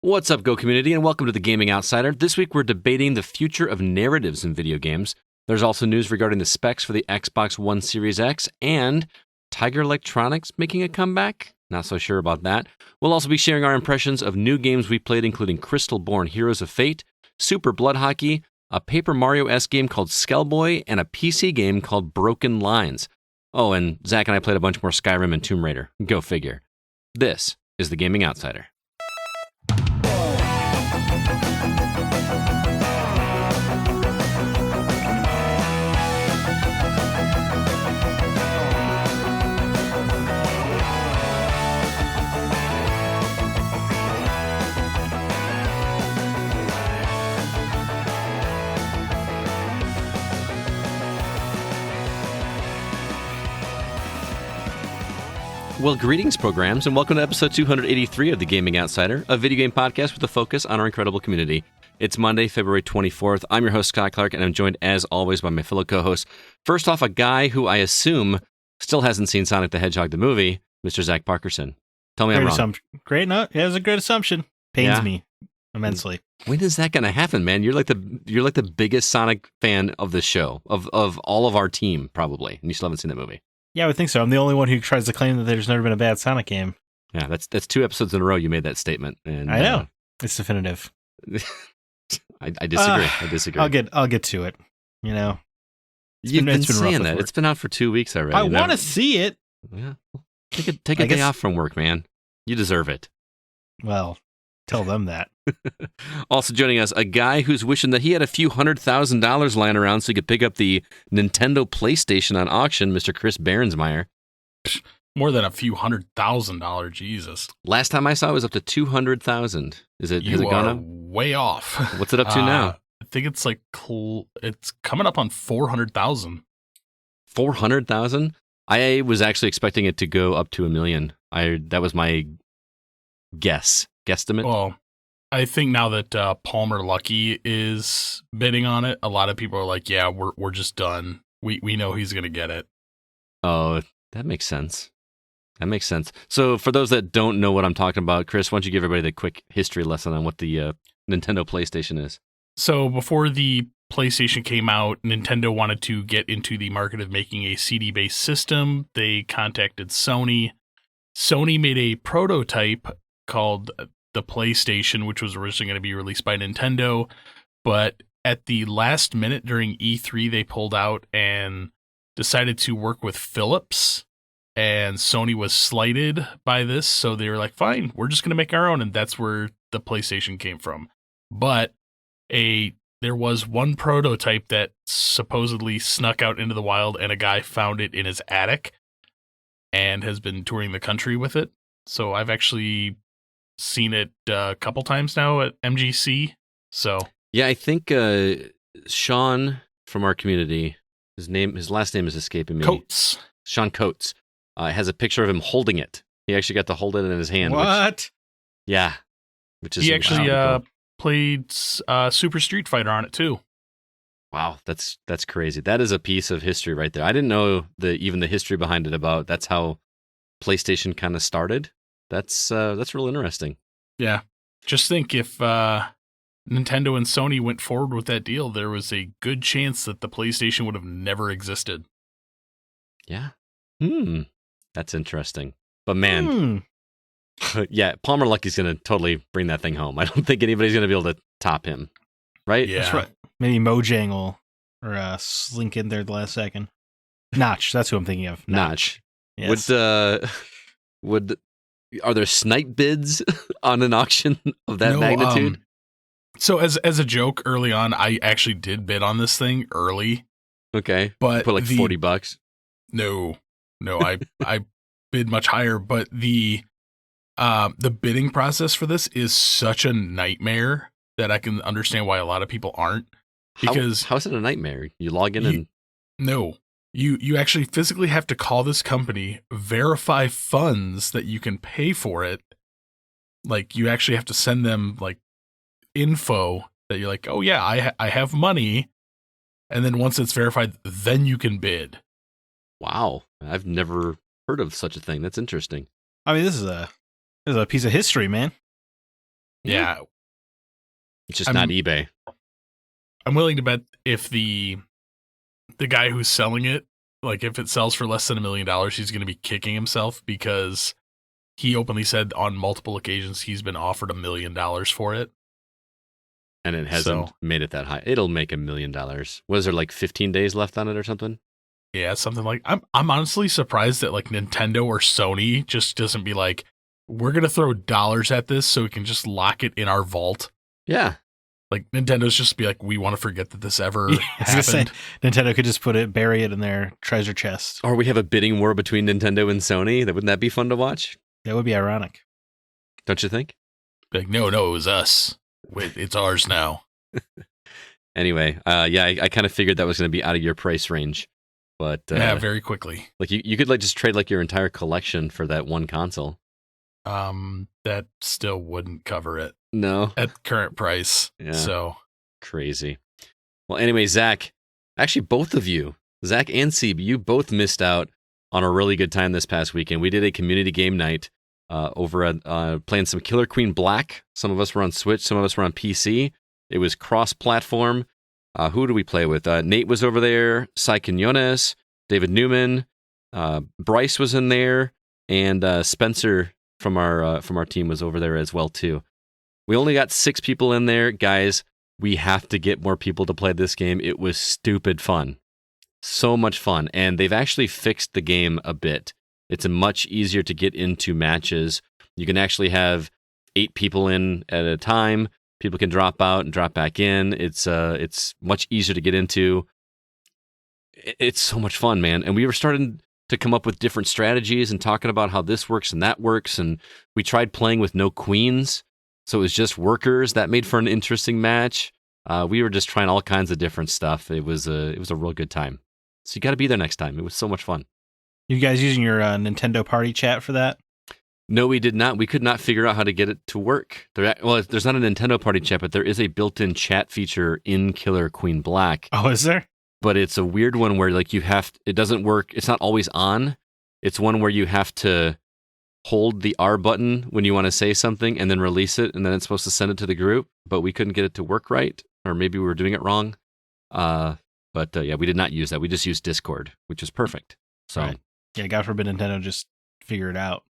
What's up, Go community, and welcome to the Gaming Outsider. This week we're debating the future of narratives in video games. There's also news regarding the specs for the Xbox One Series X and Tiger Electronics making a comeback. Not so sure about that. We'll also be sharing our impressions of new games we played, including Crystalborne Heroes of Fate, Super Blood Hockey, a Paper Mario-esque game called Skellboy, and a PC game called Broken Lines. Oh, and Zack and I played a bunch more Skyrim and Tomb Raider. Go figure. This is the Gaming Outsider. Well, greetings, programs, and welcome to episode 283 of The Gaming Outsider, a video game podcast with a focus on our incredible community. It's Monday, February 24th. I'm your host, Scott Clark, and I'm joined, as always, by my fellow co-hosts. First off, a guy who I assume still hasn't seen Sonic the Hedgehog the movie, Mr. Zach Parkerson. Tell me I'm wrong. Great, no, it was a great assumption. Pains me immensely. When is that going to happen, man? You're like the biggest Sonic fan of the show, of all of our team, probably, and you still haven't seen that movie. Yeah, I would think so. I'm the only one who tries to claim that there's never been a bad Sonic game. Yeah, that's 2 episodes in a row you made that statement. And I know. It's definitive. I disagree. I disagree. I'll get to it. You know. You've been saying that. It's been out for 2 weeks already. I want to see it. Yeah. Take a day off from work, man. You deserve it. Well, tell them that. Also joining us, a guy who's wishing that he had a few $100,000 lying around so he could pick up the Nintendo PlayStation on auction, Mr. Chris Berensmeyer. More than a few $100,000, Jesus. Last time I saw it was up to $200,000. Has it gone up? Way off. What's it up to now? I think it's like it's coming up on 400,000. 400,000? I was actually expecting it to go up to $1 million. That was my guesstimate. Well, I think now that Palmer Luckey is bidding on it, a lot of people are like, "Yeah, we're just done. We know he's gonna get it." Oh, that makes sense. So, for those that don't know what I'm talking about, Chris, why don't you give everybody the quick history lesson on what the Nintendo PlayStation is? So, before the PlayStation came out, Nintendo wanted to get into the market of making a CD-based system. They contacted Sony. Sony made a prototype called the PlayStation, which was originally going to be released by Nintendo, but at the last minute during E3, they pulled out and decided to work with Philips, and Sony was slighted by this, so they were like, fine, we're just going to make our own, and that's where the PlayStation came from. But there was one prototype that supposedly snuck out into the wild, and a guy found it in his attic and has been touring the country with it. So I've actually seen it a couple times now at MGC. So yeah, I think Sean from our community, his last name is escaping me. Coates. Sean Coates has a picture of him holding it. He actually got to hold it in his hand. What? Which is he actually played Super Street Fighter on it too. Wow, that's crazy. That is a piece of history right there. I didn't know even the history behind it. About that's how PlayStation kind of started. That's real interesting. Yeah. Just think if Nintendo and Sony went forward with that deal, there was a good chance that the PlayStation would have never existed. Yeah. That's interesting. But man, yeah, Palmer Luckey's going to totally bring that thing home. I don't think anybody's going to be able to top him. Right? Yeah. That's right. Maybe Mojang will slink in there the last second. Notch, that's who I'm thinking of. Notch. Yes. Are there snipe bids on an auction of that magnitude? So as a joke early on, I actually did bid on this thing early. Okay. But put like $40. No, I bid much higher, but the bidding process for this is such a nightmare that I can understand why a lot of people aren't. Because how is it a nightmare? You log in and no. You actually physically have to call this company, verify funds that you can pay for it. Like, you actually have to send them, like, info that you're like, oh, yeah, I have money. And then once it's verified, then you can bid. Wow. I've never heard of such a thing. That's interesting. I mean, this is a piece of history, man. Yeah. It's just not eBay. I'm willing to bet if the guy who's selling it, like if it sells for less than $1 million, he's going to be kicking himself because he openly said on multiple occasions he's been offered $1 million for it. And it hasn't made it that high. It'll make $1 million. Was there like 15 days left on it or something? Yeah, something like. I'm honestly surprised that like Nintendo or Sony just doesn't be like, we're going to throw dollars at this so we can just lock it in our vault. Yeah. Like Nintendo's just be like, we want to forget that this ever happened. Say, Nintendo could just bury it in their treasure chest. Or we have a bidding war between Nintendo and Sony. Wouldn't that be fun to watch? That would be ironic. Don't you think? Like, no, it was us. Wait, it's ours now. Anyway, I kind of figured that was going to be out of your price range. But yeah, very quickly. Like you could like just trade like your entire collection for that one console. That still wouldn't cover it. No. At current price. Yeah. So crazy. Well, anyway, Zach, actually both of you, Zack and CB, you both missed out on a really good time this past weekend. We did a community game night over at playing some Killer Queen Black. Some of us were on Switch, some of us were on PC. It was cross-platform. Who do we play with? Nate was over there, Sai Quinones, David Newman, Bryce was in there, and Spencer from our team was over there as well too. We only got 6 people in there, guys. We have to get more people to play this game. It was stupid fun, so much fun, and they've actually fixed the game a bit. It's much easier to get into matches. You can actually have 8 people in at a time. People can drop out and drop back in. It's much easier to get into. It's so much fun, man. And we were starting to come up with different strategies and talking about how this works and that works. And we tried playing with no queens, so it was just workers. That made for an interesting match. We were just trying all kinds of different stuff. It was a real good time. So you got to be there next time. It was so much fun. You guys using your Nintendo Party chat for that? No, we did not. We could not figure out how to get it to work. There's not a Nintendo Party chat, but there is a built-in chat feature in Killer Queen Black. Oh, is there? But it's a weird one where like it doesn't work. It's not always on. It's one where you have to hold the R button when you want to say something and then release it, and then it's supposed to send it to the group. But we couldn't get it to work right, or maybe we were doing it wrong. But we did not use that. We just used Discord, which is perfect. So right. Yeah, God forbid Nintendo just figure it out.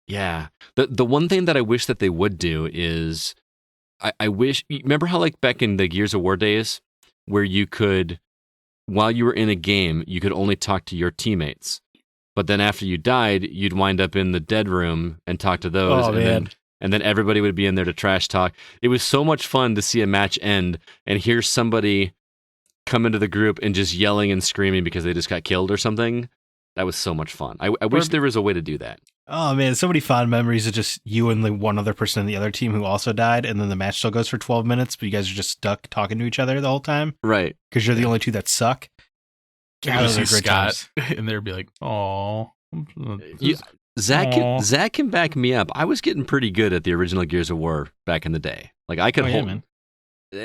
Yeah. The one thing that I wish that they would do is I wish, remember how like back in the Gears of War days where you could, while you were in a game, you could only talk to your teammates. But then after you died, you'd wind up in the dead room and talk to those. And then everybody would be in there to trash talk. It was so much fun to see a match end and hear somebody come into the group and just yelling and screaming because they just got killed or something. That was so much fun. I wish there was a way to do that. Oh man, so many fond memories of just you and the one other person in the other team who also died, and then the match still goes for 12 minutes, but you guys are just stuck talking to each other the whole time. Right. Because you're the only two that suck. God, those are great times. And they'd be like, "Oh, Zach can back me up. I was getting pretty good at the original Gears of War back in the day. Like I could hold. Man.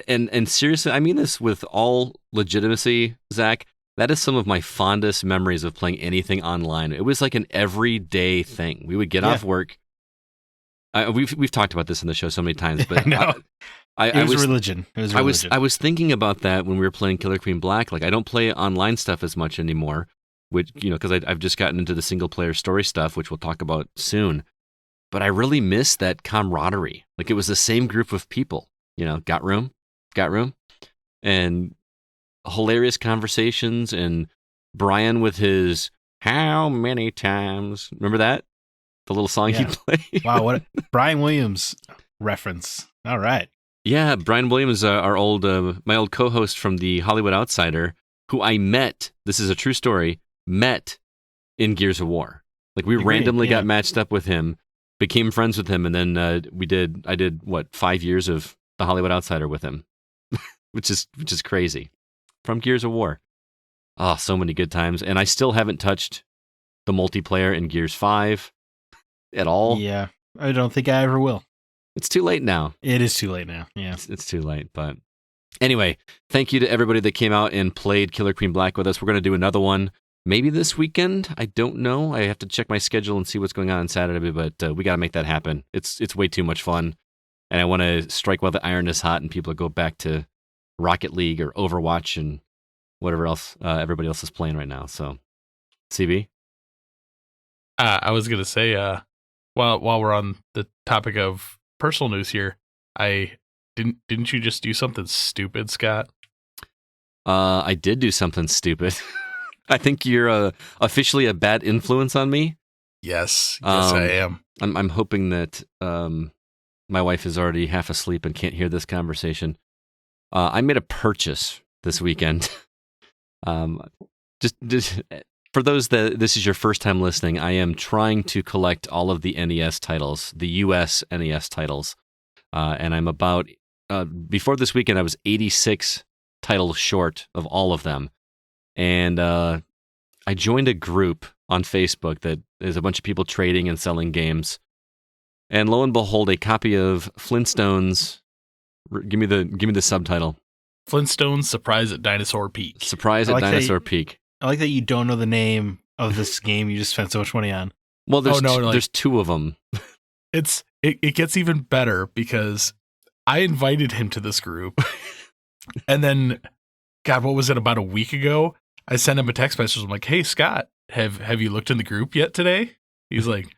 And seriously, I mean this with all legitimacy, Zach. That is some of my fondest memories of playing anything online. It was like an everyday thing. We would get off work. We've talked about this in the show so many times, but it was religion. It was religion. I was thinking about that when we were playing Killer Queen Black. Like I don't play online stuff as much anymore, which because I've just gotten into the single player story stuff, which we'll talk about soon. But I really miss that camaraderie. Like it was the same group of people. Got room, and hilarious conversations, and Brian with his "How many times?" Remember that? The little song he played. Wow, what a Brian Williams reference. All right. Yeah, Brian Williams, my old co-host from the Hollywood Outsider, who I met. This is a true story. Met in Gears of War. Like we randomly got matched up with him, became friends with him, and then I did 5 years of the Hollywood Outsider with him, which is crazy. From Gears of War. Oh, so many good times. And I still haven't touched the multiplayer in Gears 5 at all. Yeah, I don't think I ever will. It's too late now. It is too late now, yeah. It's too late, but anyway, thank you to everybody that came out and played Killer Queen Black with us. We're going to do another one maybe this weekend. I don't know. I have to check my schedule and see what's going on Saturday, but we got to make that happen. It's way too much fun. and I want to strike while the iron is hot, and people go back to Rocket League or Overwatch and whatever else everybody else is playing right now. So, CB? I was gonna say, while we're on the topic of personal news here, didn't you just do something stupid, Scott? I did do something stupid. I think you're officially a bad influence on me. Yes, I am. I'm hoping that my wife is already half asleep and can't hear this conversation. I made a purchase this weekend. Just for those that this is your first time listening, I am trying to collect all of the NES titles, the US NES titles, and I'm about before this weekend I was 86 titles short of all of them, and I joined a group on Facebook that is a bunch of people trading and selling games, and lo and behold, a copy of Flintstones. Give me the subtitle. Flintstones Surprise at Dinosaur Peak. Surprise at Dinosaur Peak. I like that you don't know the name of this game you just spent so much money on. Well, there's two of them. It gets even better because I invited him to this group, and then, God, what was it, about a week ago? I sent him a text message. I'm like, "Hey, Scott, have you looked in the group yet today?" He's like,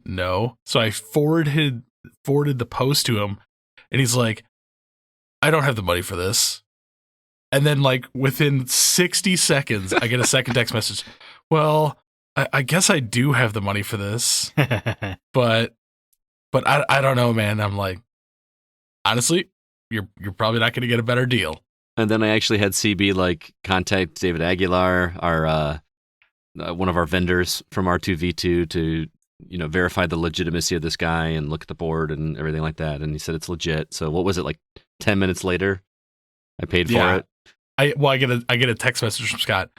"No." So I forwarded the post to him, and he's like, "I don't have the money for this." And then, like, within 60 seconds, I get a second text message. Well, I guess I do have the money for this, but I don't know, man. I'm like, honestly, you're probably not going to get a better deal. And then I actually had CB like contact David Aguilar, our one of our vendors from R2V2, to verify the legitimacy of this guy and look at the board and everything like that. And he said it's legit. So what was it, like 10 minutes later? I paid for it. I get a text message from Scott.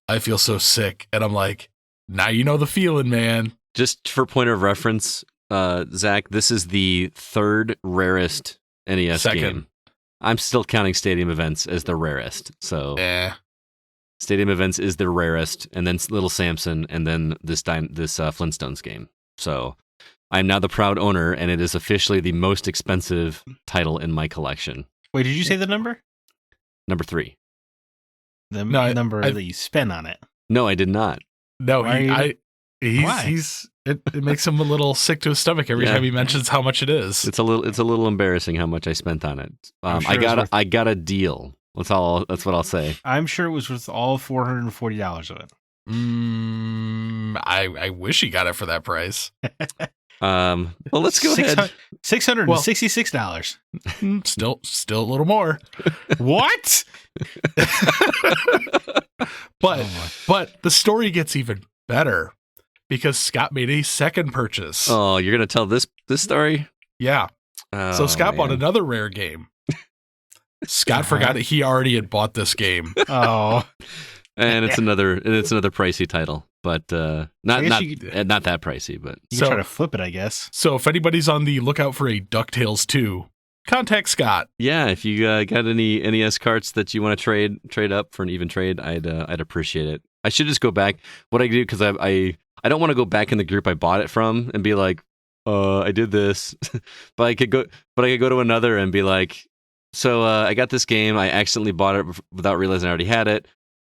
I feel so sick, and I'm like, now you know the feeling, man. Just for point of reference, Zach, this is the third rarest NES game. I'm still counting Stadium Events as the rarest. So Stadium Events is the rarest, and then Little Samson, and then this Flintstones game. So I'm now the proud owner, and it is officially the most expensive title in my collection. Wait, did you say the number? Number 3. The number that you spent on it. No, I did not. No, it makes him a little sick to his stomach every time he mentions how much it is. It's a little embarrassing how much I spent on it. Sure I got a deal. That's what I'll say. I'm sure it was worth all $440 of it. I wish he got it for that price. Well, let's go ahead. $666. Still a little more. What? But the story gets even better because Scott made a second purchase. Oh, you're gonna tell this story? Yeah. Oh, so Scott bought another rare game. Scott forgot that he already had bought this game. Oh. And it's another pricey title, but not that pricey. But you can try to flip it, I guess. So if anybody's on the lookout for a DuckTales 2, contact Scott. Yeah, if you got any NES carts that you want to trade up for an even trade, I'd appreciate it. I should just go back. What I do, because I don't want to go back in the group I bought it from and be like, I did this, but I could go to another and be like, so I got this game. I accidentally bought it without realizing I already had it.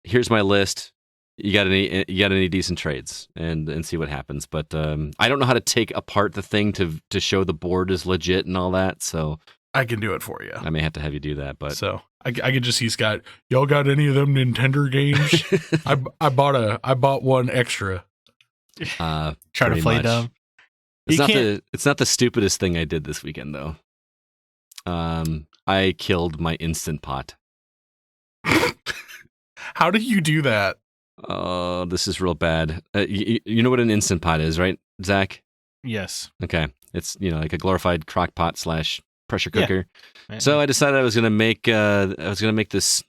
Here's my list. You got any decent trades and see what happens. But I don't know how to take apart the thing to show the board is legit and all that. So I can do it for you. I may have to have you do that. But so I can just see Scott. Y'all got any of them Nintendo games? I bought one extra. Try to play dumb. It's not the stupidest thing I did this weekend though. I killed my Instant Pot. How did you do that? Oh, this is real bad. You know what an Instant Pot is, right, Zach? Yes. Okay. It's like a glorified crock pot / pressure cooker. Yeah. So I decided I was gonna make this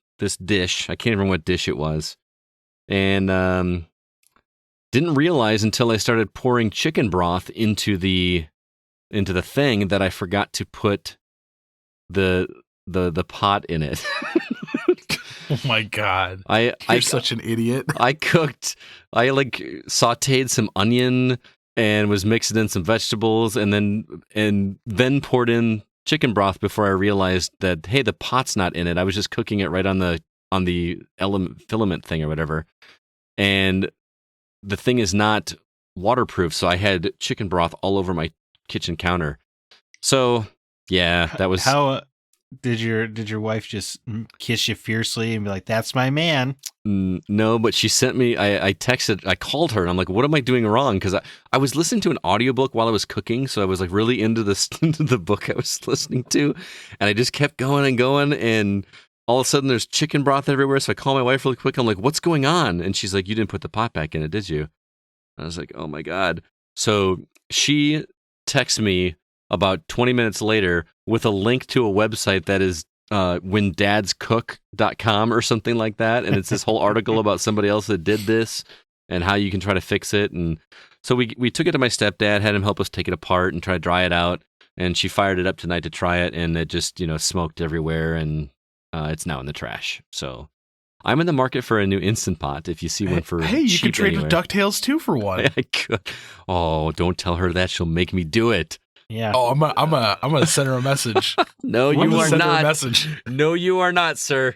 dish. I can't remember what dish it was, and didn't realize until I started pouring chicken broth into the thing that I forgot to put the pot in it. Oh my God. You're such an idiot. I sauteed some onion and was mixing in some vegetables and then poured in chicken broth before I realized that, hey, the pot's not in it. I was just cooking it right on the filament thing or whatever. And the thing is not waterproof, so I had chicken broth all over my kitchen counter. So, yeah, that was... How did your wife just kiss you fiercely and be like, "That's my man"? No, but she sent me, I called her, and I'm like, what am I doing wrong? Because I was listening to an audiobook while I was cooking, so I was like really into the book I was listening to, and I just kept going and going, and all of a sudden there's chicken broth everywhere, so I call my wife really quick. I'm like, what's going on? And she's like, you didn't put the pot back in it, did you? And I was like, oh my God. So she texts me about 20 minutes later with a link to a website that is whendadscook.com or something like that. And it's this whole article about somebody else that did this and how you can try to fix it. And so we took it to my stepdad, had him help us take it apart and try to dry it out. And she fired it up tonight to try it, and it just, smoked everywhere, and it's now in the trash. So I'm in the market for a new Instant Pot if you see one for Hey, you cheap could trade anywhere. with DuckTales 2 for one. I could. Oh, don't tell her that. She'll make me do it. Yeah. Oh, I'm gonna send her a message. No, I'm you gonna are send her a not. message. No, you are not, sir.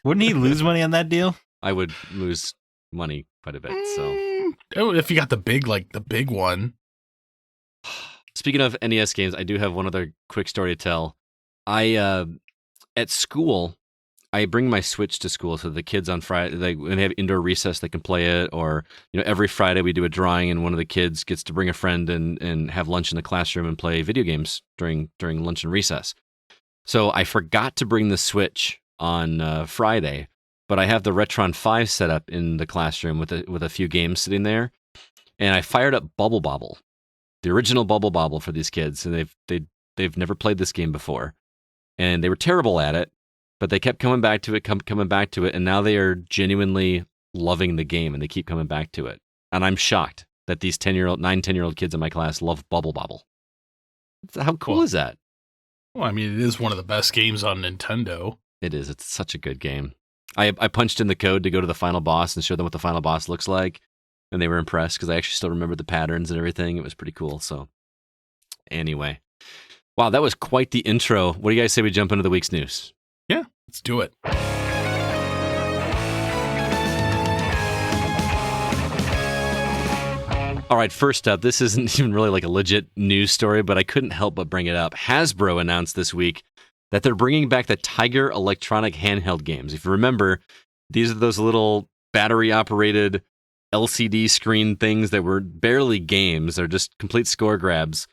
Wouldn't he lose money on that deal? I would lose money quite a bit. So, Oh, if you got the big one. speaking of NES games, I do have one other quick story to tell. At school, I bring my Switch to school so the kids on Friday, when they have indoor recess, they can play it. Or every Friday we do a drawing, and one of the kids gets to bring a friend and have lunch in the classroom and play video games during lunch and recess. So I forgot to bring the Switch on Friday, but I have the Retron 5 set up in the classroom with a few games sitting there, and I fired up Bubble Bobble, the original Bubble Bobble for these kids, and they've never played this game before, and they were terrible at it. But they kept coming back to it, and now they are genuinely loving the game, and they keep coming back to it. And I'm shocked that these 10-year-old kids in my class love Bubble Bobble. How cool is that? Well, I mean, it is one of the best games on Nintendo. It is. It's such a good game. I punched in the code to go to the final boss and show them what the final boss looks like, and they were impressed because I actually still remember the patterns and everything. It was pretty cool. So, anyway. Wow, that was quite the intro. What do you guys say we jump into the week's news? Yeah, let's do it. All right, first up, this isn't even really like a legit news story, but I couldn't help but bring it up. Hasbro announced this week that they're bringing back the Tiger electronic handheld games. If you remember, these are those little battery-operated LCD screen things that were barely games. They're just complete score grabs,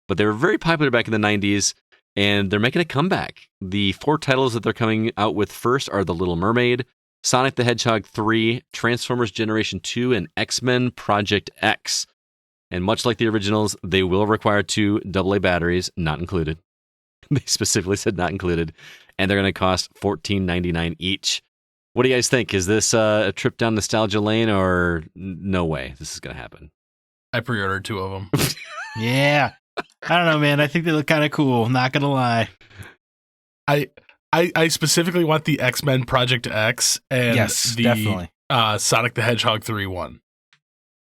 but they were very popular back in the 90s. And they're making a comeback. The 4 titles that they're coming out with first are The Little Mermaid, Sonic the Hedgehog 3, Transformers Generation 2, and X-Men Project X. And much like the originals, they will require 2 AA batteries, not included. They specifically said not included. And they're going to cost $14.99 each. What do you guys think? Is this a trip down nostalgia lane, or no way this is going to happen? I pre-ordered 2 of them. Yeah. I don't know, man. I think they look kind of cool. Not gonna lie. I specifically want the X-Men Project X and Yes, the definitely. Sonic the Hedgehog 3 one.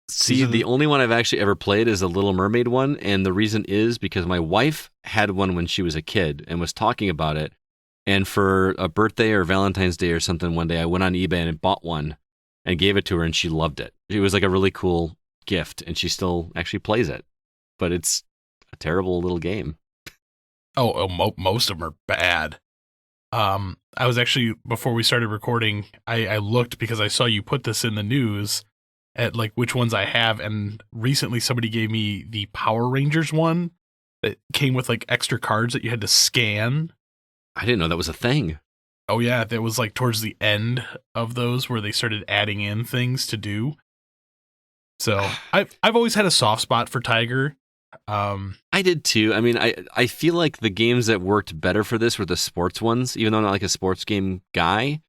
See, the only one I've actually ever played is the Little Mermaid one, and the reason is because my wife had one when she was a kid and was talking about it, and for a birthday or Valentine's Day or something one day, I went on eBay and bought one and gave it to her, and she loved it. It was like a really cool gift, and she still actually plays it, but it's a terrible little game. Most of them are bad. I was actually, before we started recording, I looked because I saw you put this in the news at like which ones I have, and recently somebody gave me the Power Rangers one that came with like extra cards that you had to scan. I didn't know that was a thing. Oh yeah, that was like towards the end of those where they started adding in things to do. So I've always had a soft spot for Tiger. I did too. I mean, I feel like the games that worked better for this were the sports ones, even though I'm not like a sports game guy.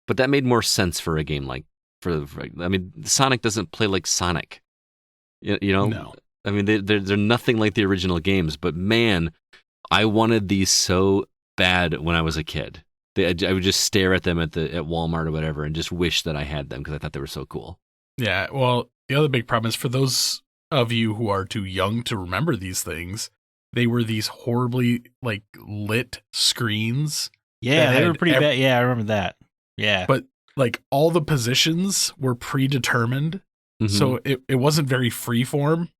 But that made more sense for a game like I mean, Sonic doesn't play like Sonic. You know? No. I mean, they're nothing like the original games. But man, I wanted these so bad when I was a kid. I would just stare at them at Walmart or whatever and just wish that I had them because I thought they were so cool. Yeah, well, the other big problem is for those of you who are too young to remember these things, they were these horribly like lit screens. Yeah, that they had were pretty bad. Yeah, I remember that. Yeah. But like all the positions were predetermined. Mhm. So it wasn't very freeform.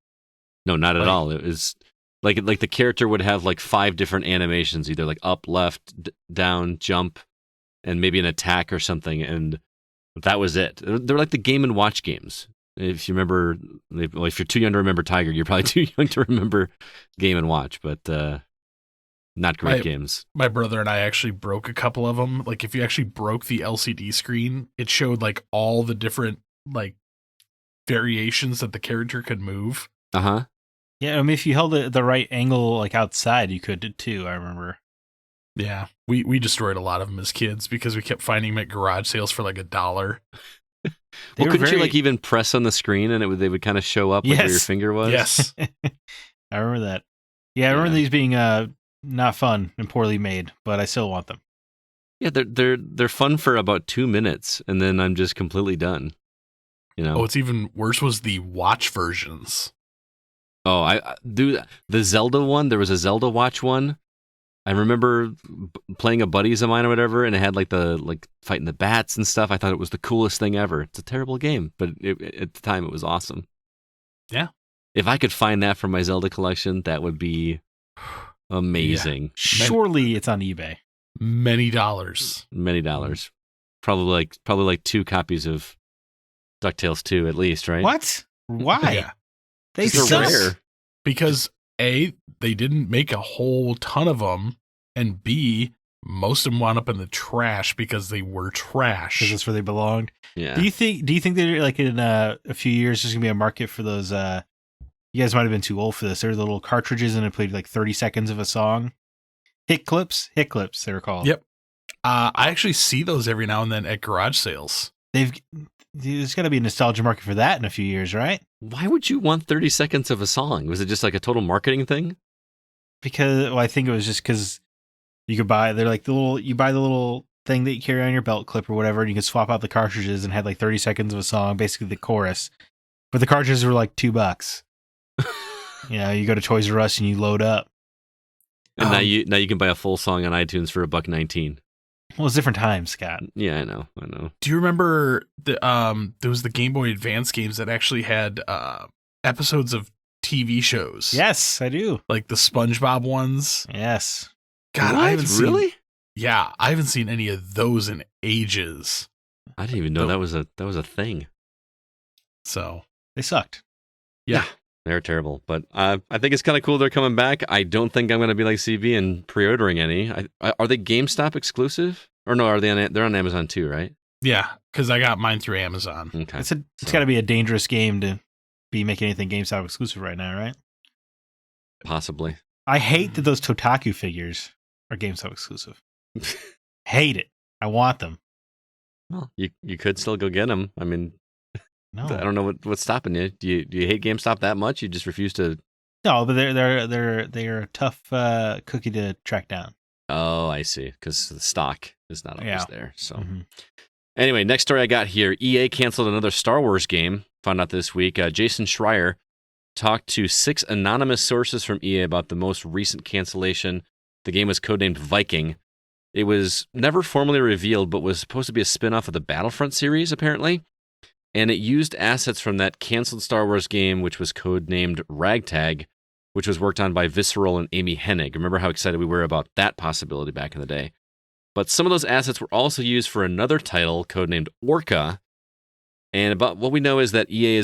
No, not at Like- all. It was like the character would have like 5 different animations, either like up, left, down, jump, and maybe an attack or something, and that was it. They're like the Game and Watch games. If you remember, well, if you're too young to remember Tiger, you're probably too young to remember Game and Watch, but not great games. My brother and I actually broke a couple of them. Like if you actually broke the LCD screen, it showed like all the different like variations that the character could move. Uh-huh. Yeah, I mean, if you held it the right angle, like outside, you could too. I remember. Yeah, we destroyed a lot of them as kids because we kept finding them at garage sales for like $1. Well, couldn't you like even press on the screen and they would kind of show up like where your finger was? Yes. I remember that. Yeah, I remember these being not fun and poorly made, but I still want them. Yeah, they're fun for about 2 minutes, and then I'm just completely done. You know. Oh, what's even worse was the watch versions. Oh, I do the Zelda one. There was a Zelda Watch one. I remember playing a buddies of mine or whatever, and it had like fighting the bats and stuff. I thought it was the coolest thing ever. It's a terrible game, but at the time it was awesome. Yeah. If I could find that for my Zelda collection, that would be amazing. Yeah. Surely it's on eBay. Many dollars. Many dollars. Probably like 2 copies of DuckTales 2 at least, right? What? Why? Yeah. They They're suck. rare. Because A, they didn't make a whole ton of them, and B, most of them wound up in the trash because they were trash. Because that's where they belonged. Yeah. Do you think that like in a few years there's gonna be a market for those? You guys might have been too old for this. There were the little cartridges, and it played like 30 seconds of a song. Hit clips, they were called. Yep. I actually see those every now and then at garage sales. There's got to be a nostalgia market for that in a few years, right? Why would you want 30 seconds of a song? Was it just like a total marketing thing? Because I think it was just because you could buy. They're like you buy the little thing that you carry on your belt clip or whatever, and you can swap out the cartridges and had like 30 seconds of a song, basically the chorus. But the cartridges were like $2. You go to Toys R Us and you load up. And now you can buy a full song on iTunes for $1.19. Well, it's different times, Scott. Yeah, I know. Do you remember there was the Game Boy Advance games that actually had episodes of TV shows? Yes, I do. Like the SpongeBob ones. Yes. God, what? I haven't seen. Really? Yeah, I haven't seen any of those in ages. I didn't even know that was a thing. So they sucked. Yeah. They're terrible, but I think it's kind of cool they're coming back. I don't think I'm going to be like CB and pre-ordering any. Are they GameStop exclusive? Or no, they're on Amazon too, right? Yeah, because I got mine through Amazon. Okay. It's got to be a dangerous game to be making anything GameStop exclusive right now, right? Possibly. I hate that those Totaku figures are GameStop exclusive. Hate it. I want them. Well, you could still go get them. I mean, No, I don't know what's stopping you. Do you hate GameStop that much? You just refuse to? No, but they're a tough cookie to track down. Oh, I see. Because the stock is not always there. So Mm-hmm. Anyway, next story I got here. EA canceled another Star Wars game. Found out this week. Jason Schreier talked to 6 anonymous sources from EA about the most recent cancellation. The game was codenamed Viking. It was never formally revealed, but was supposed to be a spin-off of the Battlefront series, apparently. And it used assets from that canceled Star Wars game, which was codenamed Ragtag, which was worked on by Visceral and Amy Hennig. Remember how excited we were about that possibility back in the day. But some of those assets were also used for another title codenamed Orca. And about what we know is that EA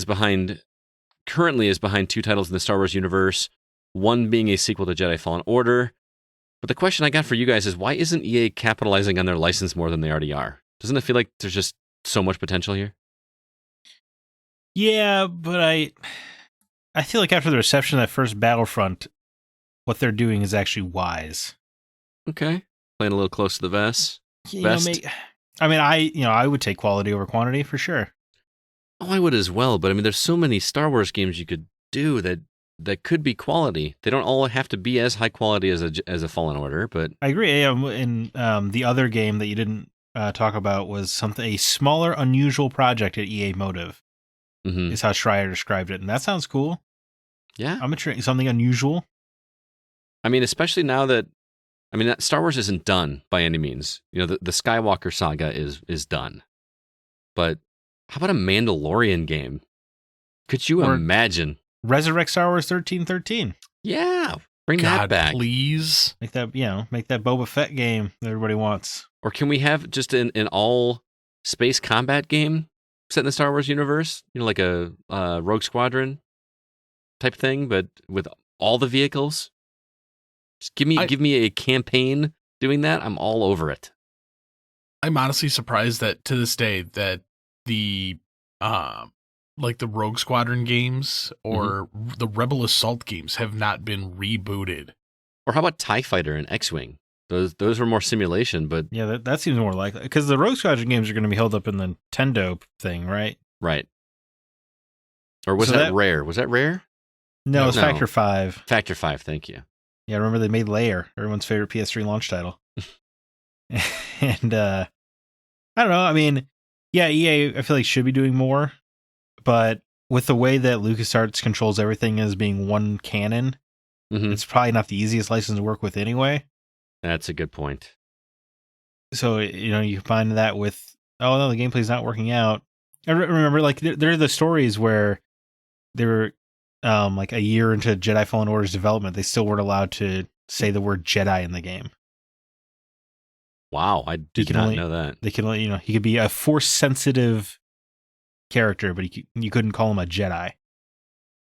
currently is behind 2 titles in the Star Wars universe, one being a sequel to Jedi Fallen Order. But the question I got for you guys is, why isn't EA capitalizing on their license more than they already are? Doesn't it feel like there's just so much potential here? Yeah, but I feel like after the reception of that first Battlefront, what they're doing is actually wise. Okay. Playing a little close to the vest. I would take quality over quantity for sure. Oh, I would as well, but I mean, there's so many Star Wars games you could do that could be quality. They don't all have to be as high quality as a Fallen Order, but I agree. And the other game that you didn't talk about was a smaller, unusual project at EA Motive. Mm-hmm. Is how Schreier described it, and that sounds cool. Yeah, I'm something unusual. I mean, especially now that Star Wars isn't done by any means. The Skywalker saga is done. But how about a Mandalorian game? Could you imagine? Resurrect Star Wars 1313. Yeah, bring that back. Please. Make that Boba Fett game that everybody wants. Or can we have just an all space combat game set in the Star Wars universe? Like a Rogue Squadron type thing, but with all the vehicles. Just give me a campaign doing that. I'm all over it. I'm honestly surprised that to this day that the like the Rogue Squadron games or the Rebel Assault games have not been rebooted. Or how about TIE Fighter and X-Wing? Those were more simulation, but yeah, that seems more likely because the Rogue Squadron games are going to be held up in the Nintendo thing, right? Right. Or was that Rare? Was that Rare? No, it was Factor 5. Factor 5, thank you. Yeah, remember they made Lair, everyone's favorite PS3 launch title. And I don't know. I mean, yeah, EA I feel like should be doing more, but with the way that LucasArts controls everything as being one canon, it's probably not the easiest license to work with anyway. That's a good point. So, you combine that with, oh no, the gameplay's not working out. I remember, like, there are the stories where they were, like, a year into Jedi Fallen Order's development, they still weren't allowed to say the word Jedi in the game. Wow, I did not know that. They can only, he could be a Force-sensitive character, but you couldn't call him a Jedi.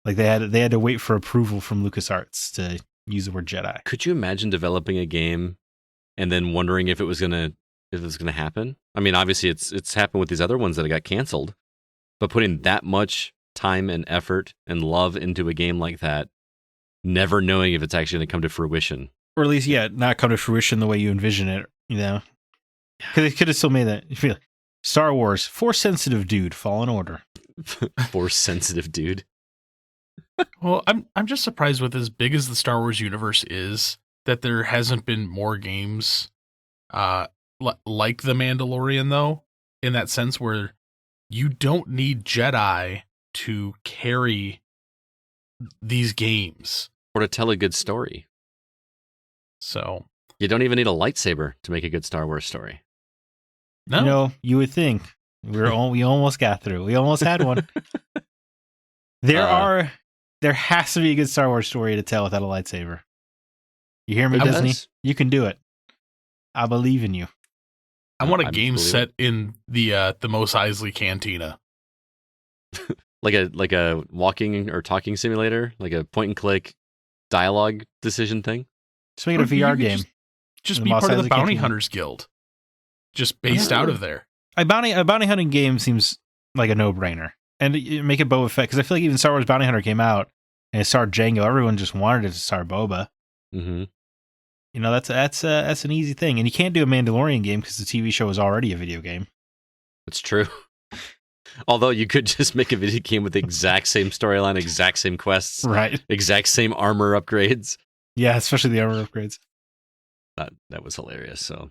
Like, they had to wait for approval from LucasArts to use the word Jedi. Could you imagine developing a game and then wondering if it was gonna happen? I mean, obviously it's happened with these other ones that got canceled, but putting that much time and effort and love into a game like that, never knowing if it's actually going to come to fruition, or at least, not come to fruition the way you envision it. Because they could have still made that. You feel like Star Wars, Force-sensitive dude, Fallen Order. Force-sensitive dude. Well, I'm just surprised with as big as the Star Wars universe is that there hasn't been more games like The Mandalorian, though, in that sense where you don't need Jedi to carry these games. Or to tell a good story. So you don't even need a lightsaber to make a good Star Wars story. No. You would think. We almost got through. We almost had one. There has to be a good Star Wars story to tell without a lightsaber. You hear me, Disney? You can do it. I believe in you. I want a game set in the Mos Eisley Cantina. like a walking or talking simulator, like a point and click dialogue decision thing. Just make it a VR game. Just be part of the Bounty Hunters Guild. Just based out of there. A bounty hunting game seems like a no-brainer. And you make it Boba Fett, because I feel like even Star Wars Bounty Hunter came out and it starred Django. Everyone just wanted it to star Boba. Mm-hmm. That's an easy thing. And you can't do a Mandalorian game because the TV show is already a video game. That's true. Although you could just make a video game with the exact same storyline, exact same quests, right? Exact same armor upgrades. Yeah, especially the armor upgrades. That was hilarious. So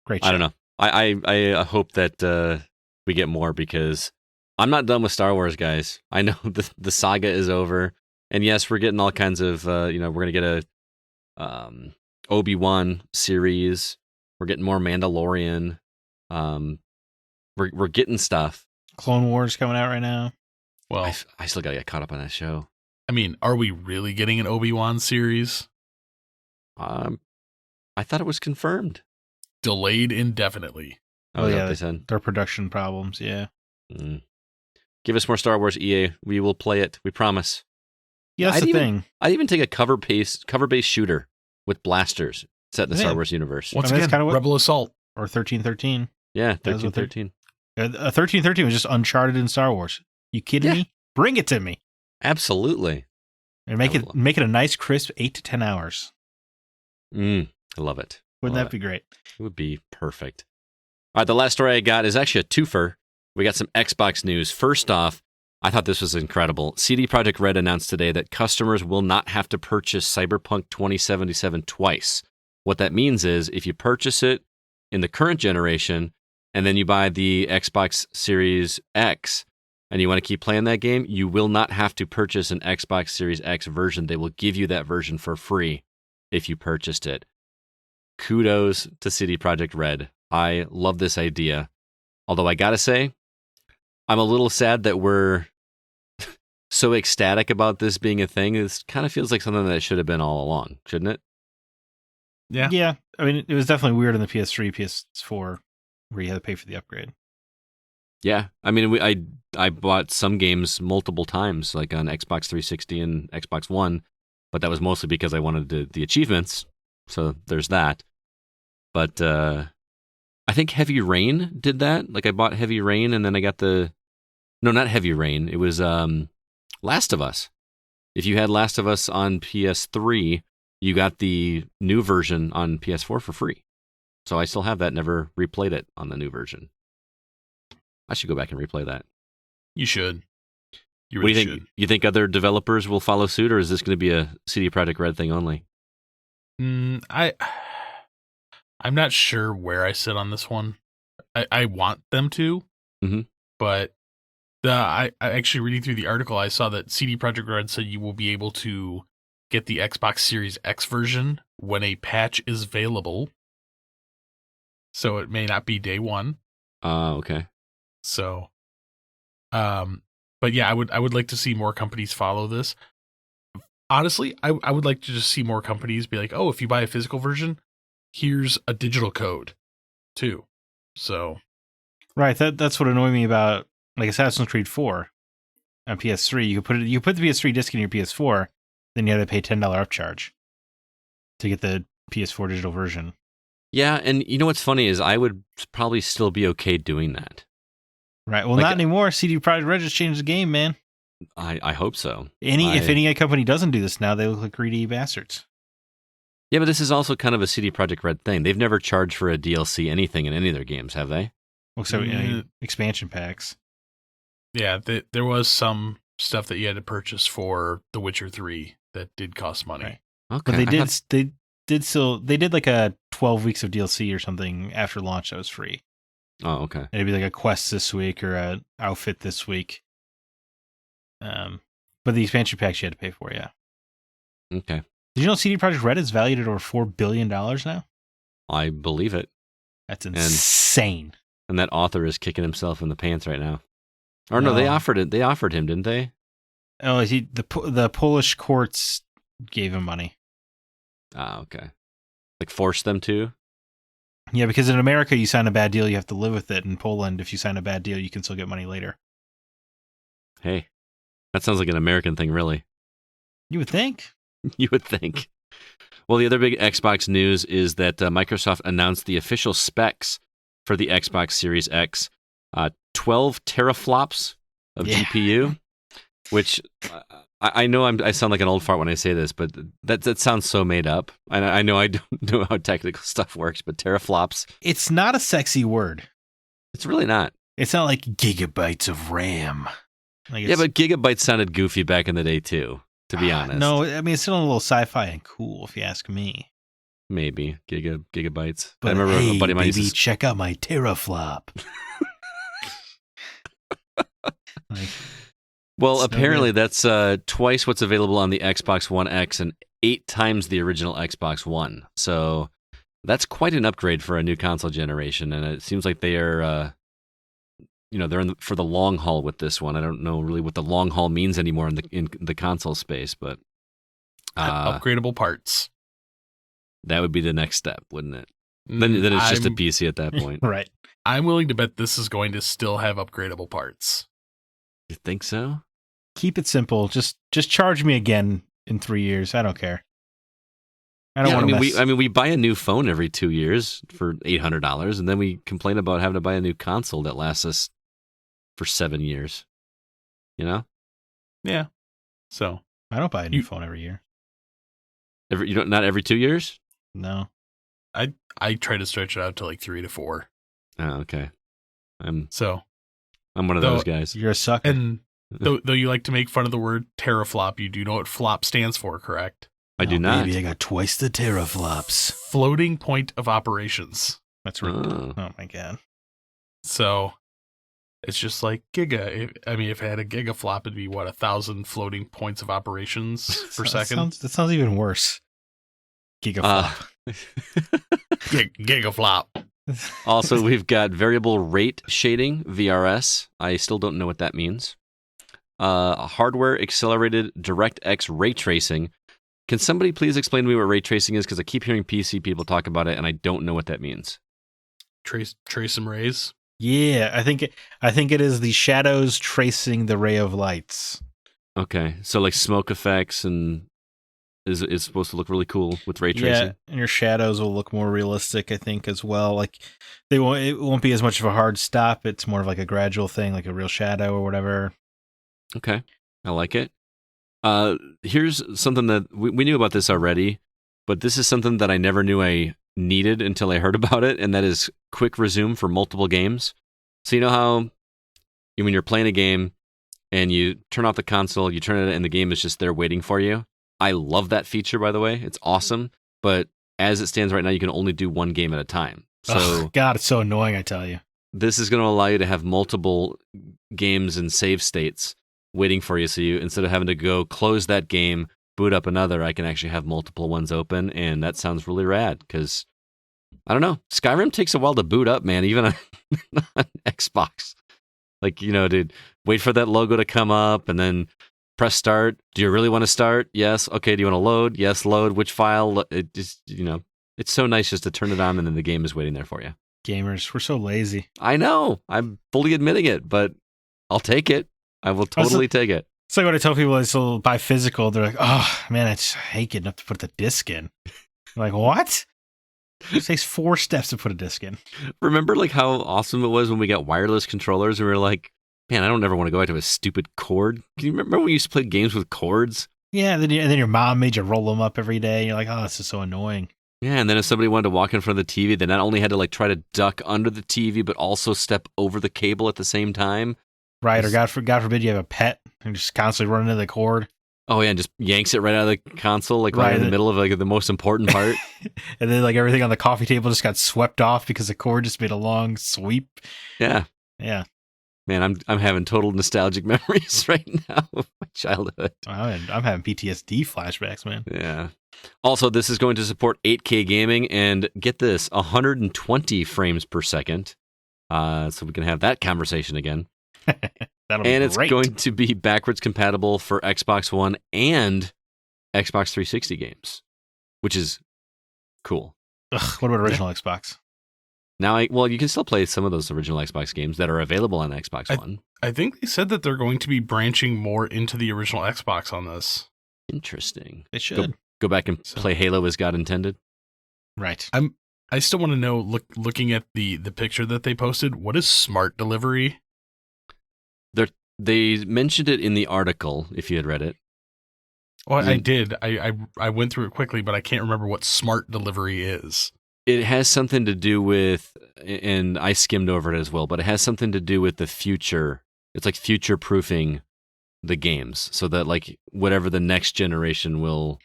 great show. I don't know. I hope that we get more, because I'm not done with Star Wars, guys. I know the saga is over, and yes, we're getting all kinds of we're gonna get a Obi-Wan series. We're getting more Mandalorian. We're getting stuff. Clone Wars coming out right now. Well, I still gotta get caught up on that show. I mean, are we really getting an Obi-Wan series? I thought it was confirmed. Delayed indefinitely. Oh yeah, they said their production problems. Yeah. Give us more Star Wars, EA. We will play it. We promise. Yeah, that's the thing. I'd even take a cover-based shooter with blasters set in the Star Wars universe. Once again, kind of Rebel Assault or 1313. Yeah, 1313. 1313 was just Uncharted in Star Wars. You kidding me? Bring it to me. Absolutely. And make it a nice, crisp 8 to 10 hours. I love it. Wouldn't that be great? It would be perfect. All right, the last story I got is actually a twofer. We got some Xbox news. First off, I thought this was incredible. CD Projekt Red announced today that customers will not have to purchase Cyberpunk 2077 twice. What that means is if you purchase it in the current generation and then you buy the Xbox Series X and you want to keep playing that game, you will not have to purchase an Xbox Series X version. They will give you that version for free if you purchased it. Kudos to CD Projekt Red. I love this idea. Although I gotta say, I'm a little sad that we're so ecstatic about this being a thing. This kind of feels like something that should have been all along, shouldn't it? Yeah. Yeah. I mean, it was definitely weird in the PS3, PS4, where you had to pay for the upgrade. Yeah. I mean, I bought some games multiple times, like on Xbox 360 and Xbox One, but that was mostly because I wanted the achievements. So there's that. But I think Heavy Rain did that. Like I bought Heavy Rain and then I got no, not Heavy Rain. It was Last of Us. If you had Last of Us on PS3, you got the new version on PS4 for free. So I still have that, never replayed it on the new version. I should go back and replay that. You should. You What do really you think? should. You think other developers will follow suit, or is this going to be a CD Projekt Red thing only? I'm not sure where I sit on this one. I want them to, but I actually reading through the article, I saw that CD Projekt Red said you will be able to get the Xbox Series X version when a patch is available. So it may not be day one. Okay. So, but yeah, I would like to see more companies follow this. Honestly, I would like to just see more companies be like, oh, if you buy a physical version, here's a digital code too. So, Right. That's what annoyed me about like Assassin's Creed 4 on PS3. You put the PS3 disc in your PS4, then you had to pay $10 upcharge to get the PS4 digital version. Yeah, and you know what's funny is I would probably still be okay doing that. Right. Well, Like, not anymore. CD Projekt Red just changed the game, man. I hope so. If any company doesn't do this now, they look like greedy bastards. Yeah, but this is also kind of a CD Projekt Red thing. They've never charged for a DLC anything in any of their games, have they? Well, so expansion packs. yeah, there was some stuff that you had to purchase for The Witcher 3 that did cost money. Right. Okay. But they did like a 12 weeks of DLC or something after launch that was free. Oh, okay. It'd be like a quest this week or a outfit this week. But the expansion packs you had to pay for, yeah. Okay. Did you know CD Projekt Red is valued at over $4 billion now? I believe it. That's insane. And that author is kicking himself in the pants right now. Or no, they offered it. They offered him, didn't they? Oh, the Polish courts gave him money. Ah, okay. Like forced them to? Yeah, because in America, you sign a bad deal, you have to live with it. In Poland, if you sign a bad deal, you can still get money later. Hey, that sounds like an American thing, really. You would think. You would think. Well, the other big Xbox news is that Microsoft announced the official specs for the Xbox Series X. 12 teraflops of GPU, which I know I sound like an old fart when I say this, but that sounds so made up. I know I don't know how technical stuff works, but teraflops. It's not a sexy word. It's really not. It's not like gigabytes of RAM. Yeah, but gigabytes sounded goofy back in the day, too, to be honest. No, I mean, it's still a little sci-fi and cool, if you ask me. Maybe. Gigabytes. But I remember hey, a buddy of mine baby, check out my teraflop. Well, apparently that's twice what's available on the Xbox One X and 8 times the original Xbox One. So that's quite an upgrade for a new console generation, and it seems like they are, they're for the long haul with this one. I don't know really what the long haul means anymore in the console space, but upgradable parts. That would be the next step, wouldn't it? Then it's just a PC at that point. Right. I'm willing to bet this is going to still have upgradable parts. You think so? Keep it simple. Just charge me again in 3 years. I don't care. I don't want to we buy a new phone every 2 years for $800, and then we complain about having to buy a new console that lasts us for 7 years. You know? Yeah. So I don't buy a new phone every year. Not every 2 years? No. I try to stretch it out to like 3 to 4. Oh, okay. I'm one of those guys. You're a sucker. And though you like to make fun of the word teraflop, you do know what flop stands for, correct? I do not. Baby, I got twice the teraflops. Floating point of operations. That's right. Oh my god. So it's just like giga. If it had a gigaflop, it'd be 1,000 floating points of operations per second. That sounds even worse. Gigaflop. Gigaflop. Also, we've got variable rate shading, VRS. I still don't know what that means. Hardware accelerated DirectX ray tracing. Can somebody please explain to me what ray tracing is? Because I keep hearing PC people talk about it, and I don't know what that means. Trace some rays. Yeah, I think it is the shadows tracing the ray of lights. Okay, so like smoke effects and is supposed to look really cool with ray tracing. Yeah, and your shadows will look more realistic, I think, as well. Like it won't be as much of a hard stop. It's more of like a gradual thing, like a real shadow or whatever. Okay, I like it. Here's something that we knew about this already, but this is something that I never knew I needed until I heard about it, and that is quick resume for multiple games. So you know how when you're playing a game and you turn off the console, you turn it, and the game is just there waiting for you. I love that feature, by the way. It's awesome. But as it stands right now, you can only do one game at a time. So God, it's so annoying, I tell you. This is going to allow you to have multiple games and save states waiting for you. So you, instead of having to go close that game, boot up another, I can actually have multiple ones open. And that sounds really rad because, I don't know, Skyrim takes a while to boot up, man, even on Xbox. Like, dude, wait for that logo to come up and then press start. Do you really want to start? Yes. Okay. Do you want to load? Yes. Load. Which file? It just, it's so nice just to turn it on and then the game is waiting there for you. Gamers, we're so lazy. I know. I'm fully admitting it, but I'll take it. I will totally take it. It's like when I tell people I still buy physical, they're like, oh, man, I just hate getting up to put the disc in. I'm like, what? It takes 4 steps to put a disc in. Remember like how awesome it was when we got wireless controllers and we were like, man, I don't ever want to go back to a stupid cord. Can you remember when we used to play games with cords? Yeah, and then your mom made you roll them up every day. And you're like, oh, this is so annoying. Yeah, and then if somebody wanted to walk in front of the TV, they not only had to like try to duck under the TV, but also step over the cable at the same time. Right, or God forbid you have a pet and just constantly running into the cord. Oh yeah, and just yanks it right out of the console, like right in the middle of like the most important part. And then like everything on the coffee table just got swept off because the cord just made a long sweep. Yeah. Yeah. Man, I'm having total nostalgic memories right now of my childhood. I'm having PTSD flashbacks, man. Yeah. Also, this is going to support 8K gaming and get this, 120 frames per second. So we can have that conversation again. That'll be and great. It's going to be backwards compatible for Xbox One and Xbox 360 games, which is cool. Ugh, what about original Xbox? Now, you can still play some of those original Xbox games that are available on Xbox One. I think they said that they're going to be branching more into the original Xbox on this. Interesting. They should. Go back and play Halo as God intended. Right. I still want to know, looking at the picture that they posted, what is smart delivery? They mentioned it in the article, if you had read it. Well, I did. I went through it quickly, but I can't remember what smart delivery is. It has something to do with, and I skimmed over it as well, but it has something to do with the future. It's like future-proofing the games so that like whatever the next generation will,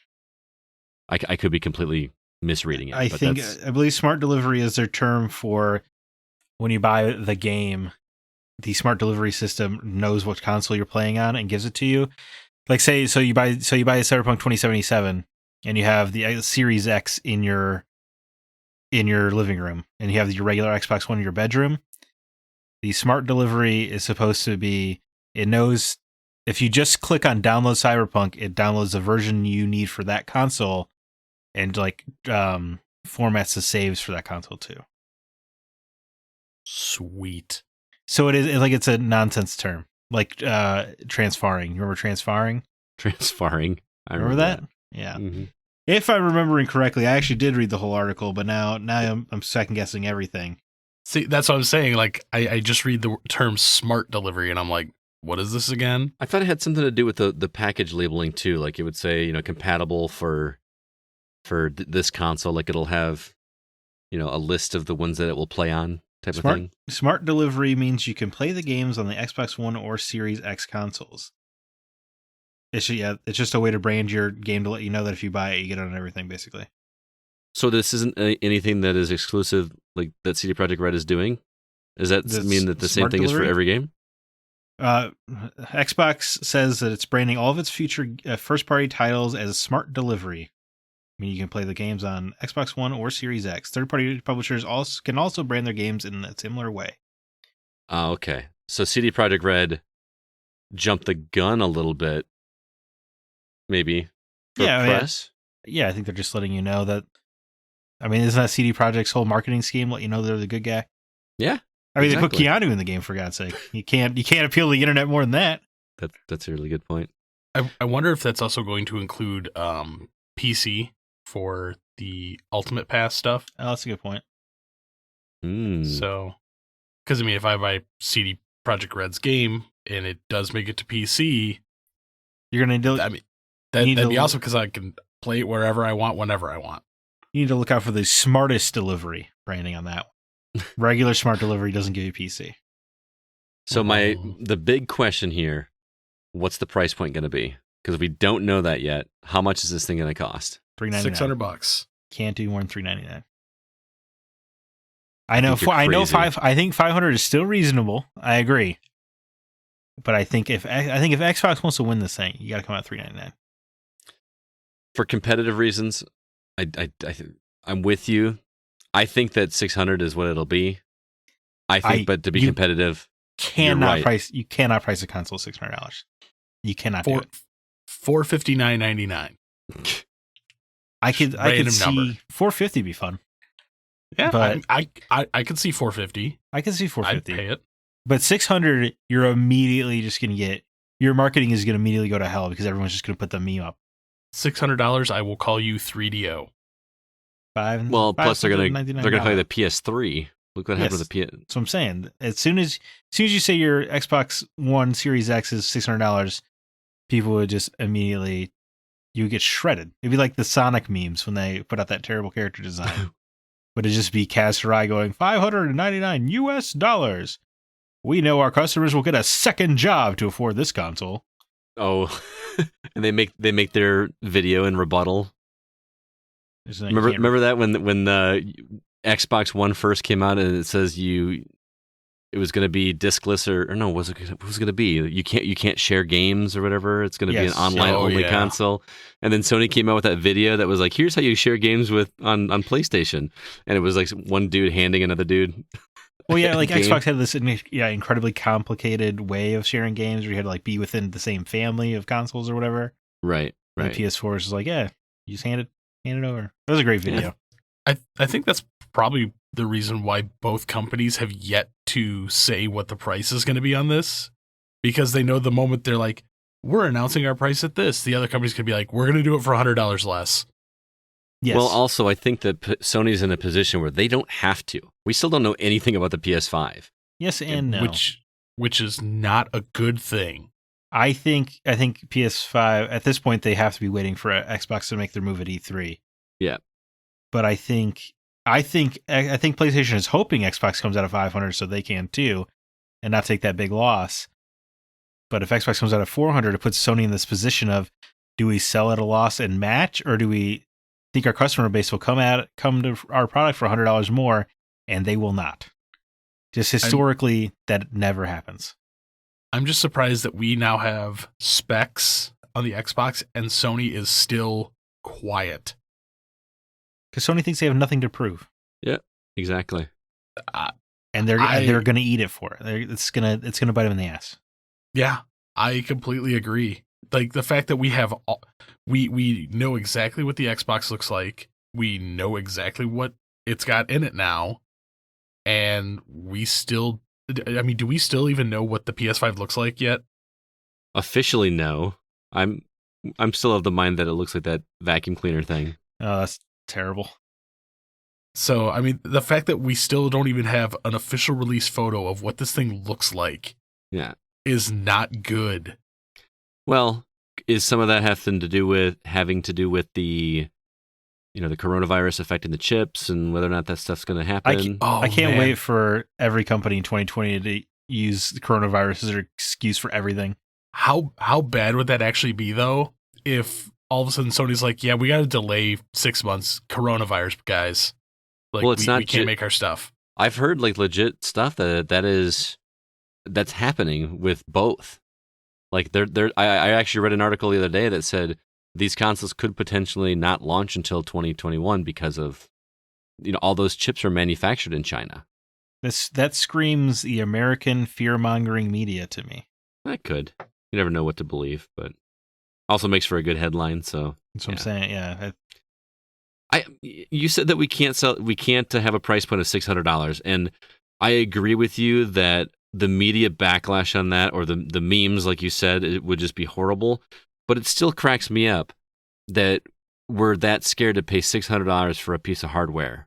I could be completely misreading it. I believe smart delivery is their term for when you buy the game, the smart delivery system knows what console you're playing on and gives it to you. Like so you buy Cyberpunk 2077 and you have the Series X in your living room and you have your regular Xbox One in your bedroom. The smart delivery is supposed to be, it knows if you just click on download Cyberpunk, it downloads the version you need for that console and like formats the saves for that console too. Sweet. So it's a nonsense term, like transfarring. You remember transfarring? Transfarring. I remember that? Yeah. Mm-hmm. If I'm remembering correctly, I actually did read the whole article, but now I'm second guessing everything. See, that's what I'm saying. Like, I just read the term smart delivery, and I'm like, what is this again? I thought it had something to do with the package labeling too. Like it would say, compatible for this console. Like it'll have, a list of the ones that it will play on. Type of thing. Smart delivery means you can play the games on the Xbox One or Series X consoles. It's just a way to brand your game to let you know that if you buy it, you get it on everything, basically. So this isn't anything that is exclusive, like that CD Projekt Red is doing? Does that mean that the same thing is for every game? Xbox says that it's branding all of its future first-party titles as smart delivery. mean, you can play the games on Xbox One or Series X. Third-party publishers can also brand their games in a similar way. Oh, okay. So CD Projekt Red jumped the gun a little bit, maybe, for press? Yeah, I think they're just letting you know that. I mean, isn't that CD Projekt's whole marketing scheme? Let you know they're the good guy. Yeah. I mean, exactly. They put Keanu in the game, for God's sake. You can't appeal to the internet more than that. That's a really good point. I wonder if that's also going to include PC for the Ultimate Pass stuff. Oh, that's a good point. So, because I mean, if I buy CD Projekt Red's game and it does make it to PC, you're gonna do. I mean, that'd be awesome because I can play it wherever I want, whenever I want. You need to look out for the smartest delivery branding on that one. Regular smart delivery doesn't give you PC. So the big question here, what's the price point going to be? Because we don't know that yet. How much is this thing going to cost? $399. $600. Can't do more than $399. I know. I think 500 is still reasonable. I agree. But I think if Xbox wants to win this thing, you got to come out $399. For competitive reasons, I'm with you. I think that 600 is what it'll be. But to be competitive, you cannot price a console $600. You cannot do it. $459.99. I could see number. $450 be fun. Yeah, but I could see $450. I could see $450. I'd pay it. But $600, you're immediately just going to get your marketing is going to immediately go to hell because everyone's just going to put the meme up. $600, I will call you 3DO. Plus they're gonna play the PS3. Look what happened with the PS. That's what I'm saying. As soon as you say your Xbox One Series X is $600, people would just immediately you would get shredded. It'd be like the Sonic memes when they put out that terrible character design. Would it just be Casterai going $599 US? We know our customers will get a second job to afford this console. Oh, and they make their video in rebuttal. Remember that when the Xbox One first came out and it says it was going to be discless or no, what was going to be? You can't share games or whatever. It's going to be an online only console. And then Sony came out with that video that was like, here's how you share games on PlayStation, and it was like one dude handing another dude. Well, yeah, like Xbox had this incredibly complicated way of sharing games where you had to like be within the same family of consoles or whatever. Right. And the PS4 is like, yeah, you just hand it over. That was a great video. I think that's probably the reason why both companies have yet to say what the price is going to be on this, because they know the moment they're like, we're announcing our price at this, the other company's going to be like, we're going to do it for $100 less. Yes. Well, also, I think that Sony's in a position where they don't have to. We still don't know anything about the PS5. Yes and no. Which is not a good thing. I think PS5 at this point they have to be waiting for Xbox to make their move at E3. Yeah. But I think PlayStation is hoping Xbox comes out of 500 so they can too, and not take that big loss. But if Xbox comes out of 400, it puts Sony in this position of, do we sell at a loss and match, or do we think our customer base will come to our product for $100 more, and they will not? Just historically, that never happens. I'm just surprised that we now have specs on the Xbox and Sony is still quiet. Because Sony thinks they have nothing to prove. Yeah, exactly. And they're going to eat it for it. It's gonna bite them in the ass. Yeah, I completely agree. Like the fact that we have we know exactly what the Xbox looks like. We know exactly what it's got in it now, and we still. I mean, do we still even know what the PS5 looks like yet? Officially, no. I'm still of the mind that it looks like that vacuum cleaner thing. Oh, that's terrible. So, I mean, the fact that we still don't even have an official release photo of what this thing looks like, is not good. Well, is some of that having to do with the the coronavirus affecting the chips and whether or not that stuff's going to happen? I can't wait for every company in 2020 to use the coronavirus as their excuse for everything. How bad would that actually be, though, if all of a sudden Sony's like, yeah, we got to delay 6 months, coronavirus, guys. Like, well, we can't make our stuff. I've heard like legit stuff that's happening with both. Like I actually read an article the other day that said these consoles could potentially not launch until 2021 because of, all those chips are manufactured in China. That screams the American fear-mongering media to me. That could. You never know what to believe, but also makes for a good headline. So that's what I'm saying. Yeah. You said that we can't have a price point of $600, and I agree with you that the media backlash on that, or the memes, like you said, it would just be horrible. But it still cracks me up that we're that scared to pay $600 for a piece of hardware,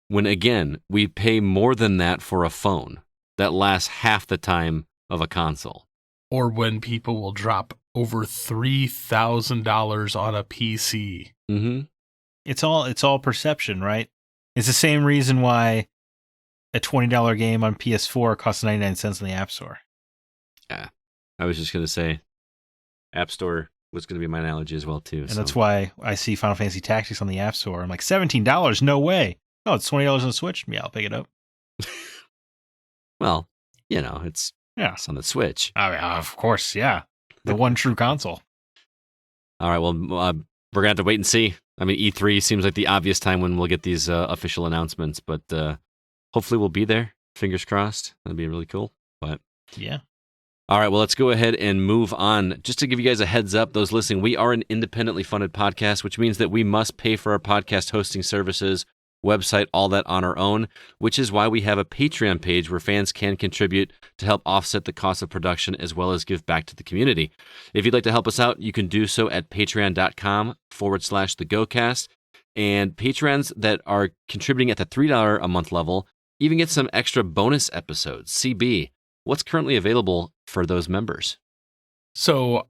when again we pay more than that for a phone that lasts half the time of a console. Or when people will drop over $3,000 on a PC. Mm-hmm. It's all perception, right? It's the same reason why a $20 game on PS4 costs 99 cents in the App Store. Yeah, I was just going to say App Store was going to be my analogy as well, too. And that's why I see Final Fantasy Tactics on the App Store. I'm like, $17? No way. Oh, it's $20 on the Switch? Yeah, I'll pick it up. Well, it's on the Switch. I mean, of course, yeah. The one true console. All right, well, we're going to have to wait and see. I mean, E3 seems like the obvious time when we'll get these official announcements, but hopefully we'll be there. Fingers crossed. That'd be really cool. But yeah. All right, well, let's go ahead and move on. Just to give you guys a heads up, those listening, we are an independently funded podcast, which means that we must pay for our podcast hosting services, website, all that on our own, which is why we have a Patreon page where fans can contribute to help offset the cost of production as well as give back to the community. If you'd like to help us out, you can do so at patreon.com/thegocast. And patrons that are contributing at the $3 a month level even get some extra bonus episodes. CB, what's currently available for those members? So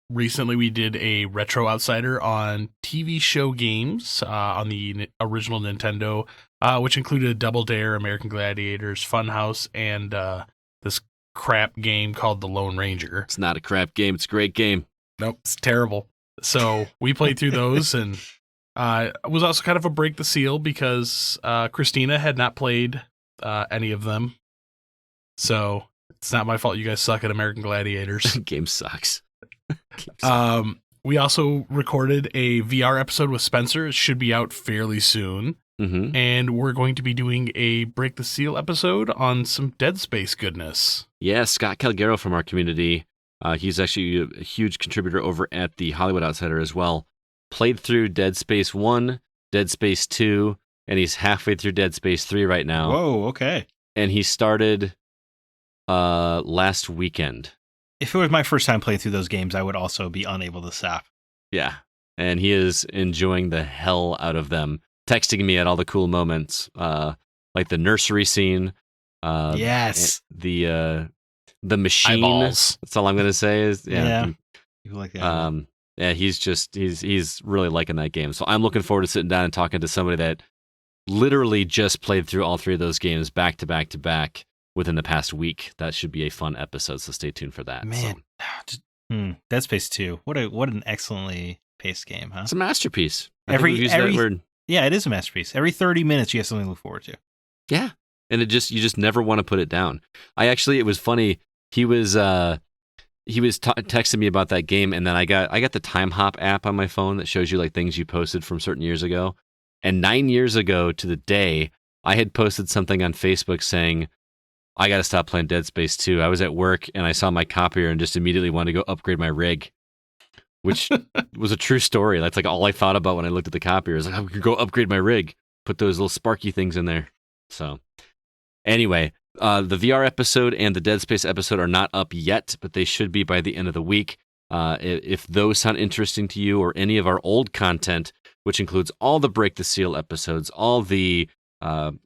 recently we did a Retro Outsider on TV show games on the original Nintendo, which included Double Dare, American Gladiators, Funhouse, and this crap game called The Lone Ranger. It's not a crap game. It's a great game. Nope, it's terrible. So we played through those, and it was also kind of a break the seal because Christina had not played any of them. So it's not my fault you guys suck at American Gladiators. Game sucks. We also recorded a VR episode with Spencer. It should be out fairly soon. Mm-hmm. And we're going to be doing a Break the Seal episode on some Dead Space goodness. Yeah, Scott Calgaro from our community. He's actually a huge contributor over at the Hollywood Outsider as well. Played through Dead Space 1, Dead Space 2, and he's halfway through Dead Space 3 right now. Whoa, okay. And he started last weekend. If it was my first time playing through those games, I would also be unable to stop. Yeah, and he is enjoying the hell out of them. Texting me at all the cool moments, like the nursery scene. Yes. The machine. Eyeballs. That's all I'm gonna say is You like that? Yeah, he's really liking that game. So I'm looking forward to sitting down and talking to somebody that literally just played through all three of those games back to back to back within the past week. That should be a fun episode, so stay tuned for that. Man, Dead Space 2. What an excellently paced game, huh? It's a masterpiece. Yeah, it is a masterpiece. Every 30 minutes, you have something to look forward to. Yeah, and you just never want to put it down. It was funny. He was texting me about that game, and then I got the Time Hop app on my phone that shows you like things you posted from certain years ago. And 9 years ago to the day, I had posted something on Facebook saying, I got to stop playing Dead Space 2. I was at work and I saw my copier and just immediately wanted to go upgrade my rig, which was a true story. That's like all I thought about when I looked at the copier. I was like, I could go upgrade my rig, put those little sparky things in there. So anyway, the VR episode and the Dead Space episode are not up yet, but they should be by the end of the week. If those sound interesting to you, or any of our old content, which includes all the Break the Seal episodes, all the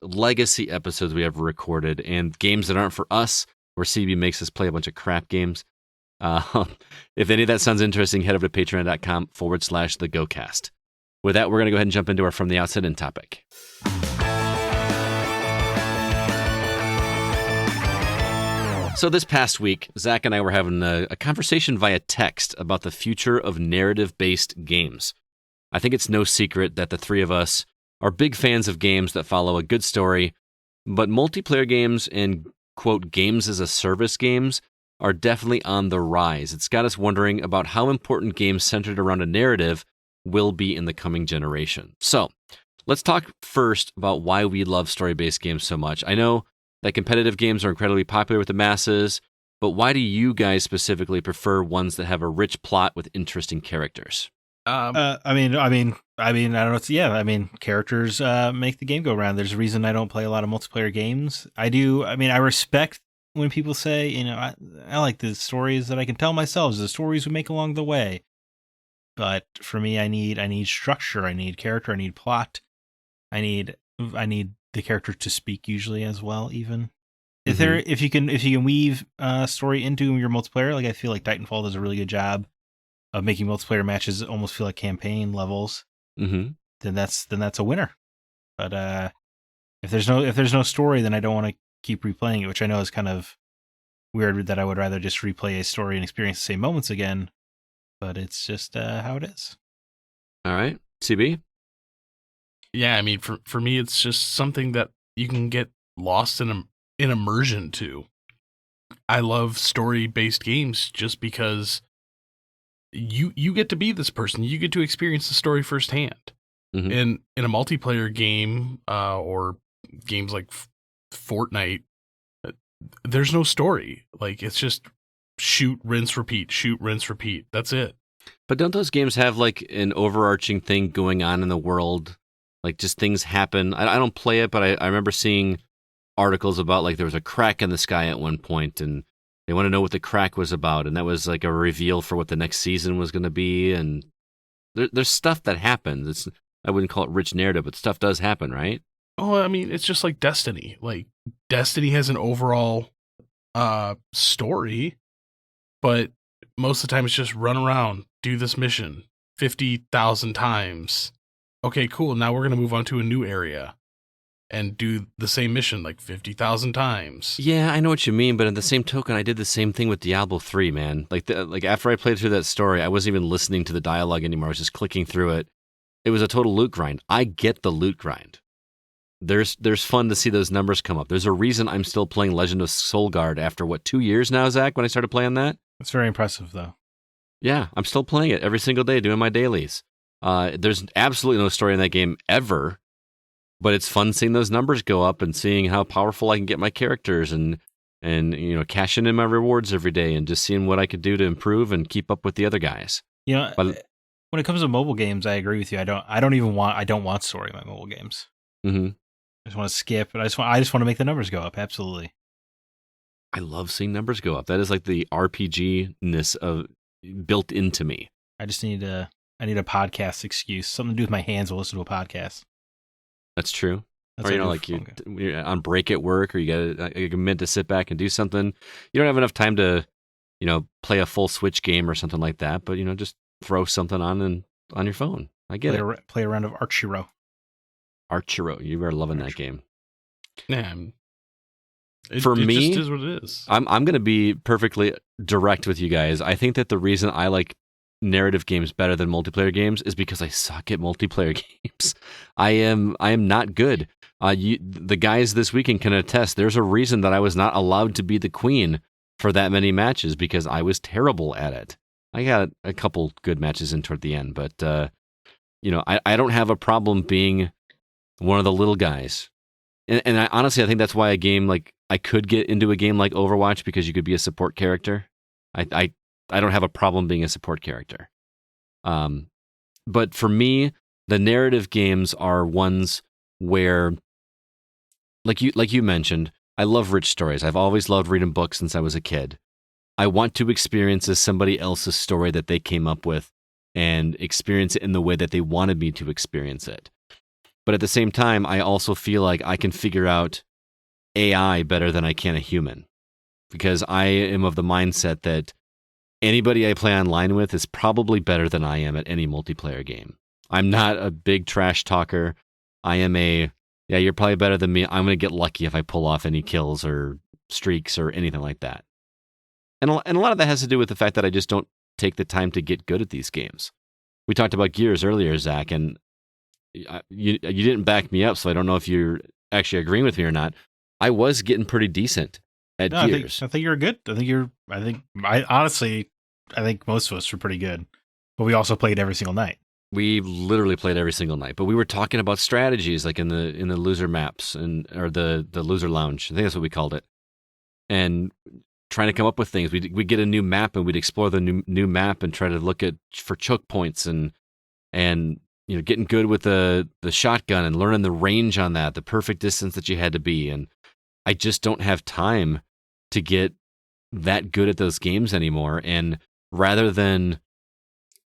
legacy episodes we have recorded, and games that aren't for us, where CB makes us play a bunch of crap games. If any of that sounds interesting, head over to patreon.com/thegocast. With that, we're going to go ahead and jump into our From the Outside In topic. So this past week, Zach and I were having a conversation via text about the future of narrative-based games. I think it's no secret that the three of us are big fans of games that follow a good story, but multiplayer games and, quote, games as a service games are definitely on the rise. It's got us wondering about how important games centered around a narrative will be in the coming generation. So, let's talk first about why we love story-based games so much. I know that competitive games are incredibly popular with the masses, but why do you guys specifically prefer ones that have a rich plot with interesting characters? I mean, I don't know. Characters make the game go round. There's a reason I don't play a lot of multiplayer games. I do. I mean, I respect when people say, I like the stories that I can tell myself, the stories we make along the way. But for me, I need structure. I need character. I need plot. I need the character to speak usually as well. Even if you can weave story into your multiplayer, like I feel like Titanfall does a really good job of making multiplayer matches almost feel like campaign levels. Mm-hmm. Then that's a winner. But if there's no story, then I don't want to keep replaying it, which I know is kind of weird. That I would rather just replay a story and experience the same moments again. But it's just how it is. All right, CB. Yeah, I mean, for me, it's just something that you can get lost in immersion to. I love story-based games just because you get to be this person. You get to experience the story firsthand. Mm-hmm. In a multiplayer game or games like Fortnite, there's no story. Like, it's just shoot, rinse, repeat, shoot, rinse, repeat. That's it. But don't those games have like an overarching thing going on in the world? Like, just things happen. I don't play it, but I remember seeing articles about like there was a crack in the sky at one point, and they want to know what the crack was about, and that was like a reveal for what the next season was going to be. And there's stuff that happens. I wouldn't call it rich narrative, but stuff does happen, right? Oh, I mean, it's just like Destiny. Like, Destiny has an overall story, but most of the time it's just run around, do this mission 50,000 times. Okay, cool. Now we're going to move on to a new area and do the same mission like 50,000 times. Yeah, I know what you mean, but in the same token, I did the same thing with Diablo 3, man. Like after I played through that story, I wasn't even listening to the dialogue anymore. I was just clicking through it. It was a total loot grind. I get the loot grind. There's fun to see those numbers come up. There's a reason I'm still playing Legend of Soulguard after, 2 years now, Zach, when I started playing that? That's very impressive, though. Yeah, I'm still playing it every single day, doing my dailies. There's absolutely no story in that game ever, but it's fun seeing those numbers go up and seeing how powerful I can get my characters and cashing in my rewards every day and just seeing what I could do to improve and keep up with the other guys. When it comes to mobile games, I agree with you. I don't want story in my mobile games. Mm-hmm. I just want to skip, but I just want to make the numbers go up. Absolutely. I love seeing numbers go up. That is like the RPG-ness of built into me. I need a podcast excuse, something to do with my hands. Will listen to a podcast. That's true. That's or you're on break at work, or you got a minute to sit back and do something. You don't have enough time to, play a full Switch game or something like that. But just throw something on your phone. I get it. Play a round of Archero. You are loving that game. Yeah. It just is what it is. I'm going to be perfectly direct with you guys. I think that the reason I like narrative games better than multiplayer games is because I suck at multiplayer games. I am not good. The guys this weekend can attest. There's a reason that I was not allowed to be the queen for that many matches because I was terrible at it. I got a couple good matches in toward the end, but I don't have a problem being one of the little guys. And honestly, I think that's why I could get into a game like Overwatch, because you could be a support character. I don't have a problem being a support character. But for me, the narrative games are ones where, like you mentioned, I love rich stories. I've always loved reading books since I was a kid. I want to experience somebody else's story that they came up with and experience it in the way that they wanted me to experience it. But at the same time, I also feel like I can figure out AI better than I can a human, because I am of the mindset that anybody I play online with is probably better than I am at any multiplayer game. I'm not a big trash talker. I am you're probably better than me. I'm going to get lucky if I pull off any kills or streaks or anything like that. And a lot of that has to do with the fact that I just don't take the time to get good at these games. We talked about Gears earlier, Zach, and you didn't back me up, so I don't know if you're actually agreeing with me or not. I was getting pretty decent at No, Gears. I think you're good. I think most of us were pretty good, but we also played every single night. We literally played every single night, but we were talking about strategies like in the loser maps or the loser lounge. I think that's what we called it. And trying to come up with things. We'd get a new map and we'd explore the new map and try to look for choke points and getting good with the shotgun and learning the range on that, the perfect distance that you had to be. And I just don't have time to get that good at those games anymore. And rather than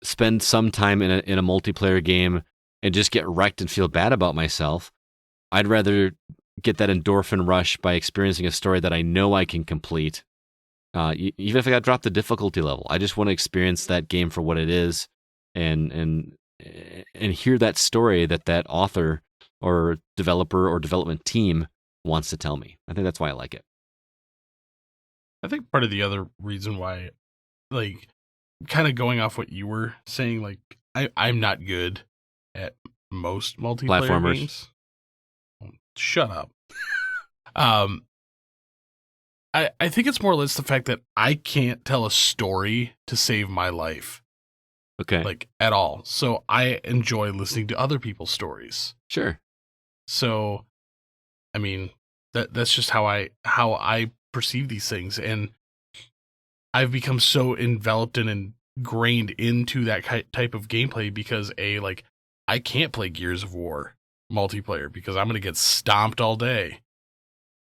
spend some time in a multiplayer game and just get wrecked and feel bad about myself, I'd rather get that endorphin rush by experiencing a story that I know I can complete. Even if I got dropped the difficulty level, I just want to experience that game for what it is and hear that story that author or developer or development team wants to tell me. I think that's why I like it. I think part of the other reason why, like, kind of going off what you were saying, like, I'm not good at most multiplayer Platformers. games. Shut up. I think it's more or less the fact that I can't tell a story to save my life. Okay. Like, at all. So I enjoy listening to other people's stories. Sure. So, I mean, that's just how I perceive these things, and I've become so enveloped and ingrained into that type of gameplay because I can't play Gears of War multiplayer because I'm gonna get stomped all day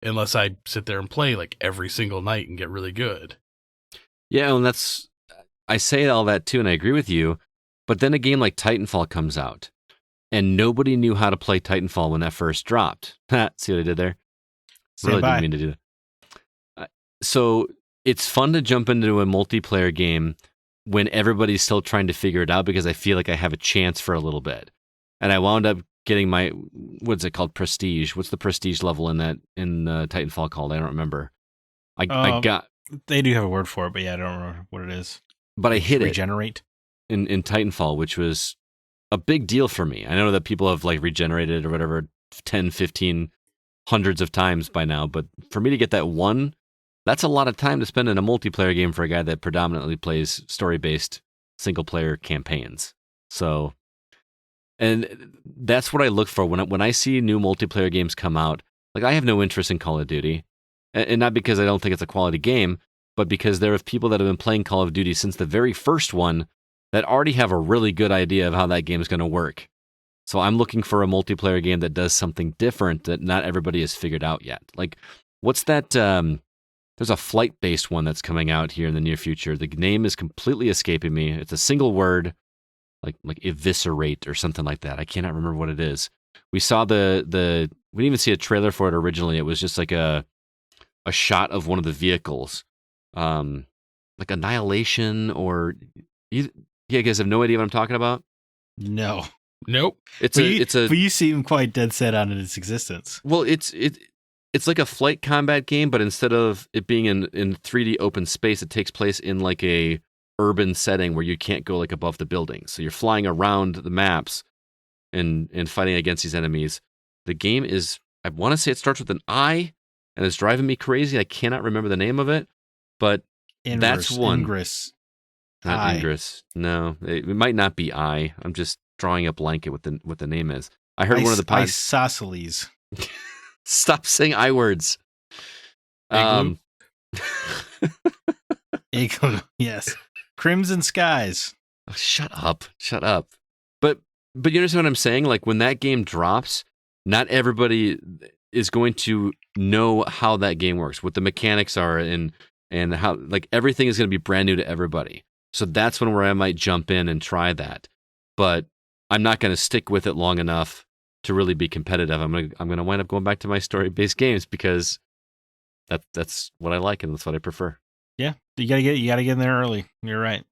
unless I sit there and play like every single night and get really good. Yeah, and I say all that too, and I agree with you. But then a game like Titanfall comes out, and nobody knew how to play Titanfall when that first dropped. See what I did there? Really didn't mean to do that. So it's fun to jump into a multiplayer game when everybody's still trying to figure it out because I feel like I have a chance for a little bit. And I wound up getting my, what's it called? Prestige. What's the prestige level in Titanfall called? I don't remember. I got. They do have a word for it, but yeah, I don't remember what it is. But I hit regenerate in Titanfall, which was a big deal for me. I know that people have like regenerated or whatever 10, 15, hundreds of times by now, but for me to get that one, that's a lot of time to spend in a multiplayer game for a guy that predominantly plays story-based single-player campaigns. So, and that's what I look for when I see new multiplayer games come out. Like, I have no interest in Call of Duty, and not because I don't think it's a quality game, but because there are people that have been playing Call of Duty since the very first one that already have a really good idea of how that game is going to work. So I'm looking for a multiplayer game that does something different that not everybody has figured out yet. Like, what's that? There's a flight-based one that's coming out here in the near future. The name is completely escaping me. It's a single word, like eviscerate or something like that. I cannot remember what it is. We saw we didn't even see a trailer for it originally. It was just like a shot of one of the vehicles, like Annihilation or you guys have no idea what I'm talking about? No. Nope. But you seem quite dead set on its existence. Well, it's like a flight combat game, but instead of it being in 3D open space, it takes place in like a urban setting where you can't go like above the buildings. So you're flying around the maps and fighting against these enemies. The game is, I want to say it starts with an I, and it's driving me crazy. I cannot remember the name of it, but that's one. Ingress. Not Ingress. No, it might not be I. I'm just drawing a blanket what the name is. I heard one of the Isosceles. Stop saying I words. Igloo? Igloo, yes. Crimson Skies. Oh, shut up. But you understand what I'm saying? Like, when that game drops, not everybody is going to know how that game works, what the mechanics are, and how, like, everything is going to be brand new to everybody. So that's where I might jump in and try that. But I'm not going to stick with it long enough to really be competitive. I'm going to wind up going back to my story-based games because that's what I like and that's what I prefer. Yeah, you gotta get in there early. You're right.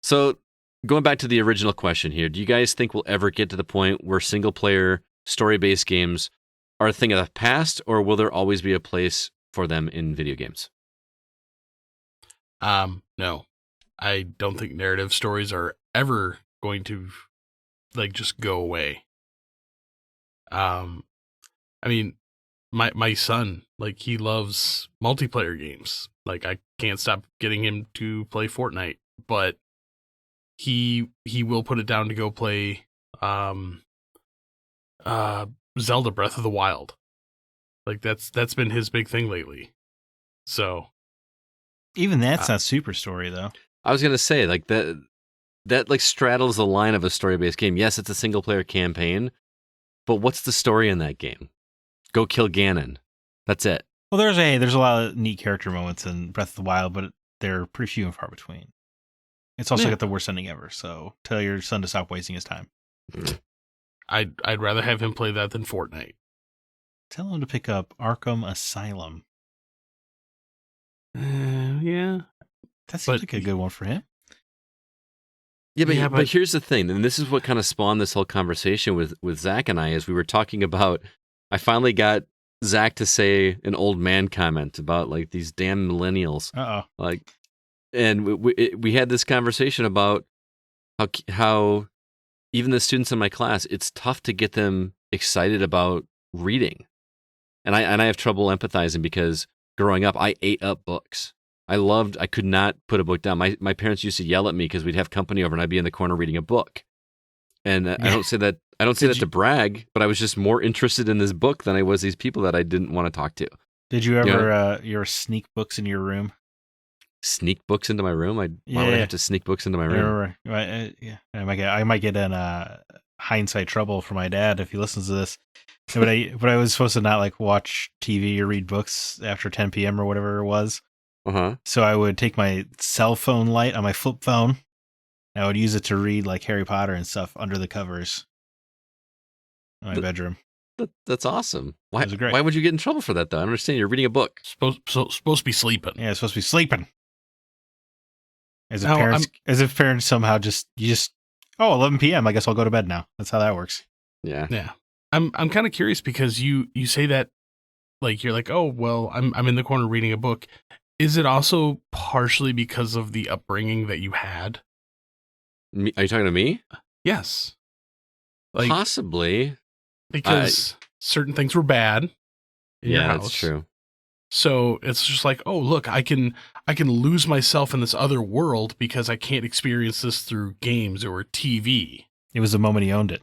So going back to the original question here, do you guys think we'll ever get to the point where single-player story-based games are a thing of the past, or will there always be a place for them in video games? No, I don't think narrative stories are ever going to like just go away. I mean, my son, like, he loves multiplayer games. Like, I can't stop getting him to play Fortnite, but he will put it down to go play Zelda Breath of the Wild. Like, that's been his big thing lately. So even that's not super story though. I was gonna say, like, that like straddles the line of a story-based game. Yes, it's a single-player campaign, but what's the story in that game? Go kill Ganon. That's it. Well, there's a lot of neat character moments in Breath of the Wild, but they're pretty few and far between. It's also got the worst ending ever, so tell your son to stop wasting his time. I'd rather have him play that than Fortnite. Tell him to pick up Arkham Asylum. Yeah. That seems like a good one for him. Yeah, but here's the thing, and this is what kind of spawned this whole conversation with Zach and I, as we were talking about. I finally got Zach to say an old man comment about, like, these damn millennials. Like, and we had this conversation about how even the students in my class, it's tough to get them excited about reading, and I have trouble empathizing because growing up I ate up books. I could not put a book down. My parents used to yell at me because we'd have company over and I'd be in the corner reading a book. And I don't say that to brag, but I was just more interested in this book than I was these people that I didn't want to talk to. Did you ever your sneak books in your room? Sneak books into my room? Why would I have to sneak books into my room? I might get in hindsight trouble for my dad if he listens to this. But I was supposed to not, like, watch TV or read books after 10 p.m. or whatever it was. So I would take my cell phone light on my flip phone. And I would use it to read, like, Harry Potter and stuff under the covers in my bedroom. That's awesome. Why? It was great. Why would you get in trouble for that, though? I don't understand. You're reading a book. Supposed to be sleeping. Yeah, it's supposed to be sleeping. As if parents somehow just 11 p.m. I guess I'll go to bed now. That's how that works. Yeah. Yeah. I'm kind of curious because you say that, like, you're like, oh well, I'm in the corner reading a book. Is it also partially because of the upbringing that you had? Are you talking to me? Yes. Like, possibly. Because certain things were bad in your house. That's true. So it's just like, oh, look, I can lose myself in this other world because I can't experience this through games or TV. It was the moment he owned it.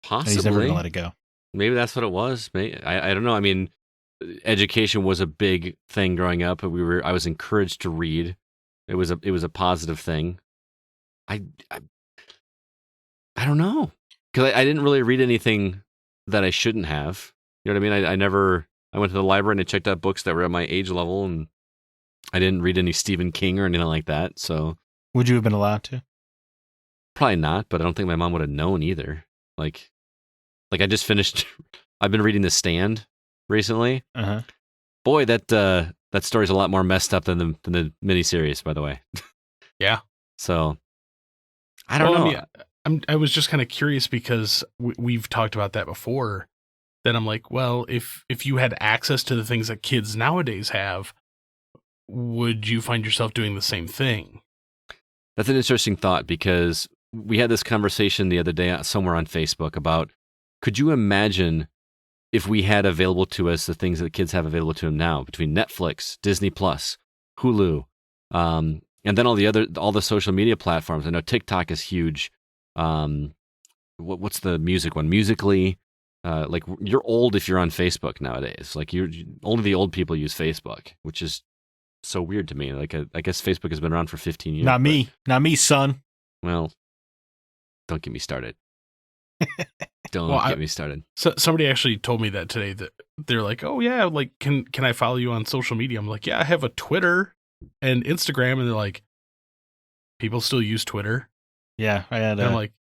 Possibly. And he's never going to let it go. Maybe that's what it was. Maybe, I don't know. I mean, education was a big thing growing up. I was encouraged to read. It was a positive thing. I don't know, because I didn't really read anything that I shouldn't have. You know what I mean? I went to the library and I checked out books that were at my age level, and I didn't read any Stephen King or anything like that. So would you have been allowed to? Probably not, but I don't think my mom would have known either. Like I just finished. I've been reading The Stand recently. Boy, that story's a lot more messed up than the miniseries, by the way. Yeah. So I don't know. I mean, I was just kind of curious because we've talked about that before. Then I'm like, well, if you had access to the things that kids nowadays have, would you find yourself doing the same thing? That's an interesting thought, because we had this conversation the other day somewhere on Facebook about, could you imagine if we had available to us the things that the kids have available to them now, between Netflix, Disney Plus, Hulu, and then all the social media platforms. I know TikTok is huge. What's the music one? Musical.ly. Like, you're old if you're on Facebook nowadays. Like, only the old people use Facebook, which is so weird to me. Like, I guess Facebook has been around for 15 years. Not me, son. Well, don't get me started. Don't get me started. So somebody actually told me that today, that they're like, oh yeah, like, can I follow you on social media? I'm like, yeah, I have a Twitter and Instagram. And they're like, people still use Twitter? Yeah, I'm like,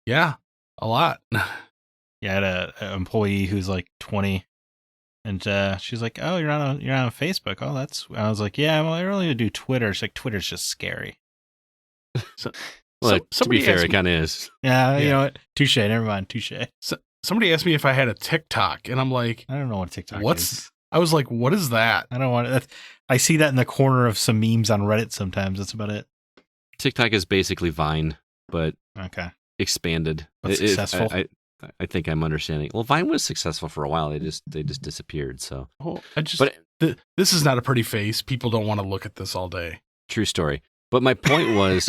yeah, a lot. Yeah, I had an employee who's like 20, and she's like, "Oh, you're not on Facebook? Oh, that's." I was like, "Yeah, well, I really do Twitter." She's like, "Twitter's just scary." Well, to be fair, it kind of is. Yeah, you know what? Touche. Never mind. Touche. So, somebody asked me if I had a TikTok, and I'm like, I don't know what TikTok is. I was like, what is that? I don't want it. I see that in the corner of some memes on Reddit sometimes. That's about it. TikTok is basically Vine, but okay, expanded. But successful. I think I'm understanding. Well, Vine was successful for a while. They just disappeared. So, Well, this is not a pretty face. People don't want to look at this all day. true story. But my point was,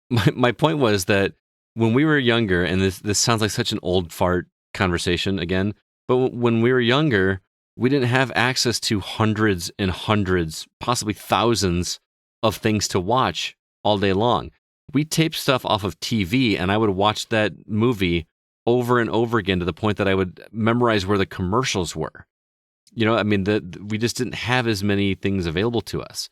my point was that when we were younger, and this sounds like such an old fart conversation again, but when we were younger, we didn't have access to hundreds and hundreds, possibly thousands of things to watch all day long. We taped stuff off of TV, and I would watch that movie over and over again to the point that I would memorize where the commercials were. You know, I mean, we just didn't have as many things available to us.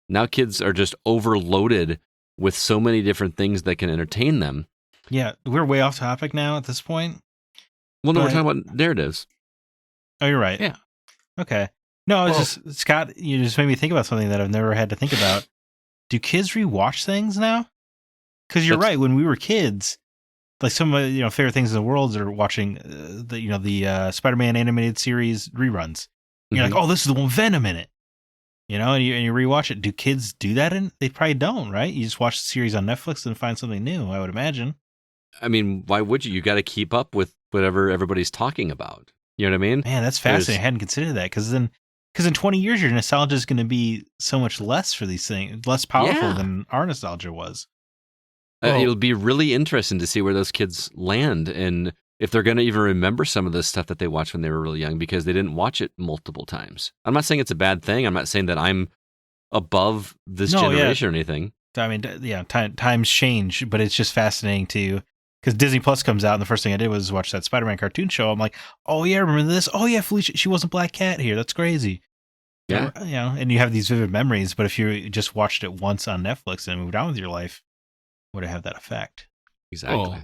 Now kids are just overloaded with so many different things that can entertain them. Yeah, we're way off topic now at this point. Well, no, we're But- talking about narratives. Oh, you're right. Yeah. Okay. No, I was Well- just, Scott, you just made me think about something that I've never had to think about. Do kids rewatch things now? Because you're That's- right. When we were kids, like some of favorite things in the world are watching the Spider-Man animated series reruns. You're like, oh, this is the one with Venom in it. And you rewatch it. Do kids do that? They probably don't, right? You just watch the series on Netflix and find something new, I would imagine. I mean, why would you? You got to keep up with whatever everybody's talking about. You know what I mean? Man, that's fascinating. I hadn't considered that because in 20 years, your nostalgia is going to be so much less for these things, less powerful Yeah. than our nostalgia was. Well- It'll be really interesting to see where those kids land and if they're going to even remember some of the stuff that they watched when they were really young because they didn't watch it multiple times. I'm not saying it's a bad thing. I'm not saying that I'm above this No, yeah. generation or anything. I mean, yeah, times change, but it's just fascinating because Disney Plus comes out, and the first thing I did was watch that Spider-Man cartoon show. I'm like, oh yeah, remember this? Oh yeah, Felicia, she wasn't Black Cat here. That's crazy. Yeah. And you have these vivid memories. But if you just watched it once on Netflix and moved on with your life, would it have that effect? Exactly. Well,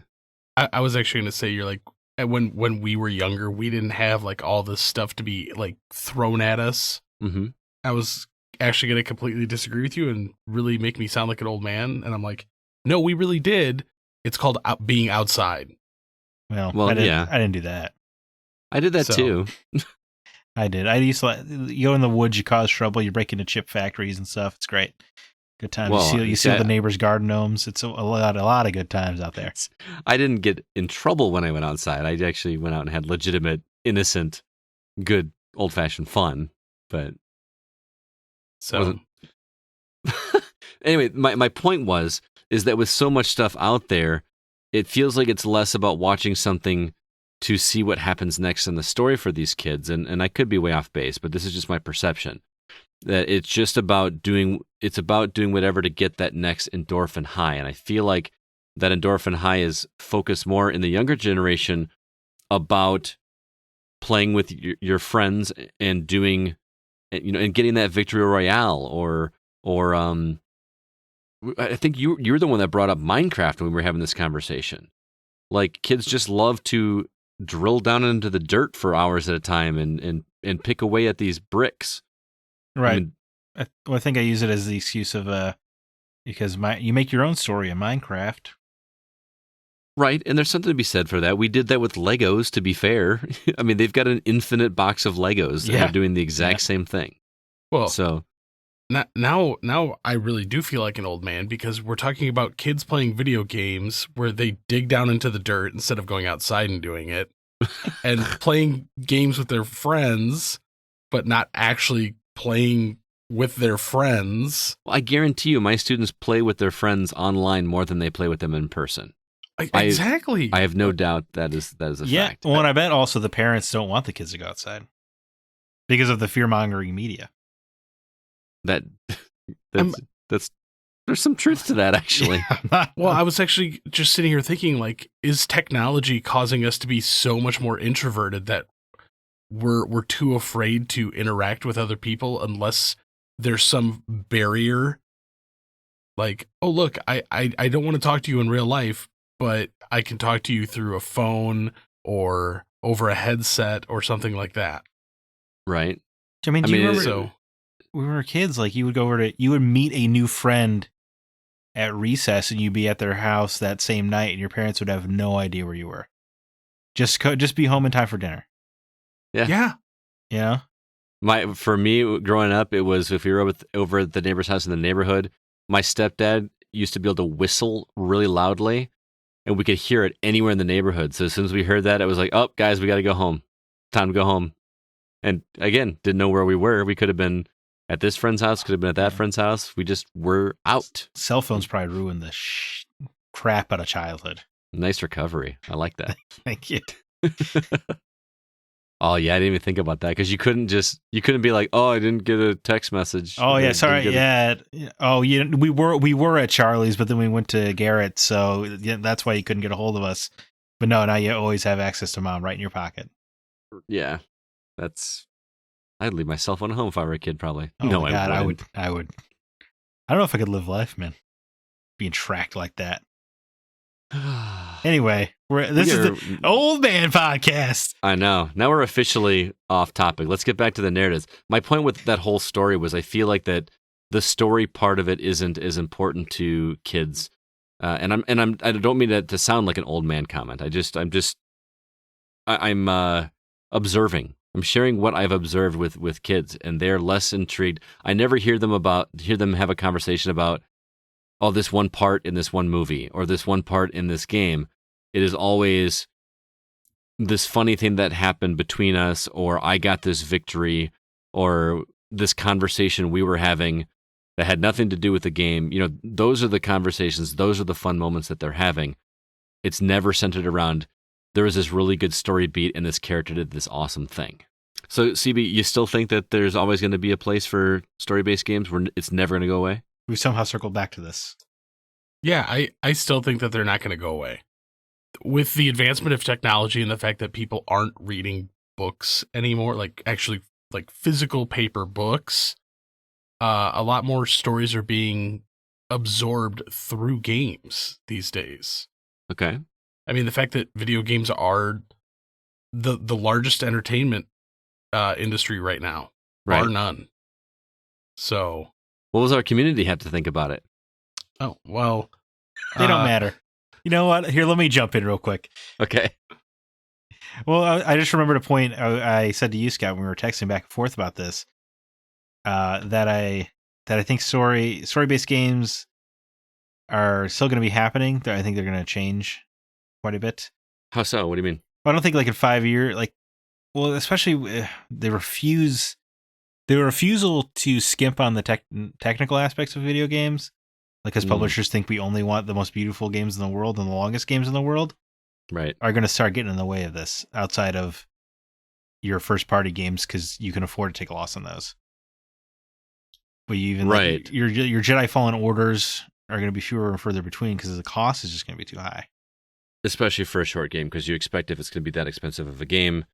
I was actually going to say, you're like, when we were younger, we didn't have like all this stuff to be like thrown at us. Mm-hmm. I was actually going to completely disagree with you and really make me sound like an old man. And I'm like, no, we really did. It's called being outside. Well, I yeah. didn't do that. I did that So- too. I did. I used to you go in the woods, you cause trouble, you break into chip factories and stuff. It's great. Good time. Well, you steal yeah. the neighbor's garden gnomes. It's a lot of good times out there. I didn't get in trouble when I went outside. I actually went out and had legitimate, innocent, good, old-fashioned fun. But So wasn't- anyway, my point is that with so much stuff out there, it feels like it's less about watching something to see what happens next in the story for these kids. And I could be way off base, but this is just my perception. That it's just about doing whatever to get that next endorphin high. And I feel like that endorphin high is focused more in the younger generation about playing with your friends and doing, and getting that victory royale or I think you're the one that brought up Minecraft when we were having this conversation. Like kids just love to drill down into the dirt for hours at a time and pick away at these bricks. Right. I mean, I think I use it as the excuse of because you make your own story in Minecraft. right, and there's something to be said for that. We did that with Legos, to be fair. I mean, they've got an infinite box of Legos that Yeah. are doing the exact same thing. well, So, now I really do feel like an old man because we're talking about kids playing video games where they dig down into the dirt instead of going outside and doing it, and playing games with their friends, but not actually playing with their friends. I guarantee you my students play with their friends online more than they play with them in person. Exactly. I have no doubt that is a fact. Well, and I bet also the parents don't want the kids to go outside because of the fear-mongering media. That's there's some truth to that, actually. Well, I was actually just sitting here thinking, like, is technology causing us to be so much more introverted that we're too afraid to interact with other people unless there's some barrier? Like, oh, look, I don't want to talk to you in real life, but I can talk to you through a phone or over a headset or something like that. Right? I mean, do you remember So when we were kids, like you would meet a new friend at recess and you'd be at their house that same night and your parents would have no idea where you were. Just be home in time for dinner. yeah. You know? For me, growing up, it was if we were over at the neighbor's house in the neighborhood, my stepdad used to be able to whistle really loudly. and we could hear it anywhere in the neighborhood. So as soon as we heard that, it was like, oh, guys, we got to go home. Time to go home. And again, didn't know where we were. We could have been at this friend's house, could have been at that friend's house. We just were out. Cell phones probably ruined the crap out of childhood. Nice recovery. I like that. Thank you. Oh yeah, I didn't even think about that because you couldn't be like, oh, I didn't get a text message. Oh yeah, sorry, yeah. Oh yeah, we were at Charlie's, but then we went to Garrett, so yeah, that's why you couldn't get a hold of us. But no, now you always have access to Mom right in your pocket. Yeah, I'd leave my cell phone at home if I were a kid, probably. Oh no, my God, I would. I would. I don't know if I could live life, man. Being tracked like that. Anyway, this is the old man podcast. I know. Now we're officially off topic. Let's get back to the narratives. My point with that whole story was I feel like that the story part of it isn't as important to kids. I don't mean that to sound like an old man comment. I'm observing. I'm sharing what I've observed with kids, and they're less intrigued. I never hear them have a conversation about, oh, this one part in this one movie or this one part in this game. It is always this funny thing that happened between us, or I got this victory, or this conversation we were having that had nothing to do with the game. You know, those are the conversations. Those are the fun moments that they're having. It's never centered around, there was this really good story beat and this character did this awesome thing. So, CB, you still think that there's always going to be a place for story-based games where it's never going to go away? We somehow circled back to this. Yeah, I still think that they're not going to go away. With the advancement of technology and the fact that people aren't reading books anymore, like actually like physical paper books, a lot more stories are being absorbed through games these days. Okay. I mean, the fact that video games are the largest entertainment industry right now, right, bar none. So, what does our community have to think about it? Oh, well, they don't matter. You know what? Here, let me jump in real quick. Okay. Well, I just remembered a point I said to you, Scott, when we were texting back and forth about this, that I think story-based games are still going to be happening. I think they're going to change quite a bit. How so? What do you mean? I don't think like in 5 years, especially the refusal to skimp on the technical aspects of video games, because publishers think we only want the most beautiful games in the world and the longest games in the world, right, are going to start getting in the way of this outside of your first party games because you can afford to take a loss on those. But you even right, your Jedi Fallen Orders are going to be fewer and further between because the cost is just going to be too high. Especially for a short game, because you expect if it's going to be that expensive of a game,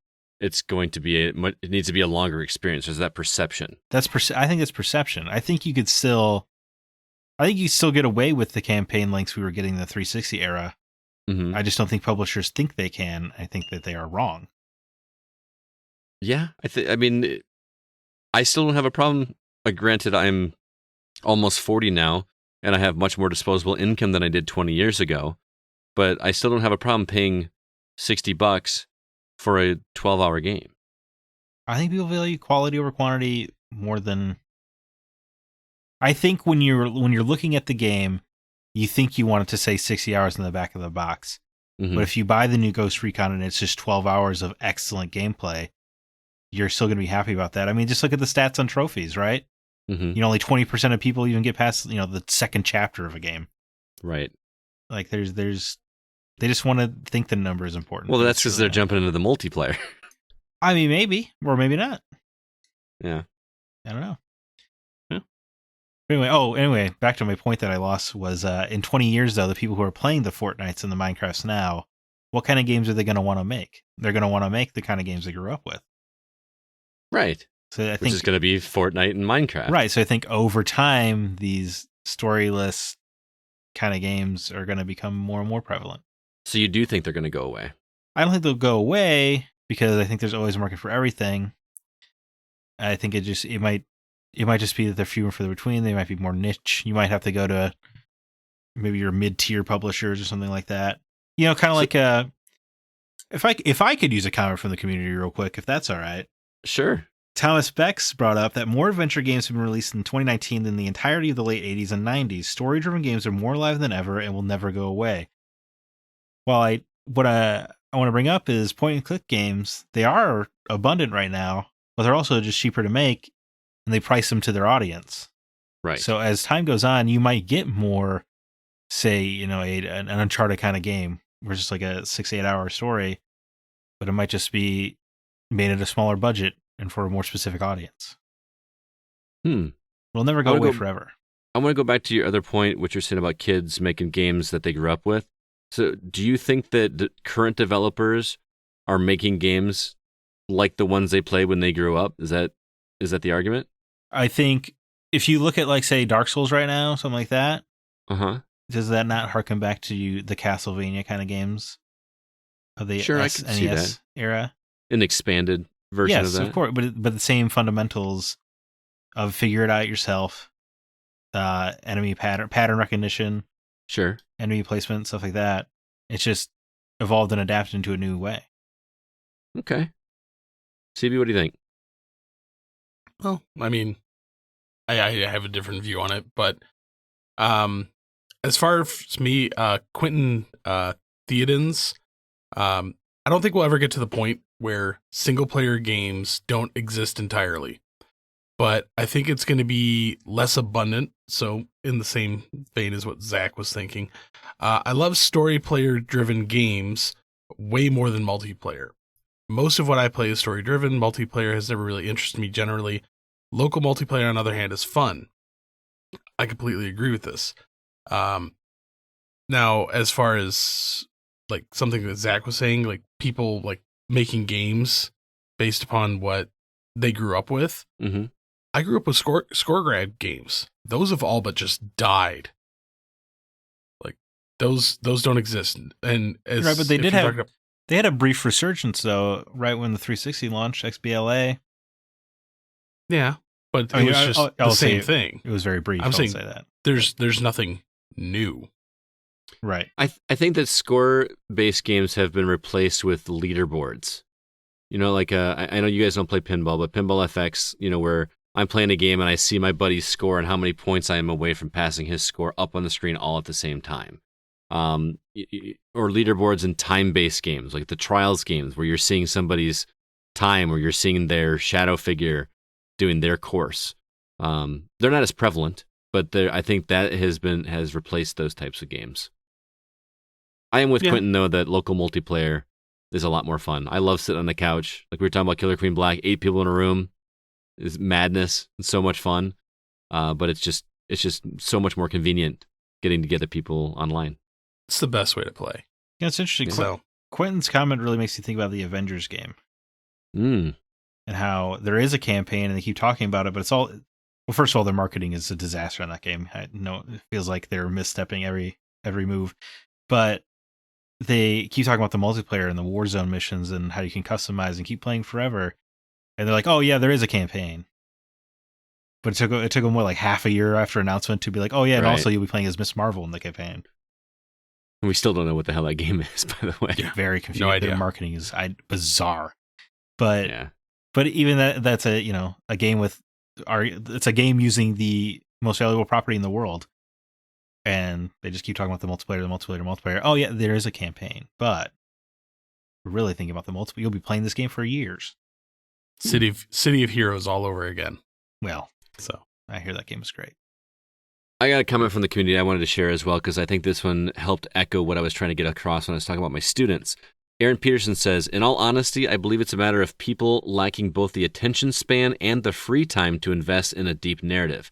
it's going to be it needs to be a longer experience. There's that perception. I think that's perception. I think you still get away with the campaign lengths we were getting in the 360 era. Mm-hmm. I just don't think publishers think they can. I think that they are wrong. Yeah, I mean, I still don't have a problem. Granted, I'm almost 40 now, and I have much more disposable income than I did 20 years ago. But I still don't have a problem paying $60 for a 12-hour game. I think people value quality over quantity more than. I think when you're looking at the game, you think you want it to say 60 hours in the back of the box. Mm-hmm. But if you buy the new Ghost Recon and it's just 12 hours of excellent gameplay, you're still going to be happy about that. I mean, just look at the stats on trophies, right? Mm-hmm. You know, only 20% of people even get past, the second chapter of a game. Right. Like they just want to think the number is important. Well, that's because they're jumping into the multiplayer. I mean, maybe, or maybe not. Yeah. I don't know. Yeah. Anyway, back to my point that I lost was in 20 years, though, the people who are playing the Fortnites and the Minecrafts now, what kind of games are they going to want to make? They're going to want to make the kind of games they grew up with. Right. So I think which is going to be Fortnite and Minecraft. Right. So I think over time, these storyless kind of games are going to become more and more prevalent. So you do think they're going to go away? I don't think they'll go away because I think there's always a market for everything. I think it might just be that they're fewer and further between. They might be more niche. You might have to go to maybe your mid-tier publishers or something like that. You know, kind of like if I could use a comment from the community real quick, if that's all right. Sure. Thomas Becks brought up that more adventure games have been released in 2019 than the entirety of the late 80s and 90s. Story-driven games are more alive than ever and will never go away. what I want to bring up is point and click games. They are abundant right now, but they're also just cheaper to make, and they price them to their audience. Right. So as time goes on, you might get more, say, an Uncharted kind of game, where it's just like a 6-8 hour story, but it might just be made at a smaller budget and for a more specific audience. We'll never go away forever. I want to go back to your other point, which you're saying about kids making games that they grew up with. So do you think that the current developers are making games like the ones they played when they grew up? Is that the argument? I think if you look at, like, say, Dark Souls right now, something like that, does that not harken back to the Castlevania kind of games of the SNES era? An expanded version of that? Yes, of course, but the same fundamentals of figure it out yourself, enemy pattern recognition, sure, enemy placement, stuff like that. It's just evolved and adapted into a new way. Okay. CB, what do you think? Well, I mean, I have a different view on it, but as far as me, Quentin Theoden's, I don't think we'll ever get to the point where single-player games don't exist entirely. But I think it's going to be less abundant, so in the same vein as what Zach was thinking. I love story player-driven games way more than multiplayer. Most of what I play is story-driven. Multiplayer has never really interested me generally. Local multiplayer, on the other hand, is fun. I completely agree with this. Now, as far as like something that Zach was saying, like people like making games based upon what they grew up with. Mm-hmm. I grew up with score grab games. Those have all but just died. Like those don't exist. And as, right, but they had a brief resurgence though, right when the 360 launched, XBLA. Yeah, but it was just the same thing. It was very brief. I'm saying say that there's nothing new. Right. I think that score-based games have been replaced with leaderboards. Like I know you guys don't play pinball, but Pinball FX, where I'm playing a game and I see my buddy's score and how many points I am away from passing his score up on the screen all at the same time. Or leaderboards in time-based games, like the Trials games, where you're seeing somebody's time, or you're seeing their shadow figure doing their course. They're not as prevalent, but I think that has replaced those types of games. I am with Quentin, though, that local multiplayer is a lot more fun. I love sitting on the couch. Like we were talking about Killer Queen Black, 8 people in a room is madness and so much fun. But it's just so much more convenient getting together people online. It's the best way to play. Yeah, it's interesting. So Quentin's comment really makes you think about the Avengers game. And how there is a campaign and they keep talking about it, but it's all... Well, first of all, their marketing is a disaster on that game. I know it feels like they're misstepping every move. But they keep talking about the multiplayer and the Warzone missions and how you can customize and keep playing forever. And they're like, oh yeah, there is a campaign. But it took them like half a year after announcement to be like, oh yeah, and also you'll be playing as Miss Marvel in the campaign. And we still don't know what the hell that game is, by the way. Yeah, very confusing. No idea. Their marketing is bizarre. But even that's a game with it's a game using the most valuable property in the world. And they just keep talking about the multiplayer. Oh yeah, there is a campaign, but we're really thinking about the multiplayer. You'll be playing this game for years. City of Heroes all over again. Well, so I hear that game is great. I got a comment from the community I wanted to share as well, because I think this one helped echo what I was trying to get across when I was talking about my students. Aaron Peterson says, in all honesty, I believe it's a matter of people lacking both the attention span and the free time to invest in a deep narrative.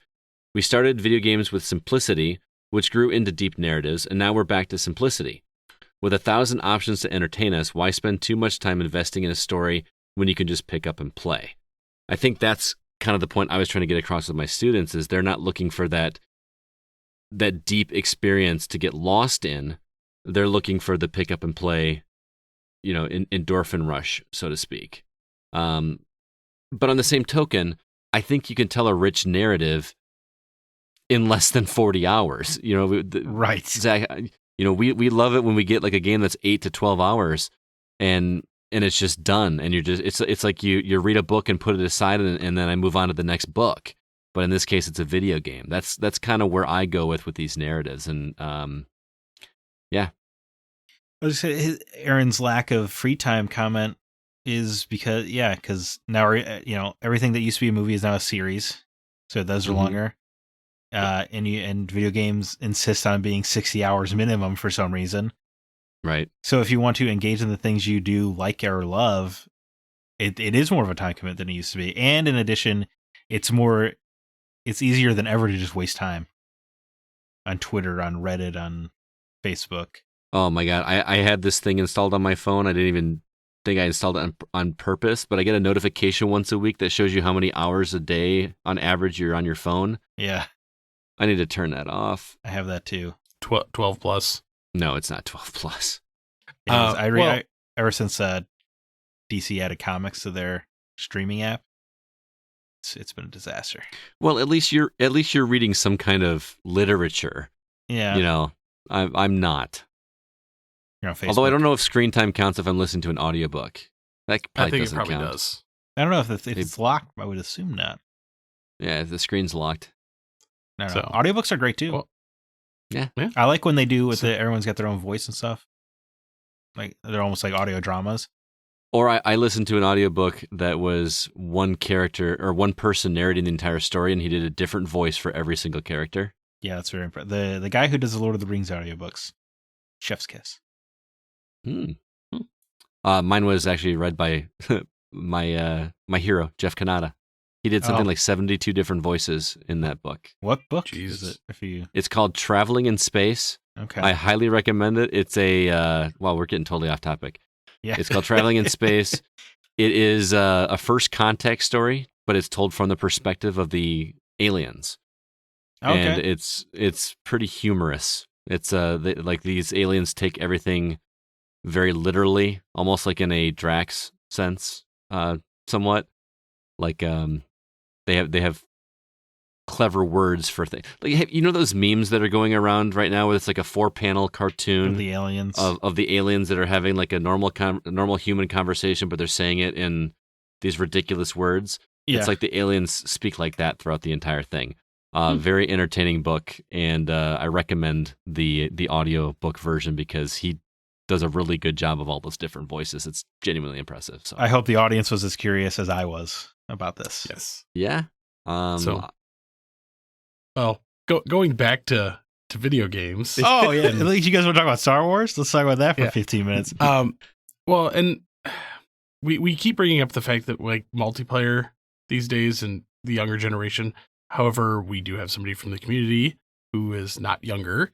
We started video games with simplicity, which grew into deep narratives, and now we're back to simplicity. With 1,000 options to entertain us, why spend too much time investing in a story when you can just pick up and play? I think that's kind of the point I was trying to get across with my students, is they're not looking for that deep experience to get lost in. They're looking for the pick up and play, endorphin rush, so to speak. But on the same token, I think you can tell a rich narrative in less than 40 hours. Right. Zach, we love it when we get like a game that's 8 to 12 hours and it's just done. And you're just, it's like you read a book and put it aside and then I move on to the next book. But in this case, it's a video game. That's kind of where I go with these narratives. And yeah. I was gonna say, Aaron's lack of free time comment is because now everything that used to be a movie is now a series, so those are longer. And video games insist on being 60 hours minimum for some reason. Right. So if you want to engage in the things you do like or love, it is more of a time commitment than it used to be. And in addition, it's easier than ever to just waste time on Twitter, on Reddit, on Facebook. Oh my God. I had this thing installed on my phone. I didn't even think I installed it on purpose, but I get a notification once a week that shows you how many hours a day on average you're on your phone. Yeah. I need to turn that off. I have that too. 12 plus. No, it's not 12 plus. Ever since DC added comics to their streaming app, it's been a disaster. Well, at least you're reading some kind of literature. Yeah. I'm not. You're on Facebook. Although I don't know if screen time counts if I'm listening to an audiobook. That I think doesn't it probably count. does. I don't know if it's locked. I would assume not. Yeah, if the screen's locked. I don't know. Audiobooks are great too. Well, yeah. I like when they do everyone's got their own voice and stuff. Like they're almost like audio dramas. Or I listened to an audiobook that was one character or one person narrating the entire story, and he did a different voice for every single character. Yeah, that's very impressive. The guy who does the Lord of the Rings audiobooks, chef's kiss. Mine was actually read by my hero, Jeff Kanata. He did something like 72 different voices in that book. What book Jesus. is it? It's called Traveling in Space. Okay. I highly recommend it. It's we're getting totally off topic. Yeah. It's called Traveling in Space. It is a first contact story, but it's told from the perspective of the aliens. Okay. And it's pretty humorous. It's these aliens take everything very literally, almost like in a Drax sense, somewhat. Like they have clever words for things. Like, you know those memes that are going around right now where it's like a 4-panel cartoon of the aliens of the aliens that are having like a normal human conversation, but they're saying it in these ridiculous words. Yeah. It's like the aliens speak like that throughout the entire thing. Very entertaining book, and I recommend the audio book version because he does a really good job of all those different voices. It's genuinely impressive. So I hope the audience was as curious as I was about this. Yes. Yeah. Going back to video games. Oh yeah. At least you guys want to talk about Star Wars? Let's talk about that for 15 minutes. Well, and we keep bringing up the fact that like multiplayer these days and the younger generation. However, we do have somebody from the community who is not younger.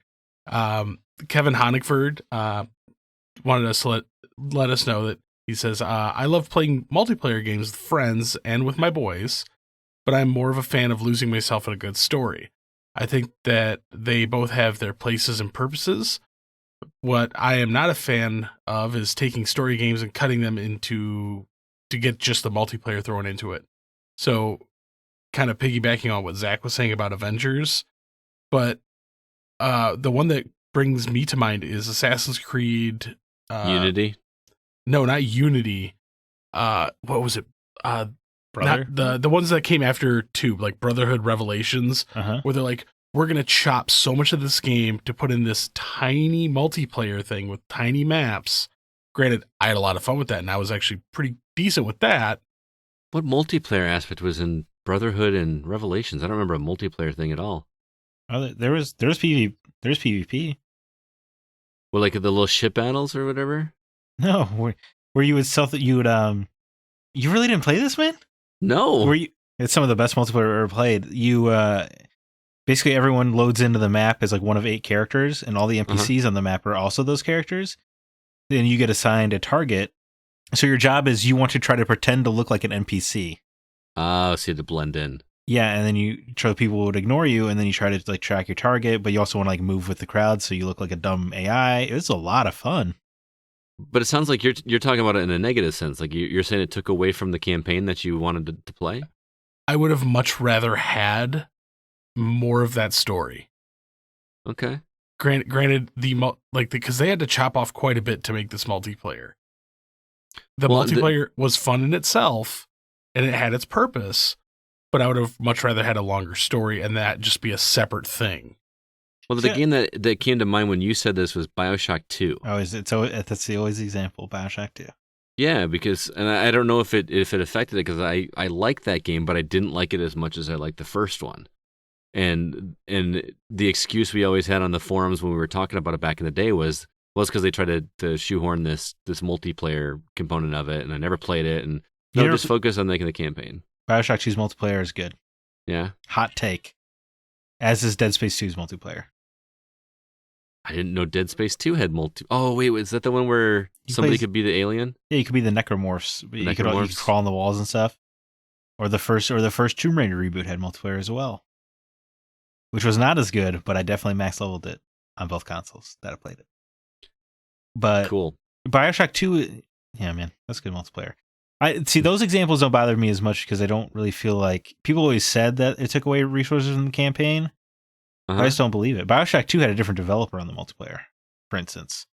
Kevin Honigford wanted us to let us know that he says, I love playing multiplayer games with friends and with my boys, but I'm more of a fan of losing myself in a good story. I think that they both have their places and purposes. What I am not a fan of is taking story games and cutting them to get just the multiplayer thrown into it. So kind of piggybacking on what Zach was saying about Avengers, but the one that brings me to mind is Assassin's Creed Unity. No, not Unity. What was it? Brother? Not the ones that came after 2, like Brotherhood Revelations, where they're like, we're gonna chop so much of this game to put in this tiny multiplayer thing with tiny maps. Granted, I had a lot of fun with that, and I was actually pretty decent with that. What multiplayer aspect was in Brotherhood and Revelations? I don't remember a multiplayer thing at all. Oh, there's PvP. Well, like the little ship battles or whatever? No, where you would you really didn't play this, man? No. It's some of the best multiplayer I've ever played. You basically everyone loads into the map as like one of 8 characters, and all the NPCs on the map are also those characters. Then you get assigned a target. So your job is you want to try to pretend to look like an NPC. Oh, so you had to blend in. Yeah, and then you try people would ignore you, and then you try to like track your target, but you also want to like move with the crowd, so you look like a dumb AI. It was a lot of fun. But it sounds like you're talking about it in a negative sense. Like you're saying it took away from the campaign that you wanted to play? I would have much rather had more of that story. Okay. Granted, because they had to chop off quite a bit to make this multiplayer. The multiplayer was fun in itself, and it had its purpose, but I would have much rather had a longer story and that just be a separate thing. Well, the game that came to mind when you said this was BioShock 2. Oh, is it? So that's always the example, BioShock 2. Yeah, because and I don't know if it affected it because I like that game, but I didn't like it as much as I liked the first one. And the excuse we always had on the forums when we were talking about it back in the day was because they tried to shoehorn this multiplayer component of it, and I never played it, and just focus on making the campaign. BioShock 2's multiplayer is good. Yeah. Hot take. As is Dead Space 2's multiplayer. I didn't know Dead Space 2 had multi. Oh wait, is that the one where somebody could be the alien? Yeah, you could be the necromorphs. You could crawl on the walls and stuff. Or the first Tomb Raider reboot had multiplayer as well, which was not as good, but I definitely max leveled it on both consoles that I played it. But cool. BioShock 2, yeah, man, that's good multiplayer. I see those examples don't bother me as much because I don't really feel like people always said that it took away resources from the campaign. I just don't believe it. BioShock 2 had a different developer on the multiplayer, for instance.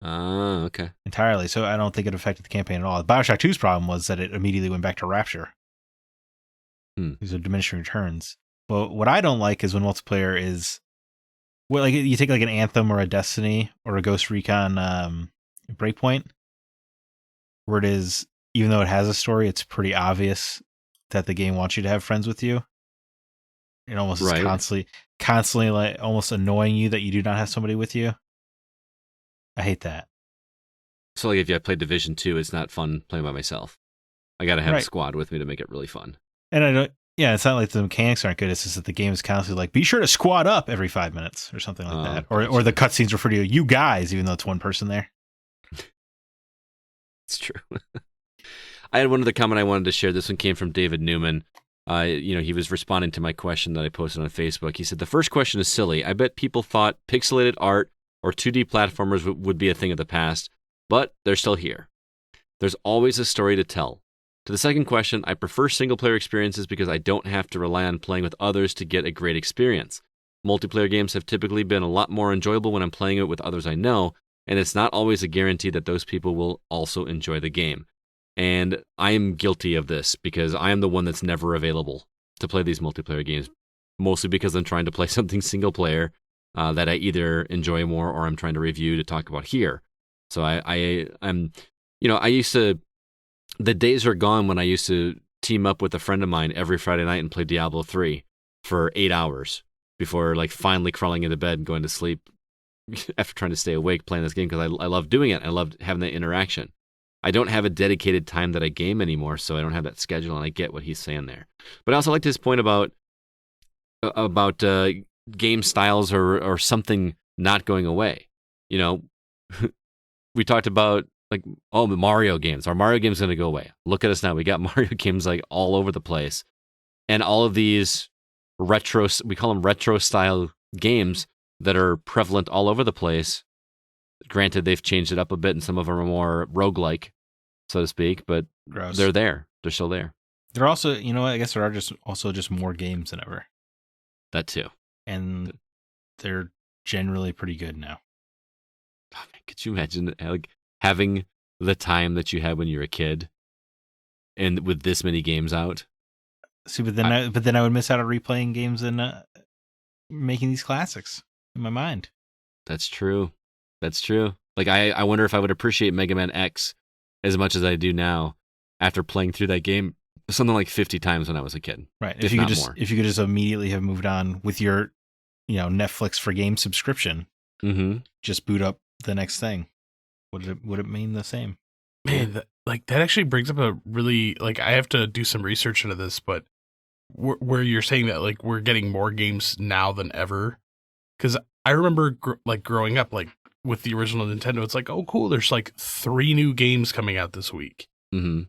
Okay. Entirely. So I don't think it affected the campaign at all. BioShock 2's problem was that it immediately went back to Rapture. These are diminishing returns. Well, what I don't like is when multiplayer is, well, like you take like an Anthem or a Destiny or a Ghost Recon Breakpoint, where it is, even though it has a story, it's pretty obvious that the game wants you to have friends with you. It almost is constantly like almost annoying you that you do not have somebody with you. I hate that. So like if I play Division 2, it's not fun playing by myself. I got to have a squad with me to make it really fun. And I don't. Yeah, it's not like the mechanics aren't good. It's just that the game is constantly like, be sure to squad up every 5 minutes or something like that. Or the cutscenes refer to you guys, even though it's one person there. It's true. I had one other comment I wanted to share. This one came from David Newman. He was responding to my question that I posted on Facebook. He said, the first question is silly. I bet people thought pixelated art or 2D platformers would be a thing of the past, but they're still here. There's always a story to tell. To the second question, I prefer single-player experiences because I don't have to rely on playing with others to get a great experience. Multiplayer games have typically been a lot more enjoyable when I'm playing it with others I know, and it's not always a guarantee that those people will also enjoy the game. And I am guilty of this because I am the one that's never available to play these multiplayer games, mostly because I'm trying to play something single player that I either enjoy more or I'm trying to review to talk about here. So I'm I used to, the days are gone when I used to team up with a friend of mine every Friday night and play Diablo 3 for 8 hours before like finally crawling into bed and going to sleep after trying to stay awake playing this game because I love doing it. I love having that interaction. I don't have a dedicated time that I game anymore, so I don't have that schedule, and I get what he's saying there. But I also liked his point about game styles or something not going away. You know, we talked about like, the Mario games. Our Mario game's going to go away. Look at us now. We got Mario games like all over the place. And all of these retro, we call them retro style games that are prevalent all over the place. Granted, they've changed it up a bit, and some of them are more roguelike, so to speak, but they're there. They're still there. They're also, I guess there are just more games than ever. That too. And they're generally pretty good now. Oh, man, could you imagine like having the time that you had when you were a kid and with this many games out? See, but then I would miss out on replaying games and making these classics in my mind. That's true. That's true. Like I wonder if I would appreciate Mega Man X as much as I do now after playing through that game something like 50 times when I was a kid. Right. If you could just immediately have moved on with your, Netflix for game subscription, just boot up the next thing. Would it mean the same? Man, that actually brings up a really, I have to do some research into this, but where you're saying that like we're getting more games now than ever, because I remember growing up with the original Nintendo, it's like, oh cool, there's 3 new games coming out this week, and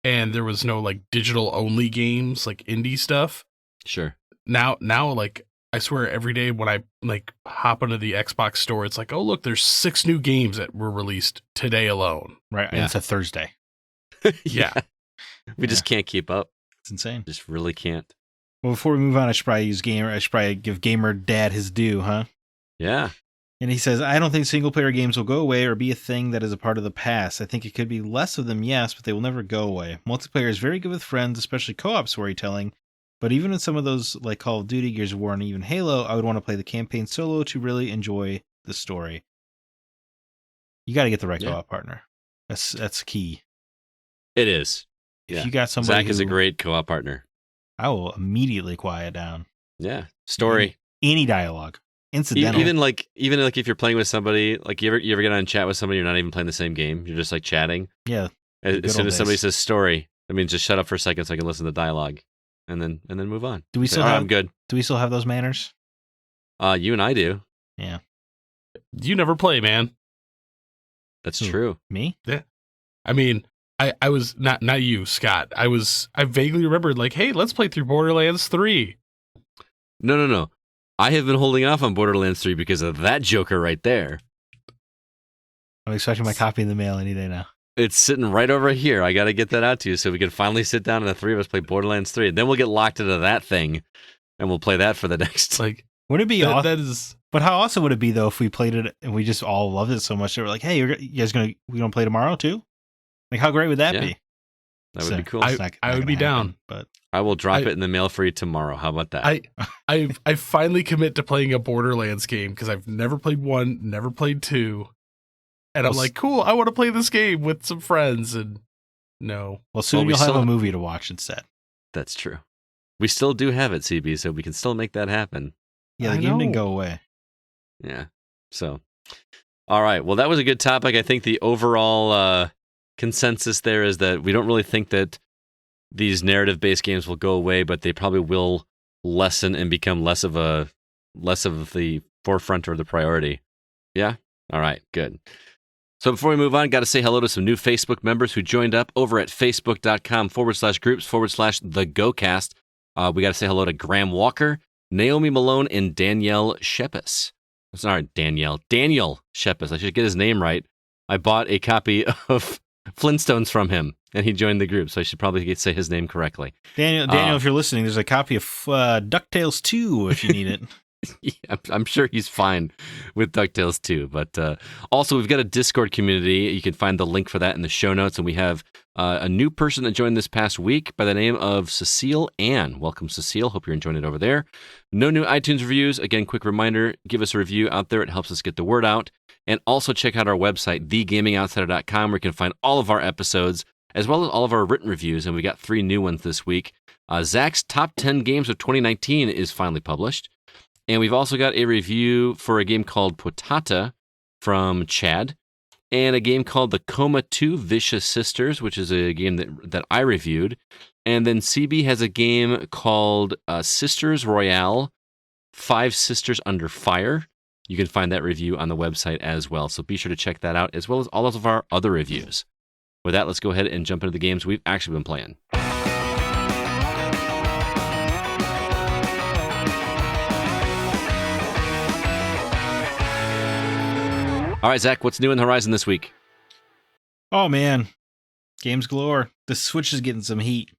there was no digital only games, indie stuff. Sure. Now I swear every day when I hop into the Xbox store, it's like, oh look, there's 6 new games that were released today alone. Right, and it's a Thursday. Yeah. We just can't keep up. It's insane. Just really can't. Well, before we move on, I should probably give Gamer Dad his due, huh? Yeah. And he says, I don't think single-player games will go away or be a thing that is a part of the past. I think it could be less of them, yes, but they will never go away. Multiplayer is very good with friends, especially co-op storytelling, But even in some of those, like Call of Duty, Gears of War, and even Halo, I would want to play the campaign solo to really enjoy the story. You got to get the right co-op partner. That's key. It is. If you got somebody Zach is a great co-op partner. I will immediately quiet down. Yeah. Story. Any dialogue. Incidental. Even if you're playing with somebody, like you ever get on chat with somebody, you're not even playing the same game. You're just like chatting. Yeah. As soon as somebody says story, I mean, just shut up for a second so I can listen to dialogue, and then move on. Do we say, still have? I'm good. Do we still have those manners? You and I do. Yeah. You never play, man. That's true. Me? Yeah. I mean, I was not you, Scott. I vaguely remembered like, hey, let's play through Borderlands 3. No. I have been holding off on Borderlands 3 because of that joker right there. I'm expecting my copy in the mail any day now. It's sitting right over here. I got to get that out to you so we can finally sit down and the three of us play Borderlands 3. And then we'll get locked into that thing and we'll play that for the next. Like, would it be awesome? That is. But how awesome would it be though if we played it and we just all loved it so much that we're like, hey, you guys we gonna play tomorrow too? Like, how great would that be? That would be cool. I would be down, but I will drop it in the mail for you tomorrow. How about that? I finally commit to playing a Borderlands game because I've never played 1, never played 2. And I'm like, cool, I want to play this game with some friends. And no. Well, soon you'll have a movie to watch instead. That's true. We still do have it, CB, so we can still make that happen. Yeah, the game didn't go away. Yeah. So, all right. Well, that was a good topic. I think the overall consensus there is that we don't really think that these narrative-based games will go away, but they probably will lessen and become less of the forefront or the priority. Yeah? All right, good. So before we move on, got to say hello to some new Facebook members who joined up over at facebook.com/groups/thegocast. We got to say hello to Graham Walker, Naomi Malone, and Danielle Shepis. Sorry, Daniel Shepis. I should get his name right. I bought a copy of Flintstones from him, and he joined the group, so I should probably say his name correctly. Daniel, if you're listening, there's a copy of DuckTales 2 if you need it. Yeah, I'm sure he's fine with DuckTales 2. But also, we've got a Discord community. You can find the link for that in the show notes. And we have a new person that joined this past week by the name of Cecile Ann. Welcome, Cecile. Hope you're enjoying it over there. No new iTunes reviews. Again, quick reminder, give us a review out there. It helps us get the word out. And also check out our website, thegamingoutsider.com, where you can find all of our episodes, as well as all of our written reviews. And we got 3 new ones this week. Zach's Top 10 Games of 2019 is finally published. And we've also got a review for a game called Potata from Chad, and a game called The Coma 2 Vicious Sisters, which is a game that I reviewed. And then CB has a game called Sisters Royale, 5 Sisters Under Fire. You can find that review on the website as well. So be sure to check that out, as well as all of our other reviews. With that, let's go ahead and jump into the games we've actually been playing. All right, Zach, what's new in the horizon this week? Oh, man. Games galore. The Switch is getting some heat.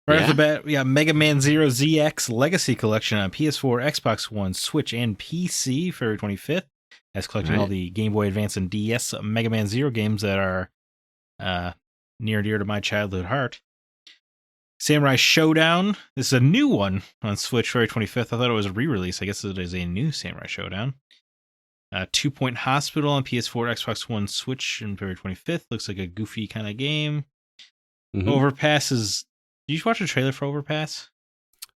Right off the bat, we got Mega Man Zero ZX Legacy Collection on PS4, Xbox One, Switch, and PC February 25th. That's collecting all the Game Boy Advance and DS Mega Man Zero games that are near and dear to my childhood heart. Samurai Showdown. This is a new one on Switch February 25th. I thought it was a re-release. I guess it is a new Samurai Showdown. 2 Point Hospital on PS4, Xbox One, Switch, and February 25th. Looks like a goofy kind of game. Mm-hmm. Overpass is... Did you watch the trailer for Overpass?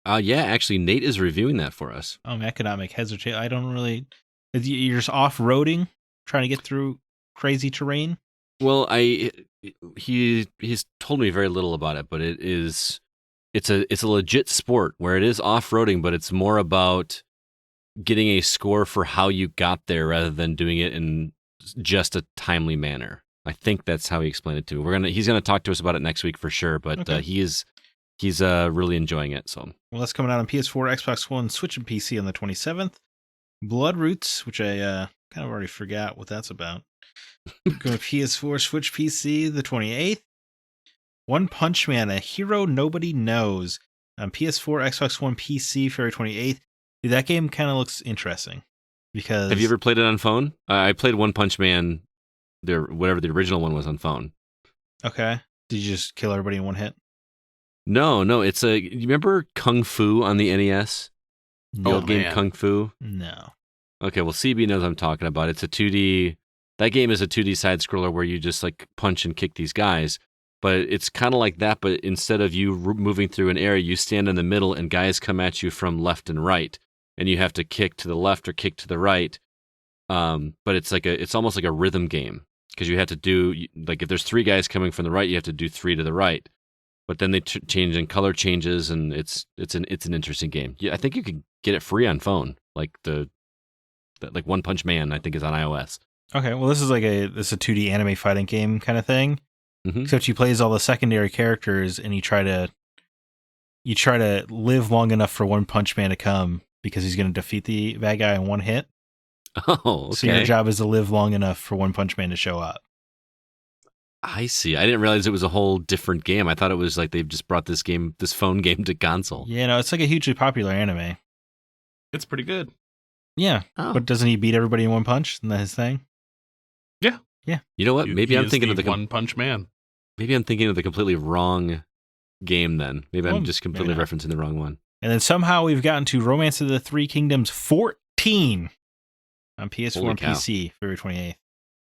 Yeah, actually, Nate is reviewing that for us. I could not make heads or tails. I don't really... You're just off-roading, trying to get through crazy terrain? Well, he's told me very little about it, but it's a legit sport where it is off-roading, but it's more about getting a score for how you got there rather than doing it in just a timely manner. I think that's how he explained it to me. He's gonna talk to us about it next week for sure, but he's really enjoying it. So that's coming out on PS4, Xbox One, Switch, and PC on the 27th. Blood Roots, which I kind of already forgot what that's about. Going to PS4, Switch, PC the 28th. One Punch Man, a hero nobody knows on PS4, Xbox One, PC February 28th. Dude, that game kind of looks interesting because... Have you ever played it on phone? I played One Punch Man, whatever the original one was, on phone. Okay. Did you just kill everybody in one hit? No, it's you remember Kung Fu on the NES? The No. old game man. Kung Fu? No. Okay, well, CB knows what I'm talking about. It's a 2D. That game is a 2D side scroller where you just like punch and kick these guys. But it's kind of like that, but instead of you moving through an area, you stand in the middle and guys come at you from left and right. And you have to kick to the left or kick to the right. But it's almost like a rhythm game because you have to do, like if there's 3 guys coming from the right, you have to do 3 to the right. But then they change and color changes, and it's an interesting game. Yeah, I think you could get it free on phone, like like One Punch Man. I think is on iOS. Okay, well, this is a 2D anime fighting game kind of thing. Mm-hmm. Except you play as all the secondary characters, and you try to live long enough for One Punch Man to come because he's going to defeat the bad guy in one hit. Oh, okay. So your job is to live long enough for One Punch Man to show up. I see. I didn't realize it was a whole different game. I thought it was like they've just brought this phone game to console. Yeah, no, it's like a hugely popular anime. It's pretty good. Yeah, Oh. but doesn't he beat everybody in one punch? Isn't that his thing? You know what? Maybe He I'm is thinking of the One Punch Man. maybe I'm thinking of the completely wrong game then. Maybe Well, I'm just completely maybe not. referencing the wrong one. And then somehow we've gotten to Romance of the Three Kingdoms 14 on PS4 Holy and cow. PC, February 28th.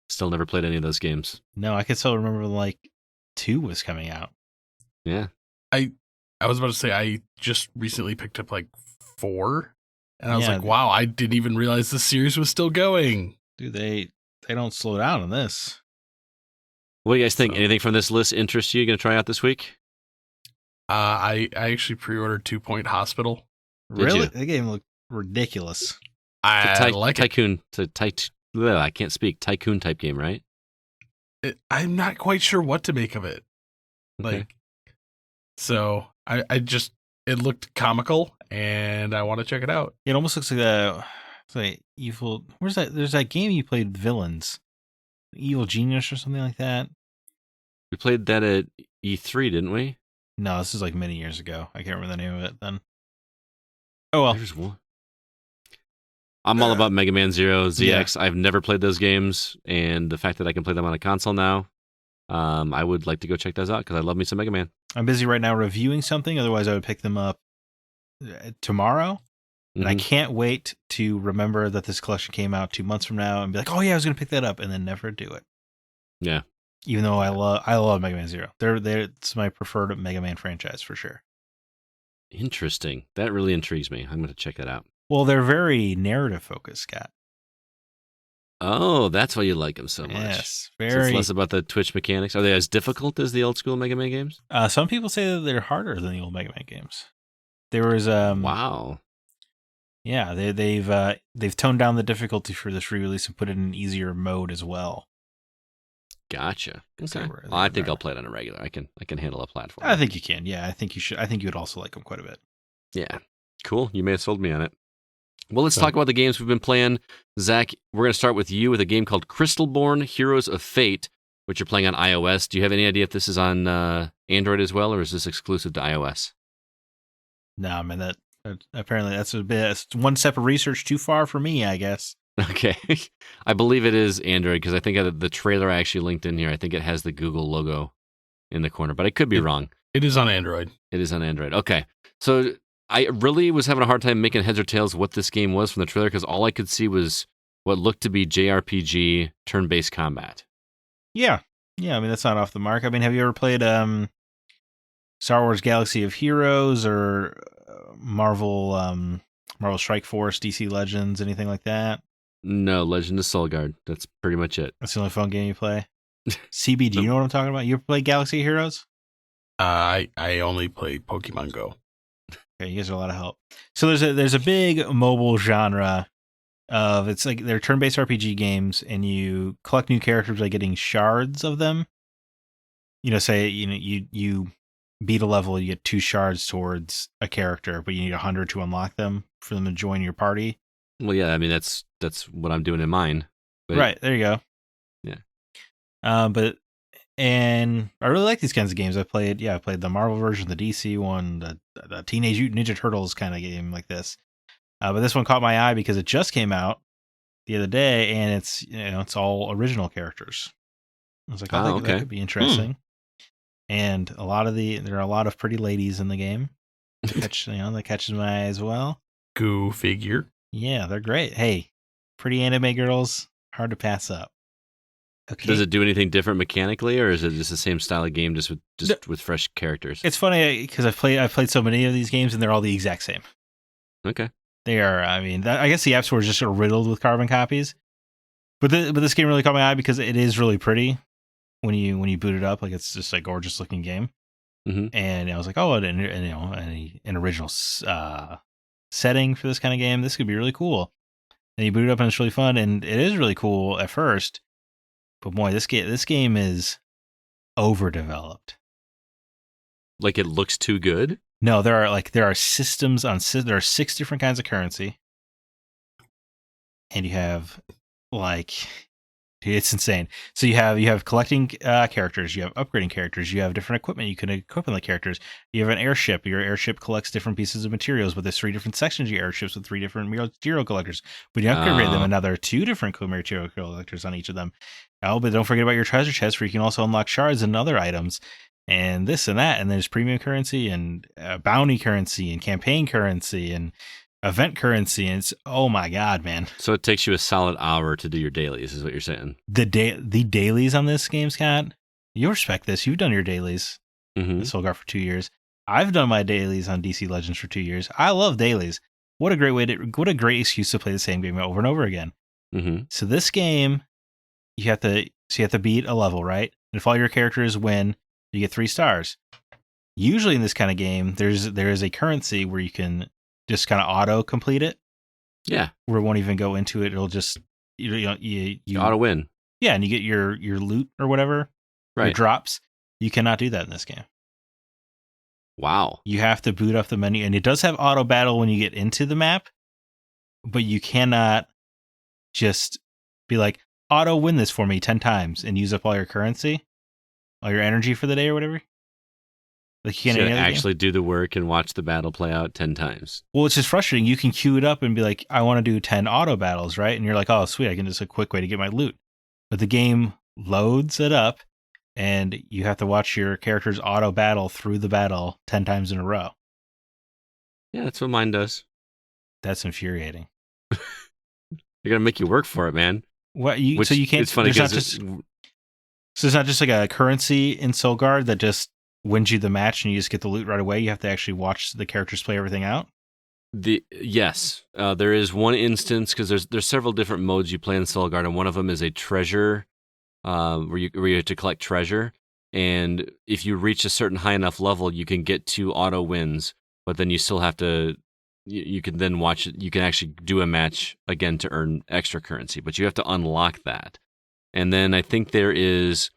Still never played any of those games. No, I can still remember when, like 2 was coming out. Yeah. I was about to say I just recently picked up like 4, and I was Yeah. like, wow, I didn't even realize the series was still going. Dude, they don't slow down on this. What do you guys think? So- Anything from this list interest you? Going to try out this week? I actually pre-ordered 2 Point Hospital. Did Really? you? The game looked ridiculous. I like it. Tycoon. I can't speak. Tycoon type game, right? I'm not quite sure what to make of it. Okay. Like, so I just, it looked comical, and I want to check it out. It almost looks like it's like evil. Where's that? There's that game you played with villains, Evil Genius or something like that. We played that at E3, didn't we? No, this is like many years ago. I can't remember the name of it then. Oh well. There's one. I'm all about Mega Man Zero, ZX. I've never played those games, and the fact that I can play them on a console now, I would like to go check those out because I love me some Mega Man. I'm busy right now reviewing something. Otherwise, I would pick them up tomorrow. And I Mhm. can't wait to remember that this collection came out 2 months from now and be like, oh yeah, I was going to pick that up, and then never do it. Yeah. Even though I love Mega Man Zero. It's my preferred Mega Man franchise for sure. Interesting. That really intrigues me. I'm going to check that out. Well, they're very narrative focused, Scott. Oh, that's why you like them so much. Yes, So it's very. less about the Twitch mechanics. Are they as difficult as the old school Mega Man games? Some people say that they're harder than the old Mega Man games. There was Wow. yeah, they've toned down the difficulty for this re-release and put it in an easier mode as well. Gotcha. So Okay. we're- Well, I think I'll play it on a regular. I can handle a platform. I think you can. Yeah, I think you should. I think you would also like them quite a bit. Yeah. Cool. You may have sold me on it. Well, let's So- talk about the games we've been playing. Zach, we're going to start with you with a game called Crystalborne Heroes of Fate, which you're playing on iOS. Do you have any idea if this is on Android as well, or is this exclusive to iOS? No, man, that apparently that's that's one step of research too far for me, I guess. Okay. I believe it is Android because I think the trailer I actually linked in here, I think it has the Google logo in the corner, but I could be wrong. It is on Android. It is on Android. Okay. So I really was having a hard time making heads or tails what this game was from the trailer because all I could see was what looked to be JRPG turn-based combat. Yeah, I mean that's not off the mark. I mean, have you ever played Star Wars Galaxy of Heroes or Marvel Strike Force, DC Legends, anything like that? No, Legend of Soulguard. That's pretty much it. That's the only phone game you play. CB, do you know what I'm talking about? You ever play Galaxy of Heroes? I only play Pokemon Go. Okay, you guys are a lot of help. So there's a big mobile genre of it's like they're turn-based RPG games, and you collect new characters by getting shards of them. Say you beat a level, you get 2 shards towards a character, but you need 100 to unlock them for them to join your party. Well, yeah, I mean, that's what I'm doing in mine. But Right, there you go. Yeah. And I really like these kinds of games. I played the Marvel version, the DC one, the Teenage Mutant Ninja Turtles kind of game like this. But this one caught my eye because it just came out the other day, and it's all original characters. I was like, Oh, that okay. could be interesting. And there are a lot of pretty ladies in the game. That catches my eye as well. Go figure. Yeah, they're great. Hey, pretty anime girls, hard to pass up. Okay. Does it do anything different mechanically, or is it just the same style of game, just with fresh characters? It's funny because I've played so many of these games, and they're all the exact same. Okay. They are. I mean, I guess the App Store is just sort of riddled with carbon copies. But this game really caught my eye because it is really pretty when you boot it up. Like, it's just a gorgeous looking game. Mm-hmm. And I was like, oh, an original setting for this kind of game. This could be really cool. And you boot it up and it's really fun, and it is really cool at first. But boy, this game is overdeveloped. Like it looks too good? No, there are systems there are 6 different kinds of currency. And you have it's insane. So you have collecting characters, you have upgrading characters, you have different equipment you can equip in the characters. You have an airship. Your airship collects different pieces of materials, but there's 3 different sections of your airships with 3 different material collectors. But you upgrade them another 2 different material collectors on each of them. Oh, but don't forget about your treasure chest, where you can also unlock shards and other items, and this and that. And there's premium currency and bounty currency and campaign currency and event currency, and it's, oh my god, man. So it takes you a solid hour to do your dailies, is what you're saying? The dailies on this game, Scott, you respect this. You've done your dailies in Solgar for 2 years. I've done my dailies on DC Legends for 2 years. I love dailies. What a great excuse to play the same game over and over again. Mm-hmm. So this game, you have to beat a level, right? And if all your characters win, you get 3 stars. Usually in this kind of game, there is a currency where you can just kind of auto complete it. Yeah. Where it won't even go into it. It'll just you auto win. Yeah, and you get your loot or whatever. Right. Your drops. You cannot do that in this game. Wow. You have to boot up the menu, and it does have auto battle when you get into the map, but you cannot just be like, auto win this for me 10 times and use up all your currency, all your energy for the day or whatever. Like, you can't actually do the work and watch the battle play out 10 times. Well, it's just frustrating. You can queue it up and be like, I want to do 10 auto battles, right? And you're like, oh, sweet, I can just a quick way to get my loot. But the game loads it up, and you have to watch your characters auto battle through the battle 10 times in a row. Yeah, that's what mine does. That's infuriating. They're going to make you work for it, man. So you can't. It's funny because so it's not just like a currency in Solgard that just wins you the match and you just get the loot right away. You have to actually watch the characters play everything out. Yes, there is one instance, because there's several different modes you play in Solgard, and one of them is a treasure, where you have to collect treasure, and if you reach a certain high enough level, you can get 2 auto wins, but then you still have to. You can then watch it. You can actually do a match again to earn extra currency, but you have to unlock that. And then I think there is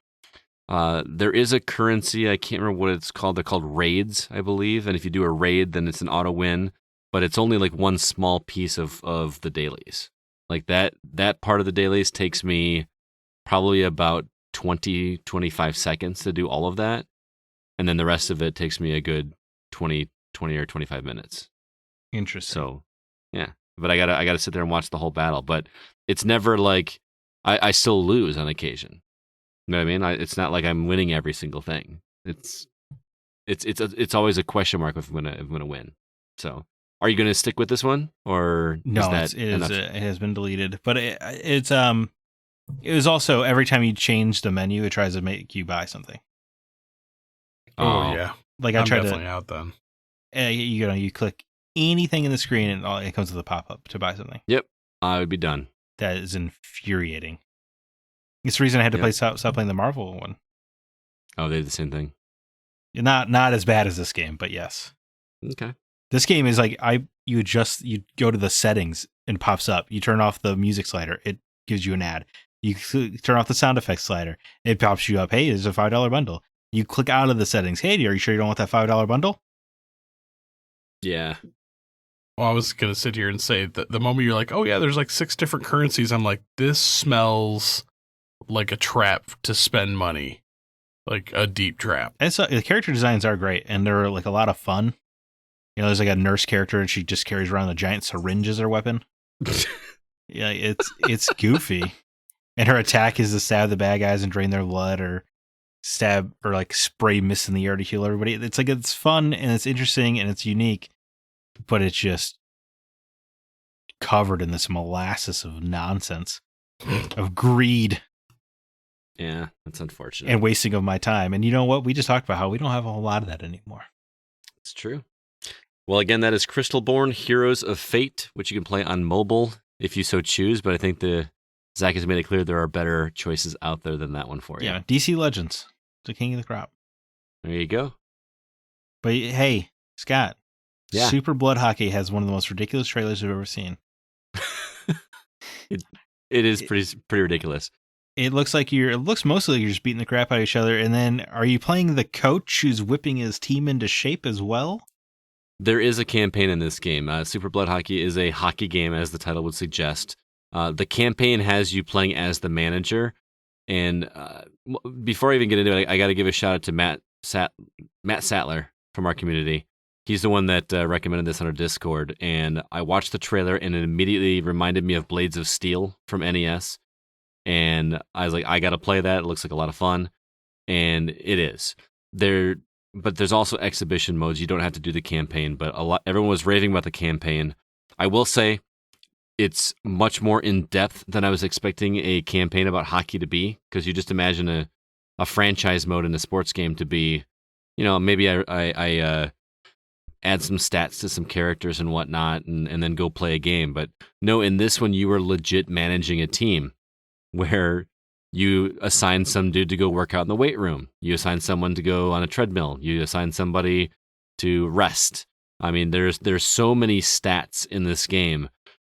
a currency. I can't remember what it's called. They're called raids, I believe. And if you do a raid, then it's an auto win, but it's only like one small piece of the dailies. Like that part of the dailies takes me probably about 20-25 seconds to do all of that. And then the rest of it takes me a good 20 or 25 minutes. Interesting. So, yeah, but I gotta sit there and watch the whole battle. But it's never like I still lose on occasion. You know what I mean? It's not like I'm winning every single thing. It's always a question mark if I'm gonna win. So, are you gonna stick with this one, or no? Is that it has been deleted, but it was also every time you change the menu, it tries to make you buy something. Oh yeah, like I'm definitely out then. You click anything in the screen and it comes with a pop-up to buy something. Yep, I would be done. That is infuriating. It's the reason I had to stop playing the Marvel one. Oh, they did the same thing. Not as bad as this game, but yes. Okay. This game is like you go to the settings and it pops up. You turn off the music slider, it gives you an ad. You turn off the sound effects slider, it pops you up. Hey, there's a $5 bundle. You click out of the settings. Hey, are you sure you don't want that $5 bundle? Yeah. Well, I was going to sit here and say that the moment you're like, oh yeah, there's like 6 different currencies, I'm like, this smells like a trap to spend money. Like a deep trap. The character designs are great, and they're like a lot of fun. You know, there's like a nurse character, and she just carries around a giant syringe as her weapon. Yeah, it's goofy. And her attack is to stab the bad guys and drain their blood, or stab or like spray mist in the air to heal everybody. It's like it's fun and it's interesting and it's unique, but it's just covered in this molasses of nonsense, of greed. Yeah, that's unfortunate. And wasting of my time. And you know what? We just talked about how we don't have a whole lot of that anymore. It's true. Well, again, that is Crystalborne, Heroes of Fate, which you can play on mobile if you so choose. But I think Zach has made it clear there are better choices out there than that one for you. Yeah, DC Legends, the king of the crop. There you go. But hey, Scott, yeah. Super Blood Hockey has one of the most ridiculous trailers I've ever seen. It is pretty ridiculous. It looks mostly like you're just beating the crap out of each other. And then are you playing the coach who's whipping his team into shape as well? There is a campaign in this game. Super Blood Hockey is a hockey game, as the title would suggest. The campaign has you playing as the manager. And before I even get into it, I got to give a shout out to Matt Sattler from our community. He's the one that recommended this on our Discord. And I watched the trailer, and it immediately reminded me of Blades of Steel from NES. And I was like, I got to play that. It looks like a lot of fun. And it is. But there's also exhibition modes. You don't have to do the campaign, but everyone was raving about the campaign. I will say it's much more in-depth than I was expecting a campaign about hockey to be, because you just imagine a franchise mode in a sports game to be, maybe I add some stats to some characters and whatnot and then go play a game. But no, in this one, you were legit managing a team, where you assign some dude to go work out in the weight room. You assign someone to go on a treadmill. You assign somebody to rest. I mean, there's so many stats in this game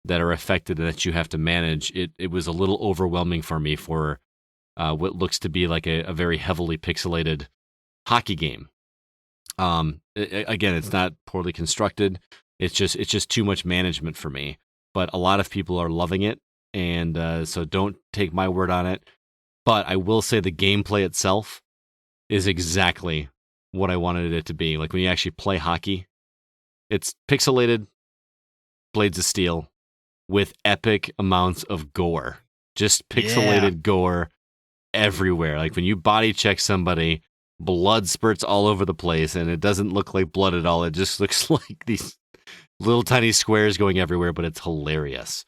that are affected that you have to manage. It was a little overwhelming for me for what looks to be like a very heavily pixelated hockey game. Again, it's not poorly constructed. It's just too much management for me. But a lot of people are loving it. And so don't take my word on it. But I will say the gameplay itself is exactly what I wanted it to be. Like when you actually play hockey, it's pixelated Blades of Steel with epic amounts of gore. Just pixelated gore everywhere. Like when you body check somebody, blood spurts all over the place, and it doesn't look like blood at all. It just looks like these little tiny squares going everywhere, but it's hilarious.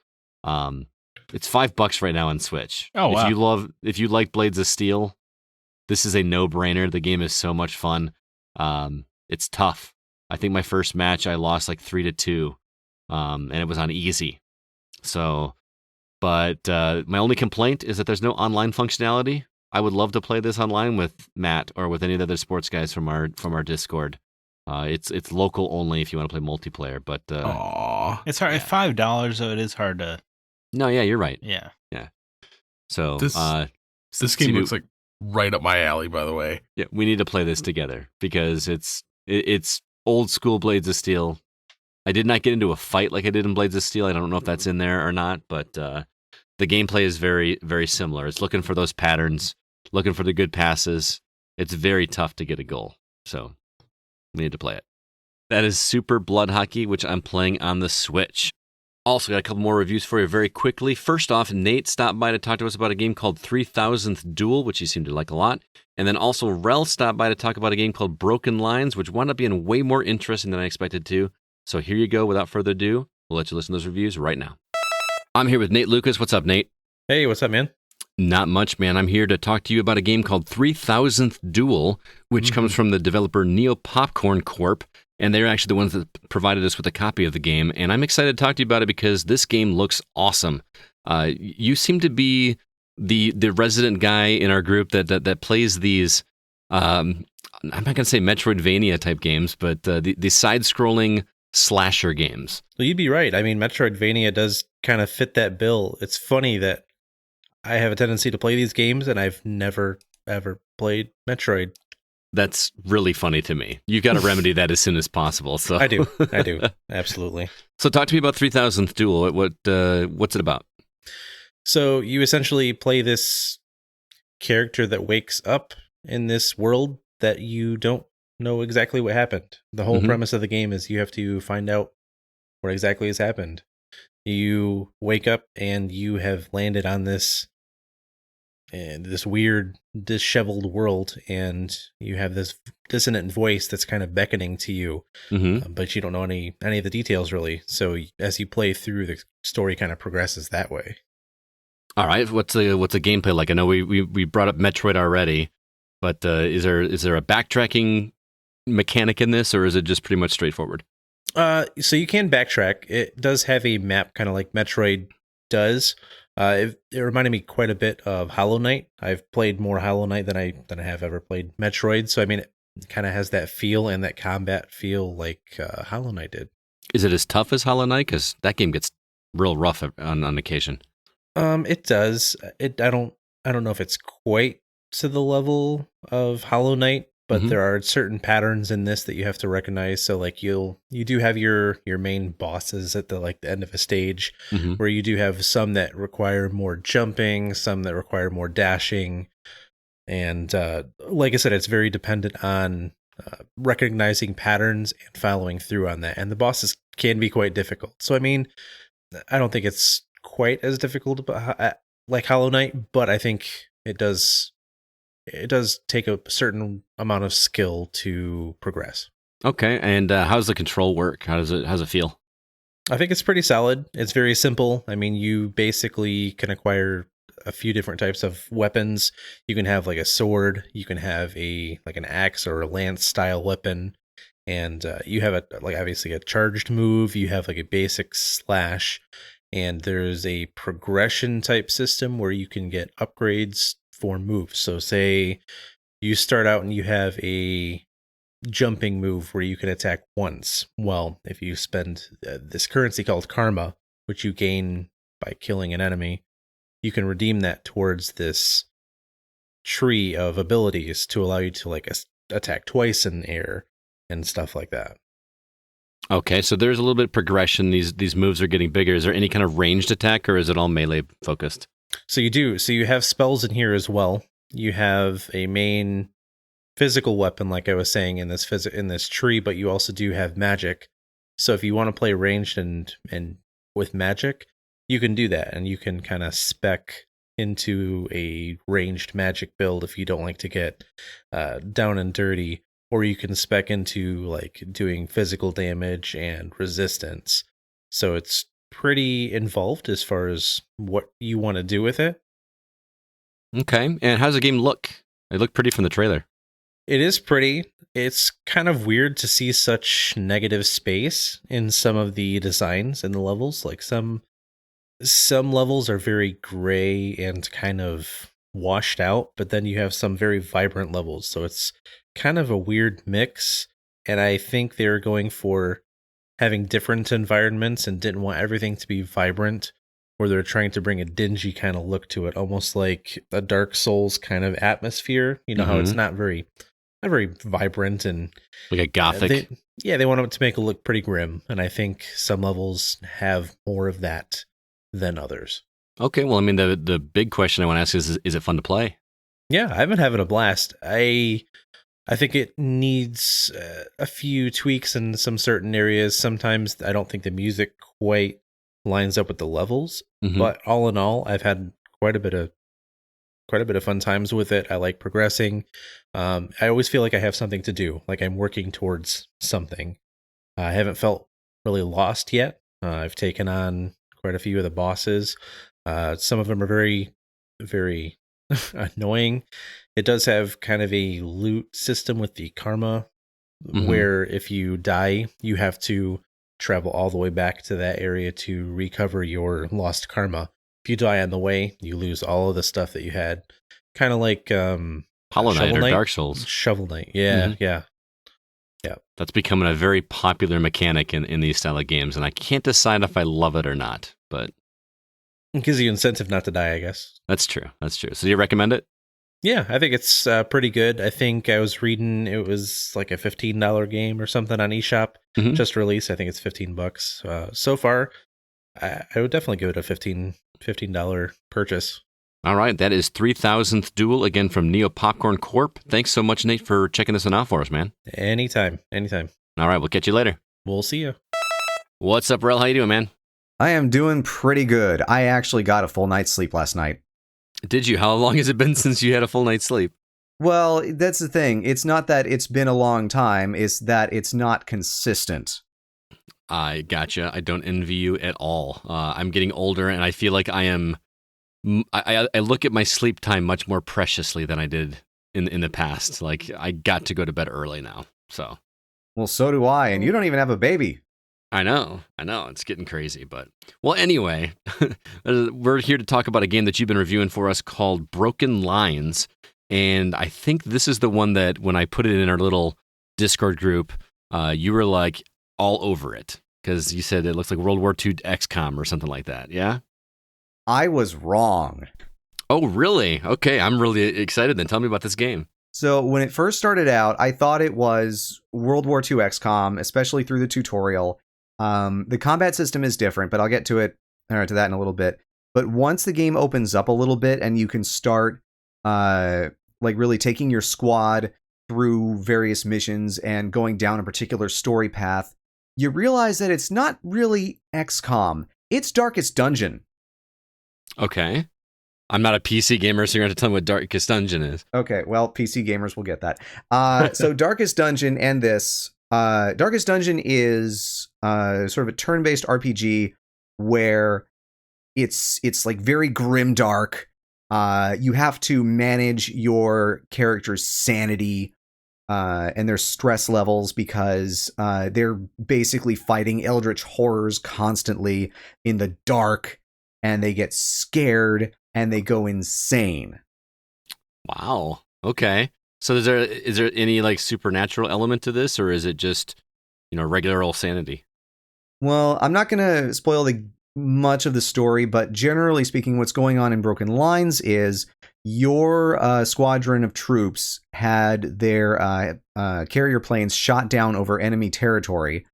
It's $5 right now on Switch. Oh, wow. If you like Blades of Steel, this is a no-brainer. The game is so much fun. It's tough. I think my first match I lost like 3-2, and it was on easy. So, but my only complaint is that there's no online functionality. I would love to play this online with Matt or with any of the other sports guys from our Discord. It's local only if you want to play multiplayer. But it's hard. At $5, though, it is hard to. No, yeah, you're right. Yeah. So this game looks like right up my alley. By the way, yeah, we need to play this together because it's old school Blades of Steel. I did not get into a fight like I did in Blades of Steel. I don't know if that's in there or not, but the gameplay is very, very similar. It's looking for those patterns, looking for the good passes. It's very tough to get a goal, so we need to play it. That is Super Blood Hockey, which I'm playing on the Switch. Also, got a couple more reviews for you very quickly. First off, Nate stopped by to talk to us about a game called 3000th Duel, which he seemed to like a lot. And then also Rel stopped by to talk about a game called Broken Lines, which wound up being way more interesting than I expected to. So here you go. Without further ado, we'll let you listen to those reviews right now. I'm here with Nate Lucas. What's up, Nate? Hey, what's up, man? Not much, man. I'm here to talk to you about a game called 3000th Duel, which comes from the developer Neo Popcorn Corp. And they're actually the ones that provided us with a copy of the game. And I'm excited to talk to you about it because this game looks awesome. You seem to be the resident guy in our group that plays these, I'm not going to say Metroidvania type games, but the side-scrolling slasher games. Well, you'd be right. I mean, Metroidvania does kind of fit that bill. It's funny that I have a tendency to play these games, and I've never, ever played Metroid. That's really funny to me. You got to remedy that as soon as possible. So I do, absolutely. So talk to me about 3000th Duel. What's it about? So you essentially play this character that wakes up in this world that you don't know exactly what happened. The whole premise of the game is you have to find out what exactly has happened. You wake up and you have landed on this this weird, disheveled world, and you have this dissonant voice that's kind of beckoning to you, but you don't know any of the details really. So as you play through, the story kind of progresses that way. All right, what's the gameplay like? I know we brought up Metroid already, but is there a backtracking mechanic in this, or is it just pretty much straightforward? So you can backtrack. It does have a map, kind of like Metroid does. It reminded me quite a bit of Hollow Knight. I've played more Hollow Knight than I have ever played Metroid. So I mean, it kind of has that feel and that combat feel like Hollow Knight did. Is it as tough as Hollow Knight? Because that game gets real rough on occasion. It does. I don't know if it's quite to the level of Hollow Knight, but there are certain patterns in this that you have to recognize. So like you do have your main bosses at the end of a stage, where you do have some that require more jumping, some that require more dashing, and like I said, it's very dependent on recognizing patterns and following through on that. And the bosses can be quite difficult. So I mean, I don't think it's quite as difficult like Hollow Knight, but I think it does take a certain amount of skill to progress. Okay, and how does the control work? How's it feel? I think it's pretty solid. It's very simple. I mean, you basically can acquire a few different types of weapons. You can have like a sword, you can have an axe or a lance style weapon, and you have obviously a charged move. You have like a basic slash, and there's a progression type system where you can get upgrades for moves. So say you start out and you have a jumping move where you can attack once. Well, if you spend this currency called karma, which you gain by killing an enemy, you can redeem that towards this tree of abilities to allow you to attack twice in the air and stuff like that. Okay, so there's a little bit of progression. These moves are getting bigger. Is there any kind of ranged attack, or is it all melee focused? So you do. So you have spells in here as well. You have a main physical weapon, like I was saying, in this tree, but you also do have magic. So if you want to play ranged and with magic, you can do that, and you can kind of spec into a ranged magic build if you don't like to get down and dirty. Or you can spec into doing physical damage and resistance. So it's pretty involved as far as what you want to do with it. Okay, and how does the game look? It looked pretty from the trailer. It is pretty. It's kind of weird to see such negative space in some of the designs in the levels. Like some levels are very gray and kind of washed out, but then you have some very vibrant levels. So it's kind of a weird mix, and I think they're going for having different environments and didn't want everything to be vibrant, or they're trying to bring a dingy kind of look to it, almost like a Dark Souls kind of atmosphere. You know how it's not very vibrant and like a gothic. They want it to make it look pretty grim, and I think some levels have more of that than others. Okay, well, I mean, the big question I want to ask is it fun to play? Yeah, I've been having a blast. I think it needs a few tweaks in some certain areas. Sometimes I don't think the music quite lines up with the levels, but all in all, I've had quite a bit of fun times with it. I like progressing. I always feel like I have something to do, like I'm working towards something. I haven't felt really lost yet. I've taken on quite a few of the bosses. Some of them are very, very annoying. It does have kind of a loot system with the karma, where if you die, you have to travel all the way back to that area to recover your lost karma. If you die on the way, you lose all of the stuff that you had. Kind of like Hollow Knight or Dark Souls. Shovel Knight, yeah. That's becoming a very popular mechanic in these style of games, and I can't decide if I love it or not, but it gives you incentive not to die, I guess. That's true. So do you recommend it? Yeah, I think it's pretty good. I think I was reading it was like a $15 game or something on eShop. Just released. I think it's $15. So far, I would definitely give it a $15 purchase. All right, that is 3000th Duel, again from Neo Popcorn Corp. Thanks so much, Nate, for checking this one out for us, man. Anytime. All right, we'll catch you later. We'll see you. What's up, Rel? How you doing, man? I am doing pretty good. I actually got a full night's sleep last night. Did you? How long has it been since you had a full night's sleep? Well, that's the thing. It's not that it's been a long time. It's that it's not consistent. I gotcha. I don't envy you at all. I'm getting older, and I feel like I am. I look at my sleep time much more preciously than I did in the past. Like, I got to go to bed early now. So. Well, so do I, and you don't even have a baby. I know. It's getting crazy, but well, anyway, we're here to talk about a game that you've been reviewing for us called Broken Lines. And I think this is the one that when I put it in our little Discord group, you were like all over it because you said it looks like World War II XCOM or something like that. Yeah? I was wrong. Oh, really? Okay, I'm really excited then. Tell me about this game. So when it first started out, I thought it was World War II XCOM, especially through the tutorial. The combat system is different, but I'll get to that in a little bit. But once the game opens up a little bit and you can start like really taking your squad through various missions and going down a particular story path, you realize that it's not really XCOM. It's Darkest Dungeon. Okay. I'm not a PC gamer, so you're going to tell me what Darkest Dungeon is. Okay, well, PC gamers will get that. So Darkest Dungeon and this. Darkest Dungeon is sort of a turn-based RPG where it's like very grim dark. You have to manage your character's sanity and their stress levels because they're basically fighting eldritch horrors constantly in the dark, and they get scared and they go insane. Wow. Okay. So is there any like supernatural element to this, or is it just, regular old sanity? Well, I'm not going to spoil much of the story, but generally speaking, what's going on in Broken Lines is your squadron of troops had their carrier planes shot down over enemy territory.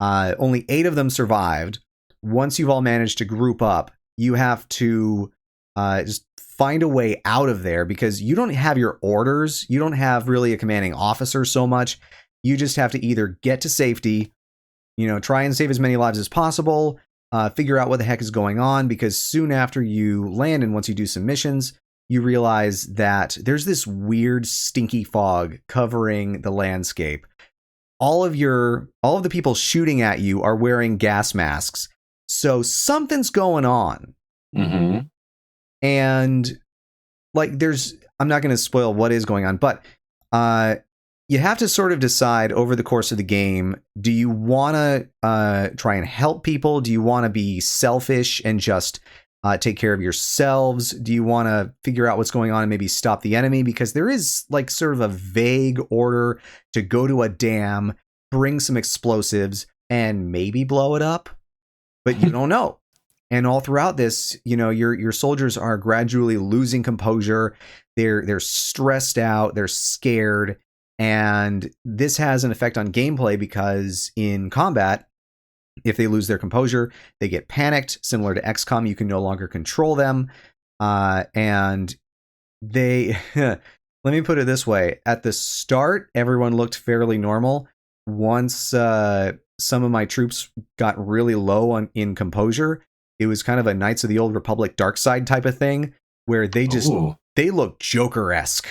Only 8 of them survived. Once you've all managed to group up, you have to just find a way out of there because you don't have your orders. You don't have really a commanding officer so much. You just have to either get to safety, try and save as many lives as possible, figure out what the heck is going on, because soon after you land and once you do some missions, you realize that there's this weird stinky fog covering the landscape. All of the people shooting at you are wearing gas masks. So something's going on. Mm-hmm. And like I'm not going to spoil what is going on, but you have to sort of decide over the course of the game, do you want to try and help people? Do you want to be selfish and just take care of yourselves? Do you want to figure out what's going on and maybe stop the enemy? Because there is like sort of a vague order to go to a dam, bring some explosives, and maybe blow it up, but you don't know. And all throughout this, your soldiers are gradually losing composure. They're stressed out. They're scared. And this has an effect on gameplay because in combat, if they lose their composure, they get panicked. Similar to XCOM, you can no longer control them. And they, let me put it this way. At the start, everyone looked fairly normal. Once some of my troops got really low in composure, it was kind of a Knights of the Old Republic dark side type of thing where they look Joker-esque.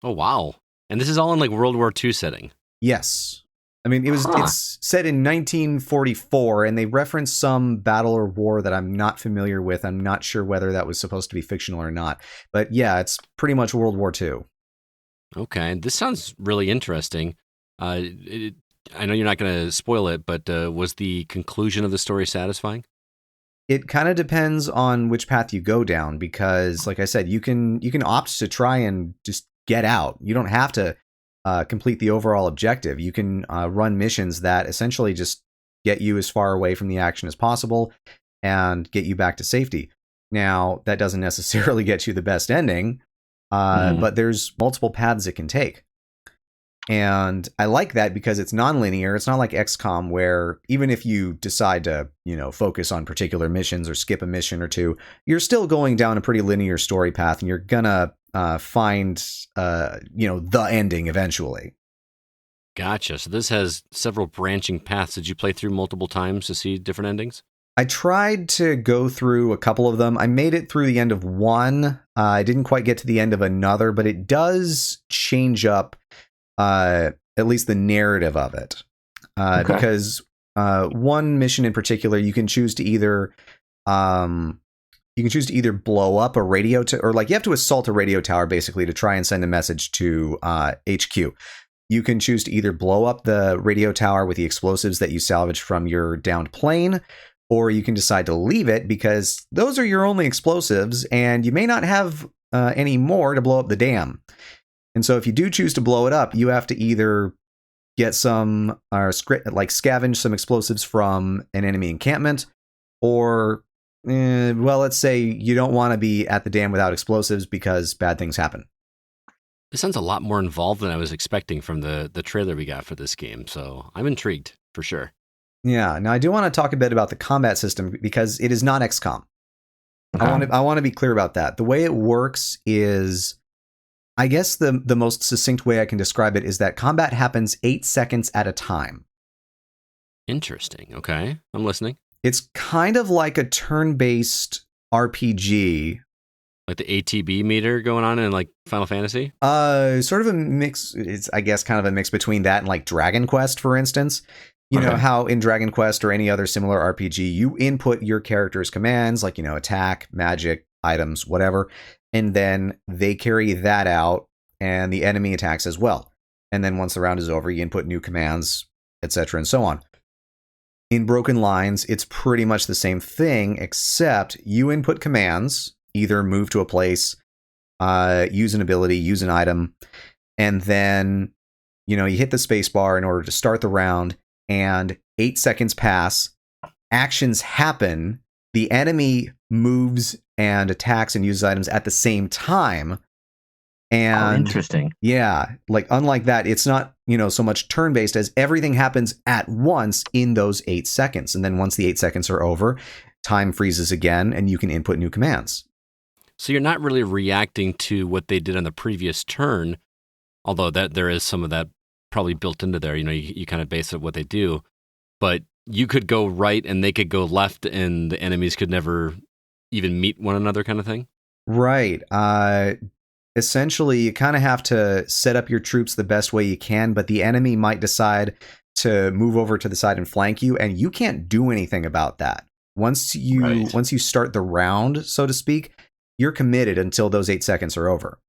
Oh, wow. And this is all in like World War II setting. Yes. I mean, it's set in 1944 and they reference some battle or war that I'm not familiar with. I'm not sure whether that was supposed to be fictional or not. But yeah, it's pretty much World War II. Okay. This sounds really interesting. I know you're not going to spoil it, but was the conclusion of the story satisfying? It kind of depends on which path you go down because, like I said, you can opt to try and just get out. You don't have to complete the overall objective. You can run missions that essentially just get you as far away from the action as possible and get you back to safety. Now, that doesn't necessarily get you the best ending, but there's multiple paths it can take. And I like that because it's non-linear. It's not like XCOM where even if you decide to, focus on particular missions or skip a mission or two, you're still going down a pretty linear story path and you're gonna find, the ending eventually. Gotcha. So this has several branching paths. Did you play through multiple times to see different endings? I tried to go through a couple of them. I made it through the end of one. I didn't quite get to the end of another, but it does change up at least the narrative of it. Because one mission in particular, you can choose to either blow up a radio or like you have to assault a radio tower basically to try and send a message to HQ. You can choose to either blow up the radio tower with the explosives that you salvaged from your downed plane, or you can decide to leave it because those are your only explosives and you may not have any more to blow up the dam. And so if you do choose to blow it up, you have to either get some or scavenge some explosives from an enemy encampment, or let's say you don't want to be at the dam without explosives because bad things happen. This sounds a lot more involved than I was expecting from the trailer we got for this game, so I'm intrigued for sure. Yeah. Now I do want to talk a bit about the combat system because it is not XCOM. Okay. I want to be clear about that. The way it works is, I guess the most succinct way I can describe it is that combat happens 8 seconds at a time. Interesting. Okay, I'm listening. It's kind of like a turn-based RPG. Like the ATB meter going on in like Final Fantasy? Sort of a mix. It's, I guess, kind of a mix between that and like Dragon Quest, for instance. You know how in Dragon Quest or any other similar RPG, you input your character's commands, like, attack, magic, items, whatever. And then they carry that out and the enemy attacks as well. And then once the round is over, you input new commands, etc. and so on. In Broken Lines, it's pretty much the same thing, except you input commands, either move to a place, use an ability, use an item, and then, you hit the space bar in order to start the round, and 8 seconds pass, actions happen, the enemy moves and attacks and uses items at the same time. And interesting. Yeah, like unlike that, it's not, so much turn-based as everything happens at once in those 8 seconds. And then once the 8 seconds are over, time freezes again and you can input new commands. So you're not really reacting to what they did on the previous turn, although that there is some of that probably built into there. You kind of base it what they do, but you could go right and they could go left and the enemies could never even meet one another kind of thing? Right. Essentially, you kind of have to set up your troops the best way you can, but the enemy might decide to move over to the side and flank you, and you can't do anything about that. Once you start the round, so to speak, you're committed until those 8 seconds are over.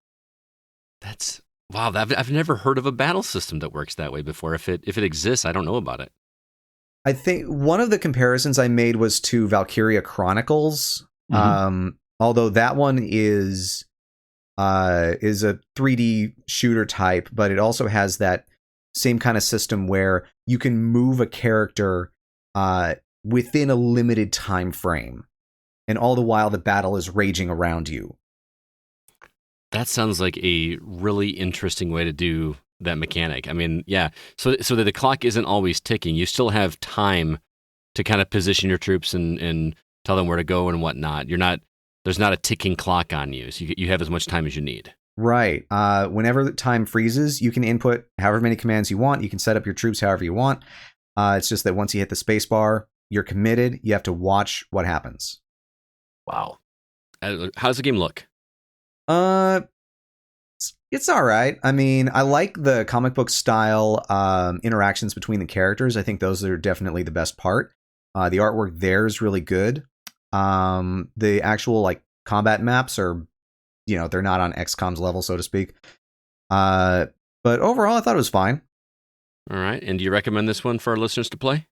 That's wow. I've never heard of a battle system that works that way before. If it exists, I don't know about it. I think one of the comparisons I made was to Valkyria Chronicles, although that one is a 3D shooter type, but it also has that same kind of system where you can move a character within a limited time frame, and all the while the battle is raging around you. That sounds like a really interesting way to do that mechanic. I mean, yeah, so that the clock isn't always ticking. You still have time to kind of position your troops and tell them where to go and whatnot. There's not a ticking clock on you, so you have as much time as you need. Right. Whenever the time freezes, you can input however many commands you want. You can set up your troops however you want. It's just that once you hit the space bar, you're committed. You have to watch what happens. Wow. How does the game look? It's all right. I mean, I like the comic book style interactions between the characters. I think those are definitely the best part. The artwork there is really good. The actual combat maps are, they're not on XCOM's level, so to speak. But overall, I thought it was fine. All right. And do you recommend this one for our listeners to play?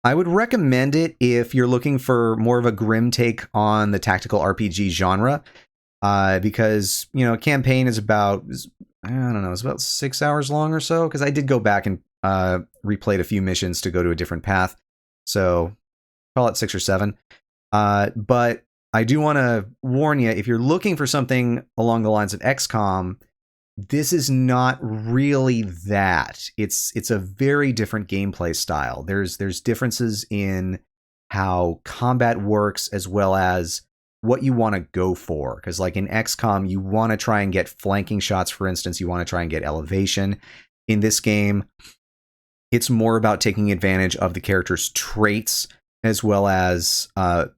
I would recommend it if you're looking for more of a grim take on the tactical RPG genre. Because, campaign is about, I don't know, it's about 6 hours long or so. Because I did go back and replayed a few missions to go to a different path. So call it 6 or 7. But I do want to warn you, if you're looking for something along the lines of XCOM, this is not really that. It's a very different gameplay style. There's differences in how combat works as well as what you want to go for. Because in XCOM, you want to try and get flanking shots, for instance. You want to try and get elevation. In this game, it's more about taking advantage of the character's traits as well as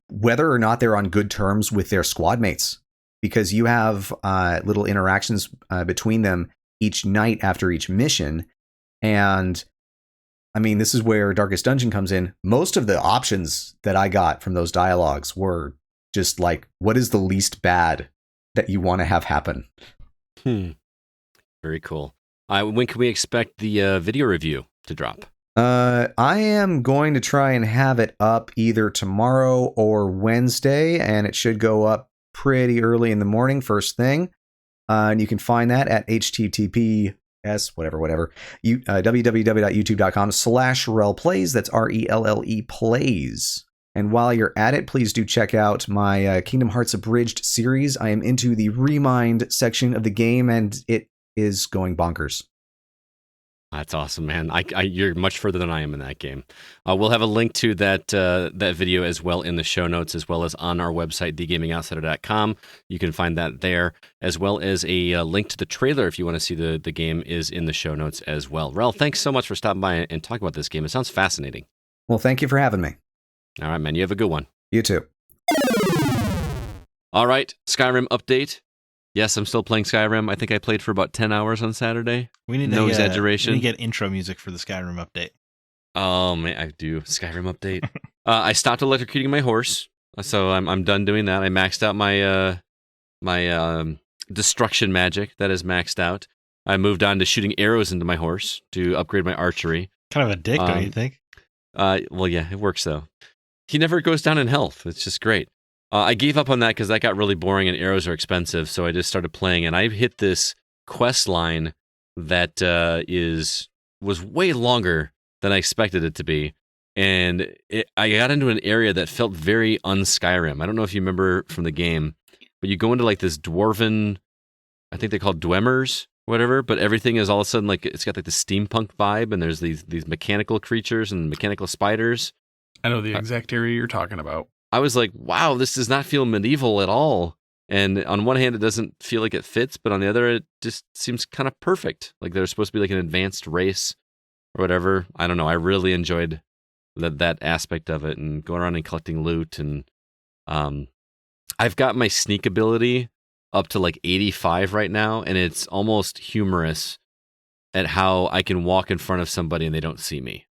whether or not they're on good terms with their squad mates. because you have little interactions between them each night after each mission. And I mean, this is where Darkest Dungeon comes in. Most of the options that I got from those dialogues were just like, what is the least bad that you want to have happen? Very cool. When can we expect the video review to drop? I am going to try and have it up either tomorrow or Wednesday, and it should go up pretty early in the morning, first thing. And you can find that at https www.youtube.com/relplays. That's RELLE plays. And while you're at it, please do check out my Kingdom Hearts Abridged series. I am into the Remind section of the game, and it is going bonkers. That's awesome, man. You're much further than I am in that game. We'll have a link to that video as well in the show notes, as well as on our website, thegamingoutsider.com. You can find that there, as well as a link to the trailer if you want to see the game is in the show notes as well. Rel, thanks so much for stopping by and talking about this game. It sounds fascinating. Well, thank you for having me. All right, man. You have a good one. You too. All right, Skyrim update. Yes, I'm still playing Skyrim. I think I played for about 10 hours on Saturday. We need no exaggeration. We need to get intro music for the Skyrim update. Oh, man, I do. Skyrim update. I stopped electrocuting my horse, so I'm done doing that. I maxed out my destruction magic. That is maxed out. I moved on to shooting arrows into my horse to upgrade my archery. Kind of a dick, don't you think? Well, yeah, it works, though. He never goes down in health. It's just great. I gave up on that because that got really boring and arrows are expensive, so I just started playing, and I hit this quest line that was way longer than I expected it to be, and I got into an area that felt very un-Skyrim. I don't know if you remember from the game, but you go into like this dwarven, I think they're called Dwemmers, whatever, but everything is all of a sudden like, it's got like the steampunk vibe, and there's these mechanical creatures and mechanical spiders. I know the exact area you're talking about. I was like, wow, this does not feel medieval at all. And on one hand, it doesn't feel like it fits, but on the other, it just seems kind of perfect. Like they're supposed to be like an advanced race or whatever. I don't know. I really enjoyed that aspect of it and going around and collecting loot. And I've got my sneak ability up to like 85 right now, and it's almost humorous at how I can walk in front of somebody and they don't see me.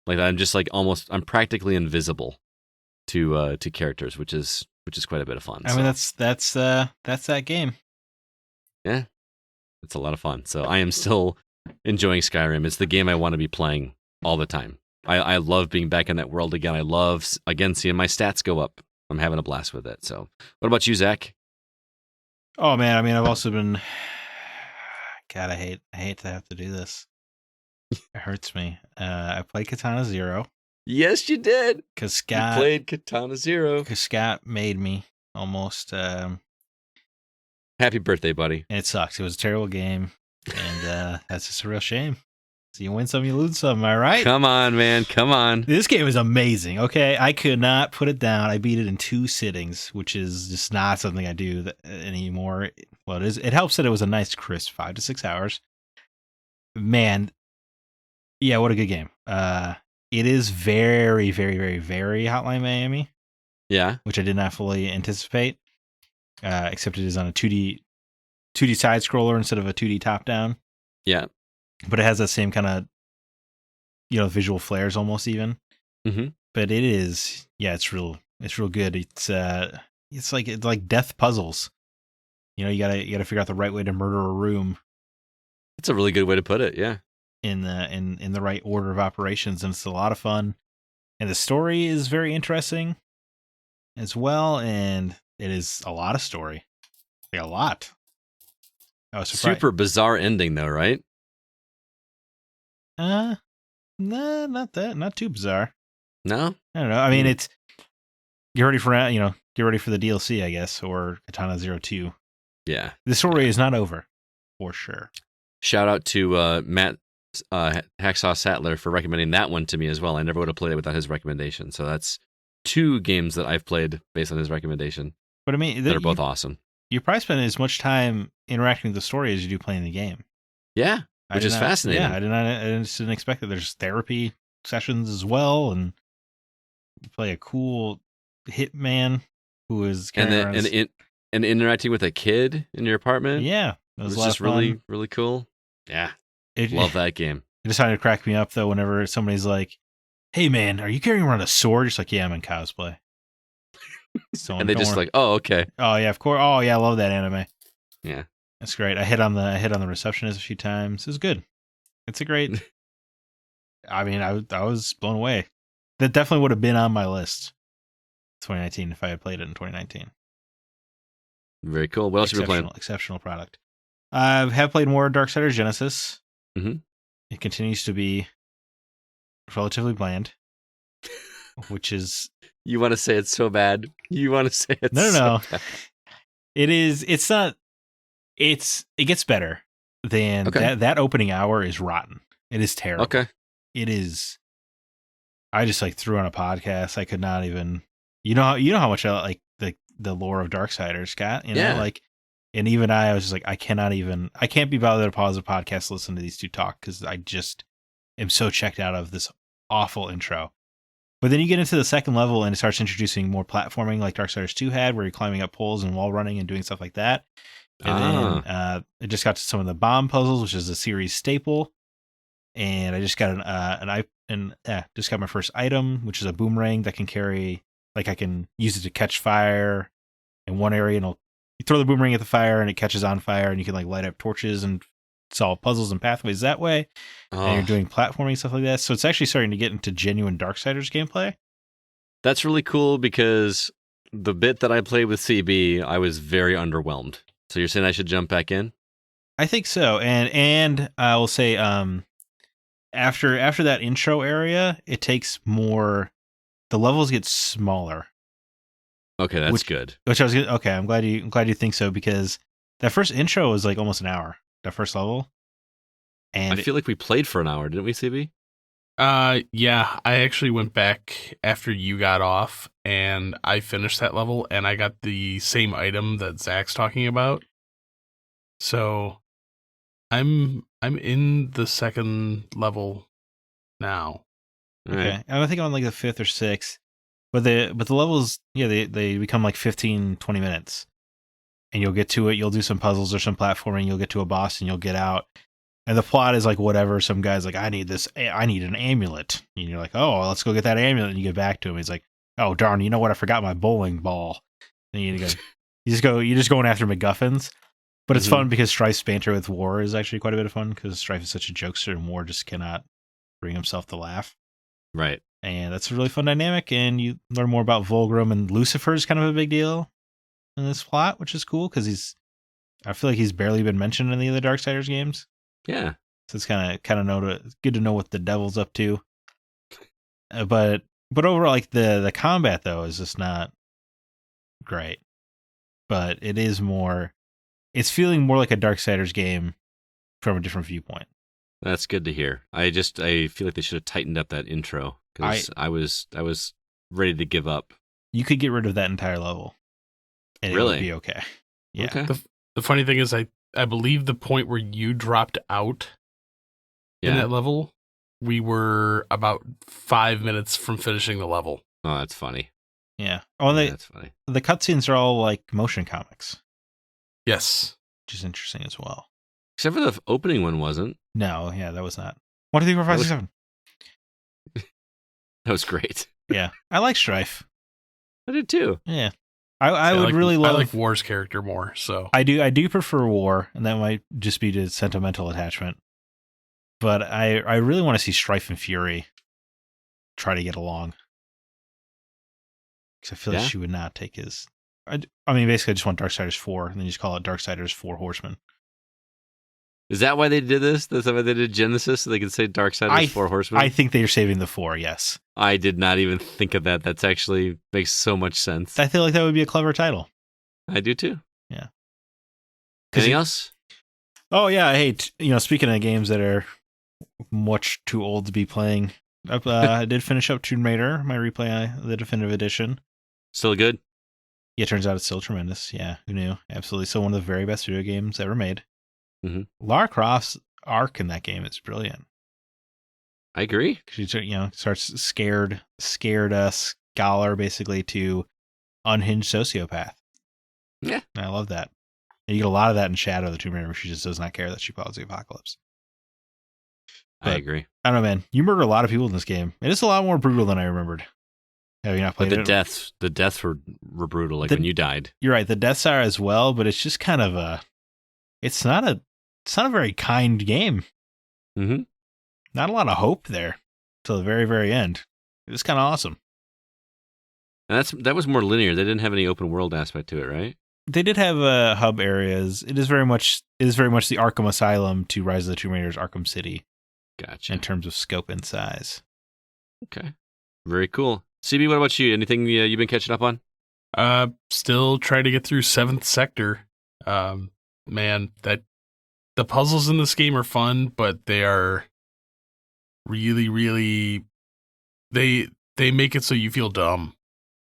Like I'm just like I'm practically invisible to characters, which is quite a bit of fun. I mean, that's that game. Yeah, it's a lot of fun. So I am still enjoying Skyrim. It's the game I want to be playing all the time. I love being back in that world again. I love again seeing my stats go up. I'm having a blast with it. So, what about you, Zach? Oh man, I mean, I've also been. God, I hate to have to do this. It hurts me. I played Katana Zero. Yes, you did. Because Scott you played Katana Zero. Because Scott made me almost. Happy birthday, buddy. And it sucks. It was a terrible game, and that's just a real shame. So you win some, you lose some. Am I right? Come on, man. Come on. This game is amazing. Okay, I could not put it down. I beat it in 2 sittings, which is just not something I do anymore. Well, it is. It helps that it was a nice, crisp 5 to 6 hours. Man, yeah, what a good game. It is very, very, very, very Hotline Miami. Yeah. Which I did not fully anticipate. Except it is on a 2D side scroller instead of a 2D top down. Yeah. But it has that same kind of, visual flares almost even. Mm-hmm. But it is, yeah, it's real good. It's like death puzzles. You gotta figure out the right way to murder a room. That's a really good way to put it. Yeah. In the right order of operations, and it's a lot of fun, and the story is very interesting as well, and it is a lot of story, like a lot. I was surprised. Super bizarre ending though, right? Nah, not too bizarre. No, I don't know. I mean, it's get ready for the DLC, I guess, or Katana 02. Yeah, the story is not over for sure. Shout out to Matt Hacksaw Sattler for recommending that one to me as well. I never would have played it without his recommendation. So that's 2 games that I've played based on his recommendation. But I mean, they're both awesome. You probably spend as much time interacting with the story as you do playing the game. Yeah, which is fascinating. Yeah, I just didn't expect that. There's therapy sessions as well, and you play a cool hitman who is And interacting with a kid in your apartment. Yeah, it was just really, really cool. Yeah, love that game. It decided to crack me up though whenever somebody's like, "Hey man, are you carrying around a sword?" Just like, "Yeah, I'm in cosplay." So and they just like, "Oh, okay." Oh yeah, of course. Oh yeah, I love that anime. Yeah, that's great. I hit on the receptionist a few times. It was good. It's a great. I mean, I was blown away. That definitely would have been on my list. 2019 if I had played it in 2019. Very cool. What else have you been playing? Exceptional product. I have played more Darksiders Genesis. Mm-hmm. It continues to be relatively bland, which is... You want to say it's so bad? You want to say it's No. Bad. It is. It's not... It gets better than... Okay. That opening hour is rotten. It is terrible. Okay. It is... I just threw on a podcast. I could not even... You know how much I like the lore of Darksiders, Scott? And even I was just like, I can't be bothered to pause a podcast to listen to these two talk because I just am so checked out of this awful intro. But then you get into the second level and it starts introducing more platforming like Darksiders 2 had, where you're climbing up poles and wall running and doing stuff like that. And then it just got to some of the bomb puzzles, which is a series staple. And I just got just got my first item, which is a boomerang that can carry, I can use it to catch fire in one area, and you throw the boomerang at the fire and it catches on fire, and you can light up torches and solve puzzles and pathways that way. And you're doing platforming stuff like that. So it's actually starting to get into genuine Darksiders gameplay. That's really cool because the bit that I played with CB, I was very underwhelmed. So you're saying I should jump back in? I think so. And I will say, after that intro area, it takes more. The levels get smaller. Okay, that's good. Which I was okay. I'm glad you think so, because that first intro was almost an hour. That first level, and I feel like we played for an hour, didn't we, CB? Yeah. I actually went back after you got off, and I finished that level, and I got the same item that Zach's talking about. So, I'm in the second level now. Okay, right. I think I'm on the fifth or sixth, but the levels, they become 15, 20 minutes, and you'll get to it. You'll do some puzzles or some platforming. You'll get to a boss, and you'll get out. And the plot is whatever. Some guy's I need an amulet, and you're oh, let's go get that amulet. And you get back to him. He's oh darn, you know what? I forgot my bowling ball. And you just going after MacGuffins. But it's fun because Strife's banter with War is actually quite a bit of fun, because Strife is such a jokester, and War just cannot bring himself to laugh. Right. And that's a really fun dynamic, and you learn more about Volgrim, and Lucifer is kind of a big deal in this plot, which is cool because I feel like he's barely been mentioned in the other Darksiders games. Yeah. So it's kind of good to know what the devil's up to. But overall, the combat though is just not great. But it is more. It's feeling more like a Darksiders game from a different viewpoint. That's good to hear. I feel like they should have tightened up that intro, because I was ready to give up. You could get rid of that entire level, and it would be okay. Yeah. Okay. The funny thing is, I believe the point where you dropped out in that level, we were about 5 minutes from finishing the level. Oh, that's funny. Yeah. Oh, that's funny. The cutscenes are all motion comics. Yes. Which is interesting as well. Except for the opening one wasn't. No, yeah, that was not. 1, 2, 3, 4, 5, 6, 7. That was great. Yeah. I like Strife. I did too. Yeah. I would really love. I like War's character more, so I do prefer War, and that might just be to sentimental attachment. But I really want to see Strife and Fury try to get along, because I feel like she would not take his. I mean, basically, I just want Darksiders 4, and then just call it Darksiders 4 Horsemen. Is that why they did this? That's why they did Genesis, so they could say Darksiders 4 Horsemen? I think they're saving the 4, yes. I did not even think of that. That's actually makes so much sense. I feel like that would be a clever title. I do too. Yeah. Anything else? Oh, yeah. Hey, speaking of games that are much too old to be playing, I did finish up Tomb Raider, my replay, the Definitive Edition. Still good? Yeah, it turns out it's still tremendous. Yeah, who knew? Absolutely. Still one of the very best video games ever made. Mm-hmm. Lara Croft's arc in that game is brilliant. I agree. She starts scared scholar basically to unhinged sociopath. Yeah. I love that. And you get a lot of that in Shadow of the Tomb Raider, where she just does not care that she follows the apocalypse. I But agree. I don't know, man. You murder a lot of people in this game. It is a lot more brutal than I remembered. Have you not But played it? the deaths were brutal, like The- when you died. You're right. The deaths are as well, but it's just kind of a. It's not a very kind game. Mm-hmm. Not a lot of hope there till the very, very end. It was kind of awesome. And that was more linear. They didn't have any open world aspect to it, right? They did have hub areas. It is very much the Arkham Asylum to Rise of the Tomb Raider's Arkham City Gotcha. in terms of scope and size. Okay. Very cool. CB, what about you? Anything you've been catching up on? Still trying to get through 7th Sector. Man, that the puzzles in this game are fun, but they are really, really they make it so you feel dumb.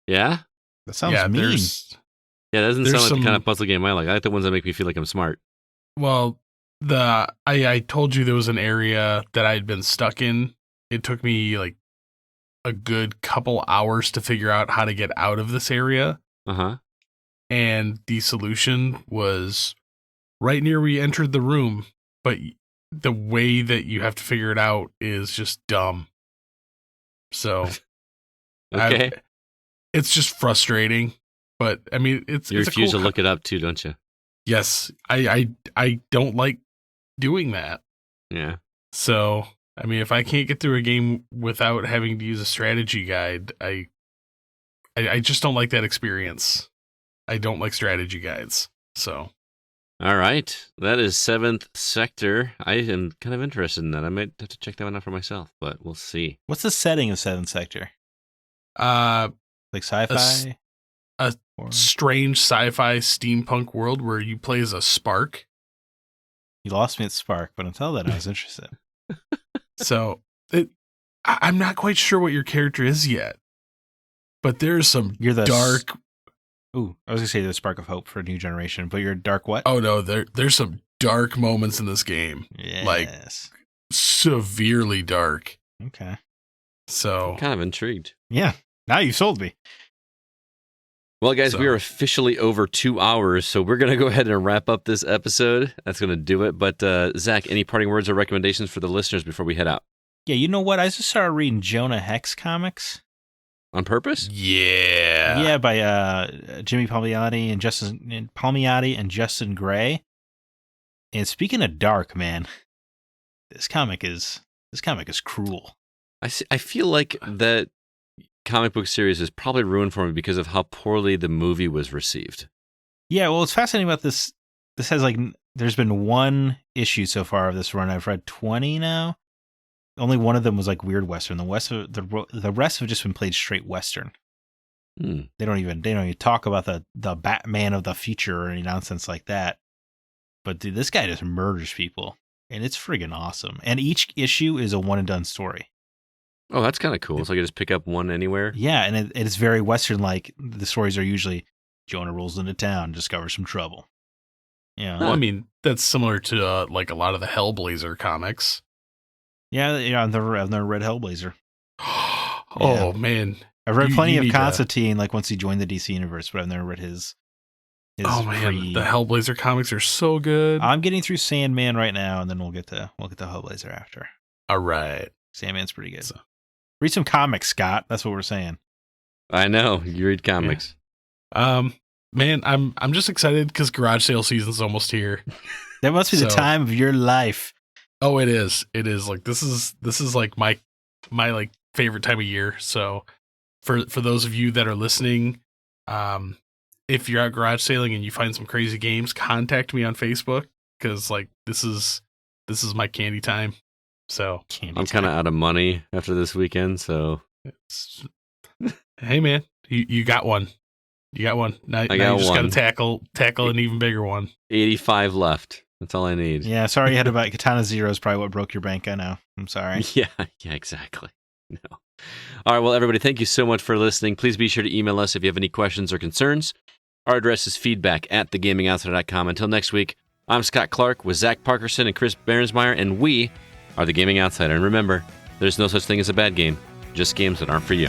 Yeah? That sounds mean. Yeah, that doesn't There's sound like the kind some- of puzzle game I like. I like the ones that make me feel like I'm smart. Well, I told you there was an area that I had been stuck in. It took me like a good couple hours to figure out how to get out of this area. Uh-huh. And the solution was right near where you entered the room, but the way that you have to figure it out is just dumb. So Okay. it's just frustrating, but I mean, it's You it's a refuse cool to look it up too, don't you? Yes, I don't like doing that. Yeah. So I mean, if I can't get through a game without having to use a strategy guide, I just don't like that experience. I don't like strategy guides. So All right. That is 7th Sector. I am kind of interested in that. I might have to check that one out for myself, but we'll see. What's the setting of 7th Sector? uh Like sci-fi? a Or- strange sci-fi steampunk world where you play as a spark. You lost me at Spark, but until then I was interested. So I'm not quite sure what your character is yet, but there's some You're the dark. Ooh, I was gonna say the spark of hope for a new generation, but you're dark what? Oh no, there's some dark moments in this game, yes. severely dark. Okay. So I'm kind of intrigued. Yeah. Now you sold me. Well, guys, So- we are officially over 2 hours, so we're going to go ahead and wrap up this episode. That's going to do it. But, Zach, any parting words or recommendations for the listeners before we head out? Yeah, you know what? I just started reading Jonah Hex comics. On purpose? yeah, Yeah, by Jimmy Palmiotti and Justin Gray. And speaking of dark, man, this comic is cruel. I feel like that comic book series is probably ruined for me because of how poorly the movie was received. Yeah, well, what's fascinating about this has there's been one issue so far of this run. I've read 20 now. Only one of them was like weird Western. The rest have just been played straight Western. Hmm. They don't even talk about the Batman of the future or any nonsense like that. But dude, this guy just murders people, and it's friggin' awesome. And each issue is a one and done story. Oh, that's kind of cool. So I can just pick up one anywhere. Yeah, and it's very Western. Like the stories are usually Jonah rolls into town, discovers some trouble. Yeah, Well, I mean, that's similar to like a lot of the Hellblazer comics. yeah. I've never read Hellblazer. Oh man, I've read You- plenty you of need to- Constantine, like once he joined the DC universe, but I've never read his. oh man, pre- the Hellblazer comics are so good. I'm getting through Sandman right now, and then we'll get to Hellblazer after. All right, Sandman's pretty good. So- Read some comics, Scott. That's what we're saying. I know. You read comics. man, I'm just excited because garage sale season's almost here. That must be the So- time of your life. Oh, it is. It is like this is like my like favorite time of year. So for those of you that are listening, if you're out garage sailing and you find some crazy games, contact me on Facebook because like this is my candy time. So Candy I'm kind of out of money after this weekend, so it's, hey man, you got one. You got one. Now got you just got one. to tackle an even bigger one. 85 left. That's all I need. Yeah, sorry you had to buy Katana Zero is probably what broke your bank. I know. I'm sorry. Yeah, exactly. No. All right, well, everybody, thank you so much for listening. Please be sure to email us if you have any questions or concerns. Our address is feedback@thegamingoutsider.com. Until next week, I'm Scott Clark with Zach Parkerson and Chris Behrensmeyer, and we are The Gaming Outsider. And remember, there's no such thing as a bad game, just games that aren't for you.